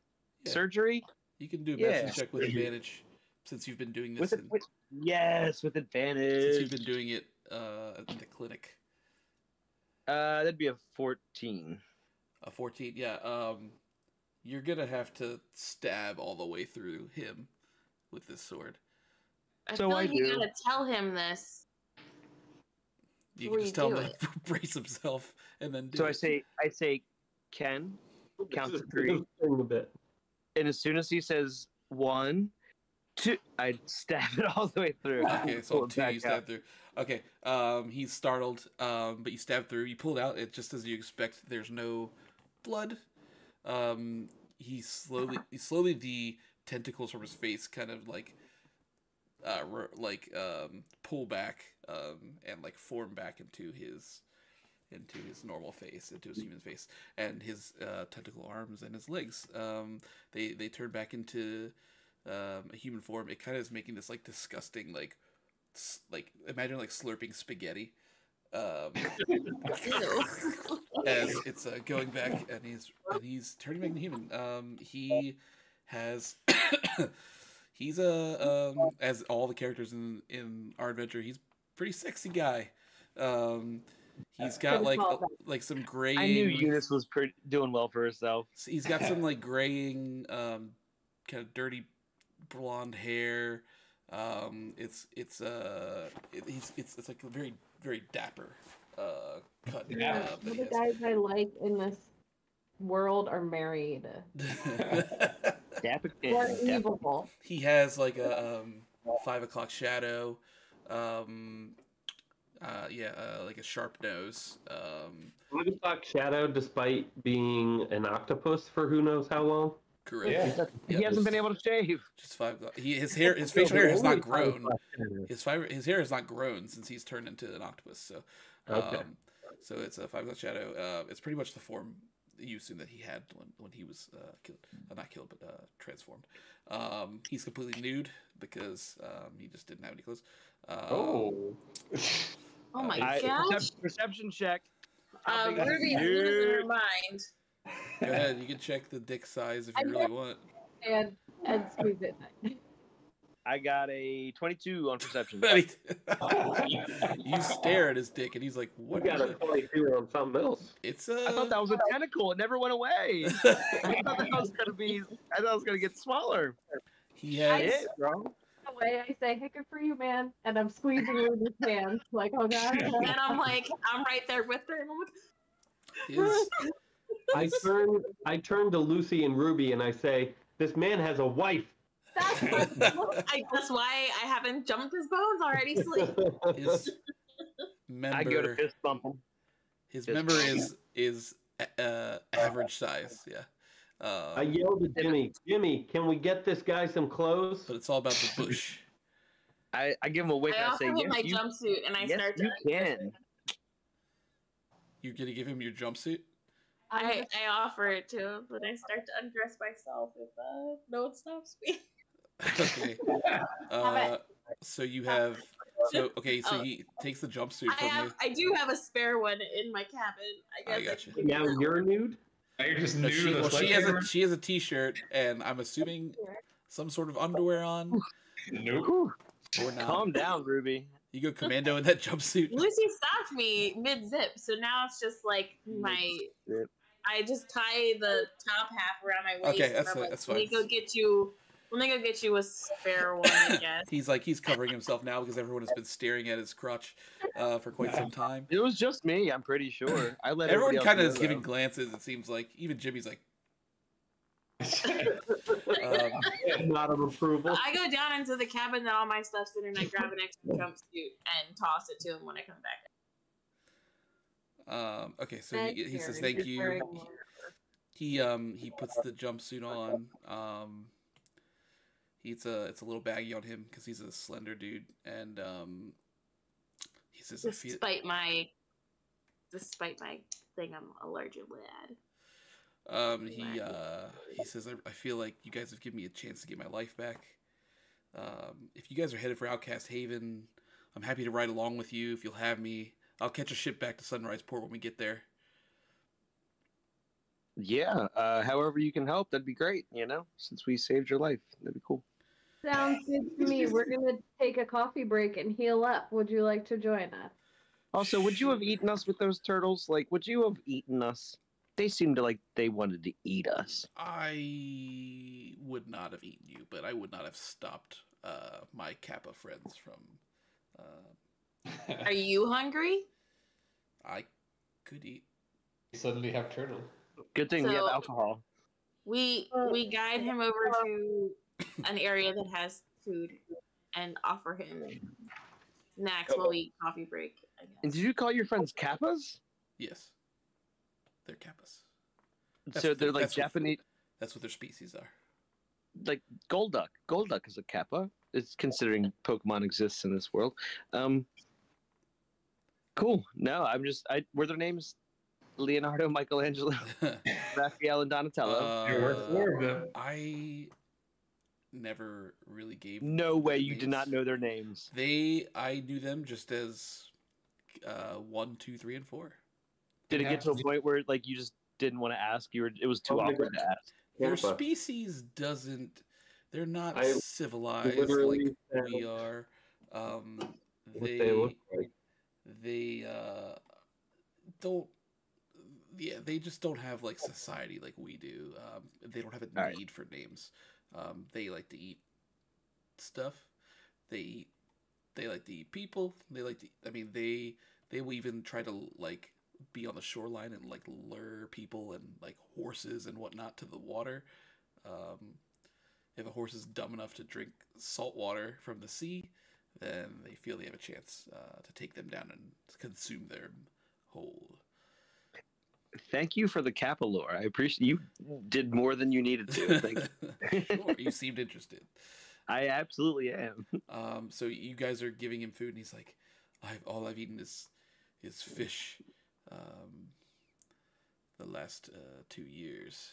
surgery? You can do a medicine check with advantage since you've been doing this. Yes, with advantage. Since you've been doing it at the clinic. That'd be a 14. A 14, yeah. You're gonna have to stab all the way through him with this sword. I So feel I like you do. gotta tell him this. You Before can just you tell do him to brace himself and then do So it. I say, Ken, count to This is 3, thing a bit. and as soon as he says 1, 2, I stab it all the way through. Okay, so Pull it 2 back you stab out. through. Okay, he's startled, but you stab through. You pull it out. It just as you expect. There's no blood. Um, slowly the tentacles from his face kind of like pull back and like form back into his normal face, into his human face, and his tentacle arms and his legs. They turn back into a human form. It kind of is making this like disgusting like imagine like slurping spaghetti. Ew. As it's going back and he's turning back into human. He has he's as all the characters in our adventure, he's a pretty sexy guy. He's got like some graying. I knew Eunice was doing well for herself. He's got some like graying, kind of dirty blonde hair. It's like a very very dapper cut. Yeah, that all he the has. guys I like in this world are married. Dapper Or Ken. evil. He has like a 5 o'clock shadow. Like a sharp nose. 5 o'clock shadow, despite being an octopus for who knows how long. Correct. Yeah. He hasn't been able to shave. Just 5 o'clock. His facial hair has not grown. His hair has not grown since he's turned into an octopus. So, Okay. So it's a 5 o'clock shadow. It's pretty much the form you assume that he had when he was killed, not killed, but transformed. He's completely nude because he just didn't have any clothes. Oh. Oh my I, gosh. perception check. Ruby's losing her mind. Go ahead, you can check the dick size if you really want. And squeeze it. I got a 22 on perception. You stare at his dick, and he's like, We "What?" got a 22 on something else. It's I thought that was a tentacle. It never went away. I thought that was gonna get smaller. he has. Shit, bro. The way I say, "Hey, good for you, man," and I'm squeezing Ruby's hand, like, "Oh God." And I'm like, I'm right there with her. And I'm like, His, I turn to Lucy and Ruby and I say, "This man has a wife." that's why I haven't jumped his bones already. Sleep. his I go to member. fist bump him. His Fist member is average size. Yeah. I yelled at Jimmy, "Jimmy, can we get this guy some clothes?" But it's all about the bush. I give him a wink I and I say, offer him my yes, you, jumpsuit and I yes, start you to. can. You're gonna give him your jumpsuit. I offer it to him, but I start to undress myself if no one stops me. Okay. So you have. So okay. So he takes the jumpsuit from you. I do have a spare one in my cabin. I guess. got you. Now you're nude. Now you're just No, new to the she has a t-shirt, and I'm assuming some sort of underwear on. Nope. Or not. Calm down, Ruby. You go commando in that jumpsuit. Lucy stopped me mid zip, so now it's just like my. Mid-zip. I just tie the top half around my waist. Okay, and that's I'm like, that's Let fine. me go get you. Let me go get you a spare one, I guess. He's covering himself now because everyone has been staring at his crotch for quite some time. It was just me, I'm pretty sure. I let Everyone everybody kind of else is know, giving though. glances. It seems like even Jimmy's like. Not of approval. I go down into the cabin that all my stuff's in, and I grab an extra jumpsuit and toss it to him when I come back. Okay, so he says thank you. He puts the jumpsuit on. It's a little baggy on him because he's a slender dude, and he says, Despite my thing, I'm allergic lad. He says, I feel like you guys have given me a chance to get my life back. If you guys are headed for Outcast Haven, I'm happy to ride along with you if you'll have me. I'll catch a ship back to Sunrise Port when we get there. Yeah, however you can help, that'd be great, since we saved your life. That'd be cool. Sounds good to me. We're gonna take a coffee break and heal up. Would you like to join us? Also, would you have eaten us with those turtles? Like, would you have eaten us? They seemed like they wanted to eat us. I would not have eaten you, but I would not have stopped my Kappa friends from. Are you hungry? I could eat. You suddenly have turtle. Good thing we have So- alcohol. We guide him over to an area that has food and offer him snacks while we eat coffee break. I And guess. did you call your friends Kappas? Yes, they're Kappas. So they're like that's what- Japanese, That's what their species are. like Golduck. Golduck is a Kappa. It's considering Pokemon exists in this world. Cool. No, were their names Leonardo, Michelangelo, Raphael, and Donatello? There were 4 of them. I never really gave. No way them you did names. not know their names. I knew them just as 1, 2, 3, and 4. Did it get to a point where like you just didn't want to ask? It was too awkward to ask. Their Kappa. species doesn't. They're not I civilized literally like said we are. What they look like. They don't. Yeah, they just don't have like society like we do. They don't have a All right. need for names. They like to eat stuff. They like to eat people. They like to. I mean, they will even try to like be on the shoreline and like lure people and like horses and whatnot to the water. If a horse is dumb enough to drink salt water from the sea, then they feel they have a chance to take them down and consume them whole. Thank you for the Kappa lore. I appreciate you did more than you needed to. Thank you. Sure, you seemed interested. I absolutely am. So you guys are giving him food, and he's like, all I've eaten is fish. The last 2 years.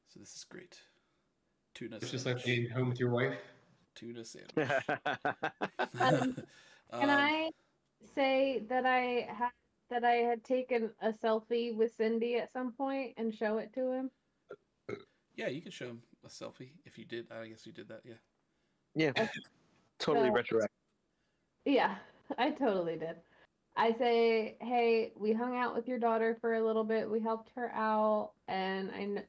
So this is great. Tuna It's sandwich. just like being home with your wife. Tuna sandwich. Can I say that I had taken a selfie with Cindy at some point and show it to him? Yeah, you can show him a selfie if you did. I guess you did that. Yeah. Yeah. Totally So- retroactive. Yeah, I totally did. I say, hey, we hung out with your daughter for a little bit. We helped her out, and I know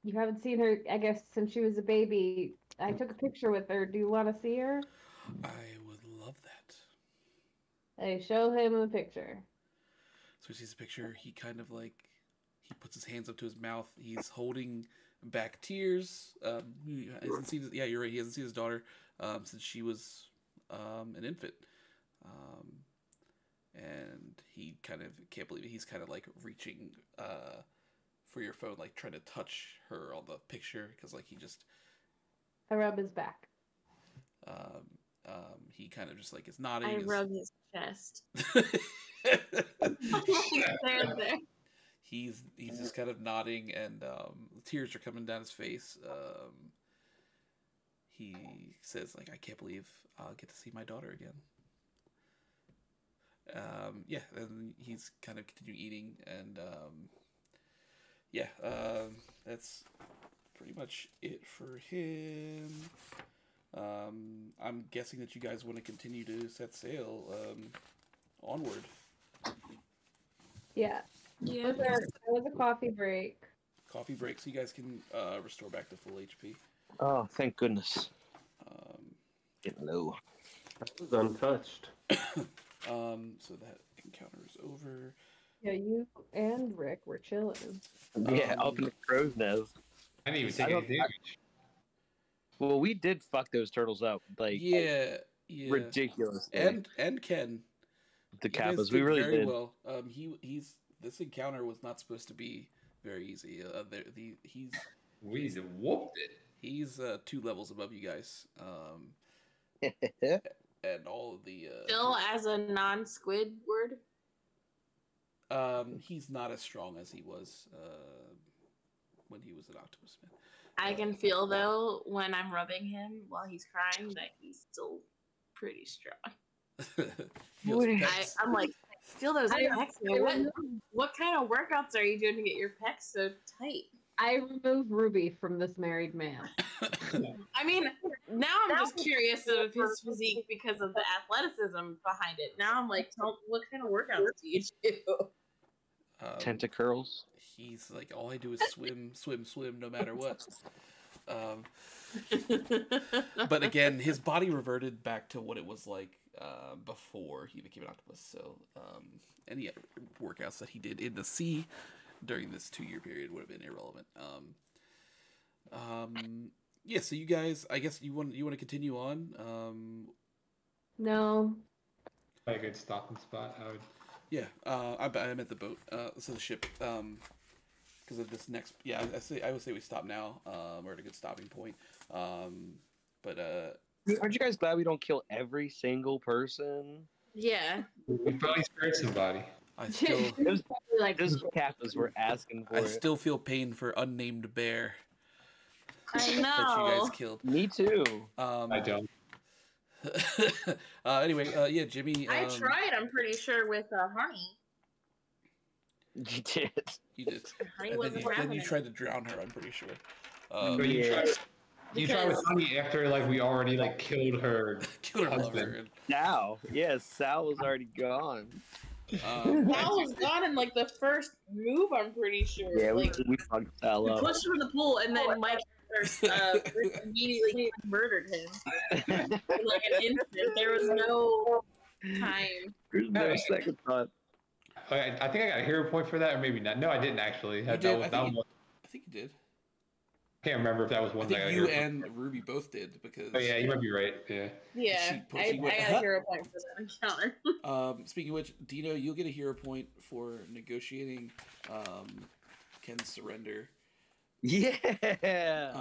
you haven't seen her, I guess, since she was a baby. I took a picture with her. Do you want to see her? I would love that. I show him the picture. So he sees the picture. He kind of like he puts his hands up to his mouth. He's holding back tears. He hasn't seen. Yeah, you're right. He hasn't seen his daughter since she was an infant. And he kind of can't believe it. He's kind of like reaching for your phone, like trying to touch her on the picture because like he just I rub his back. he kind of just like is nodding. I rub his chest. There. He's just kind of nodding, and tears are coming down his face. He says like, I can't believe I'll get to see my daughter again. Yeah, and he's kind of continue eating, and that's pretty much it for him. I'm guessing that you guys want to continue to set sail onward. Yeah. Yeah. There was a coffee break. Coffee break, so you guys can restore back to full HP. Oh, thank goodness. Um, Getting low. I was untouched. so that encounter is over. Yeah, you and Rick were chilling. Yeah, up in the crow's nest. I didn't even I take don't- any damage. Well, we did fuck those turtles up, like Yeah. ridiculous. And Ken. The You guys Kappas, we did really very did. well. He's this encounter was not supposed to be very easy. We whooped it. He's 2 levels above you guys. And all of the Still as a non-Squidward. he's not as strong as he was when he was an octopus man. I can feel though when I'm rubbing him while he's crying that he's still pretty strong. Feels pecs. I'm like, feel those I- pecs. Man. What kind of workouts are you doing to get your pecs so tight? I removed Ruby from this married man. I mean, now I'm just curious of his physique because of the athleticism behind it. Now I'm like, what kind of workouts do you do? Tentacles. He's like, all I do is swim, swim, swim, no matter what. But again, his body reverted back to what it was like before he became an octopus. So any workouts that he did in the sea during this 2-year period would have been irrelevant. Yeah. So you guys, I guess you want to continue on. No. Probably a good stopping spot. I would. Yeah. I'm at the boat. So the ship. Because of this next, yeah, I would say we stop now. We're at a good stopping point. But Aren't you guys glad we don't kill every single person? Yeah. We probably spared somebody. I still, It was probably like those Kappas were asking for I it. still feel pain for unnamed bear I that you know. guys killed. Me too. I don't. Anyway, yeah, Jimmy. I tried, I'm pretty sure, with Honey. You did. You did. Honey And wasn't then you happening. tried to drown her. I'm pretty sure. But you Yeah. tried. You tried with Honey after like we already like killed her. Killed her husband. lover. Sal. Yeah, Sal was already gone. Sal was gone in like the first move, I'm pretty sure. Yeah, like, we fucked Sal we up. pushed him in the pool, and then Mike immediately murdered him. In like an instant. There was no time. There's no second thought. Okay, I think I got a hero point for that, or maybe not. No, I didn't actually. You did. I think you did. I can't remember if that was I one think that I got you a hero and point Ruby both did because. for. Oh yeah, you might be right. Yeah. Yeah, I went, got a hero point for that encounter. Speaking of which, Dino, you'll get a hero point for negotiating Ken's surrender. Yeah.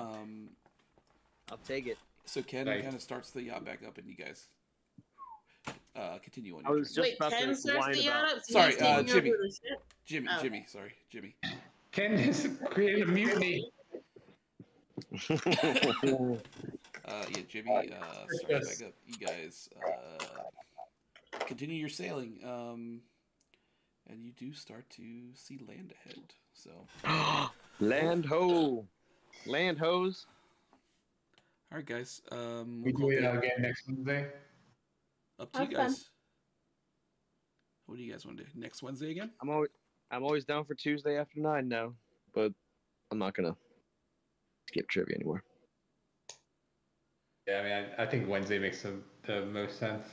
I'll take it. So Ken Nice. kind of starts the yacht back up, and you guys continue on. I Your was turn. just Wait, about Ken to starts whine the about. yacht up? So Sorry, he's taking Jimmy. over the ship? Jimmy, Oh. Jimmy, sorry, Jimmy. Ken has created a mutiny. Yeah, Jimmy starts back up. You guys continue your sailing, and you do start to see land ahead. So, Land ho. Land hose. all right, guys. We We'll do it call it again next Wednesday. up to you That's fun. guys. What do you guys want to do? Next Wednesday again? I'm always down for Tuesday after 9 now, but I'm not gonna skip trivia anymore. Yeah, I mean, I think Wednesday makes the most sense.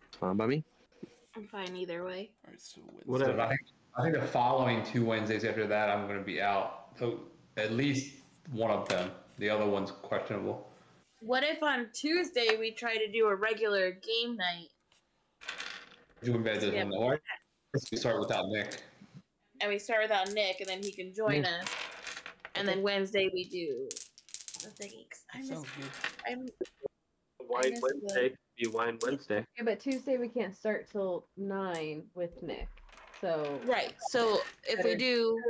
It's fine by me. I'm fine either way. All right, so Wednesday. Whatever. So I think the following 2 Wednesdays after that, I'm going to be out. So at least one of them. The other one's questionable. What if on Tuesday we try to do a regular game night Doing better Yeah. than the horse. We start without Nick. and we start without Nick and then he can join us? And then Wednesday we do the thingy. 'Cause I That miss, sounds good. I'm, Wine miss Wednesday. Be Wine Wednesday. Yeah, but Tuesday we can't start till 9 with Nick. So right. So if we do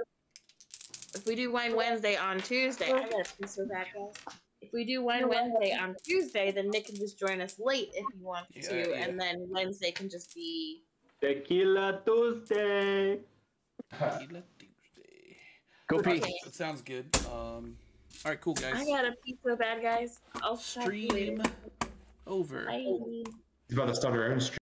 Wine Wednesday on Tuesday, I gotta be so bad, guys. If we do Wine Wednesday on Tuesday, then Nick can just join us late if he wants to, Yeah. and then Wednesday can just be. Tequila Tuesday. Tequila Tuesday. Go All right, pee. that sounds good. All right, cool, guys. I gotta pee so bad, guys. I'll talk to you Stream later. over. Bye. He's about to start our own stream.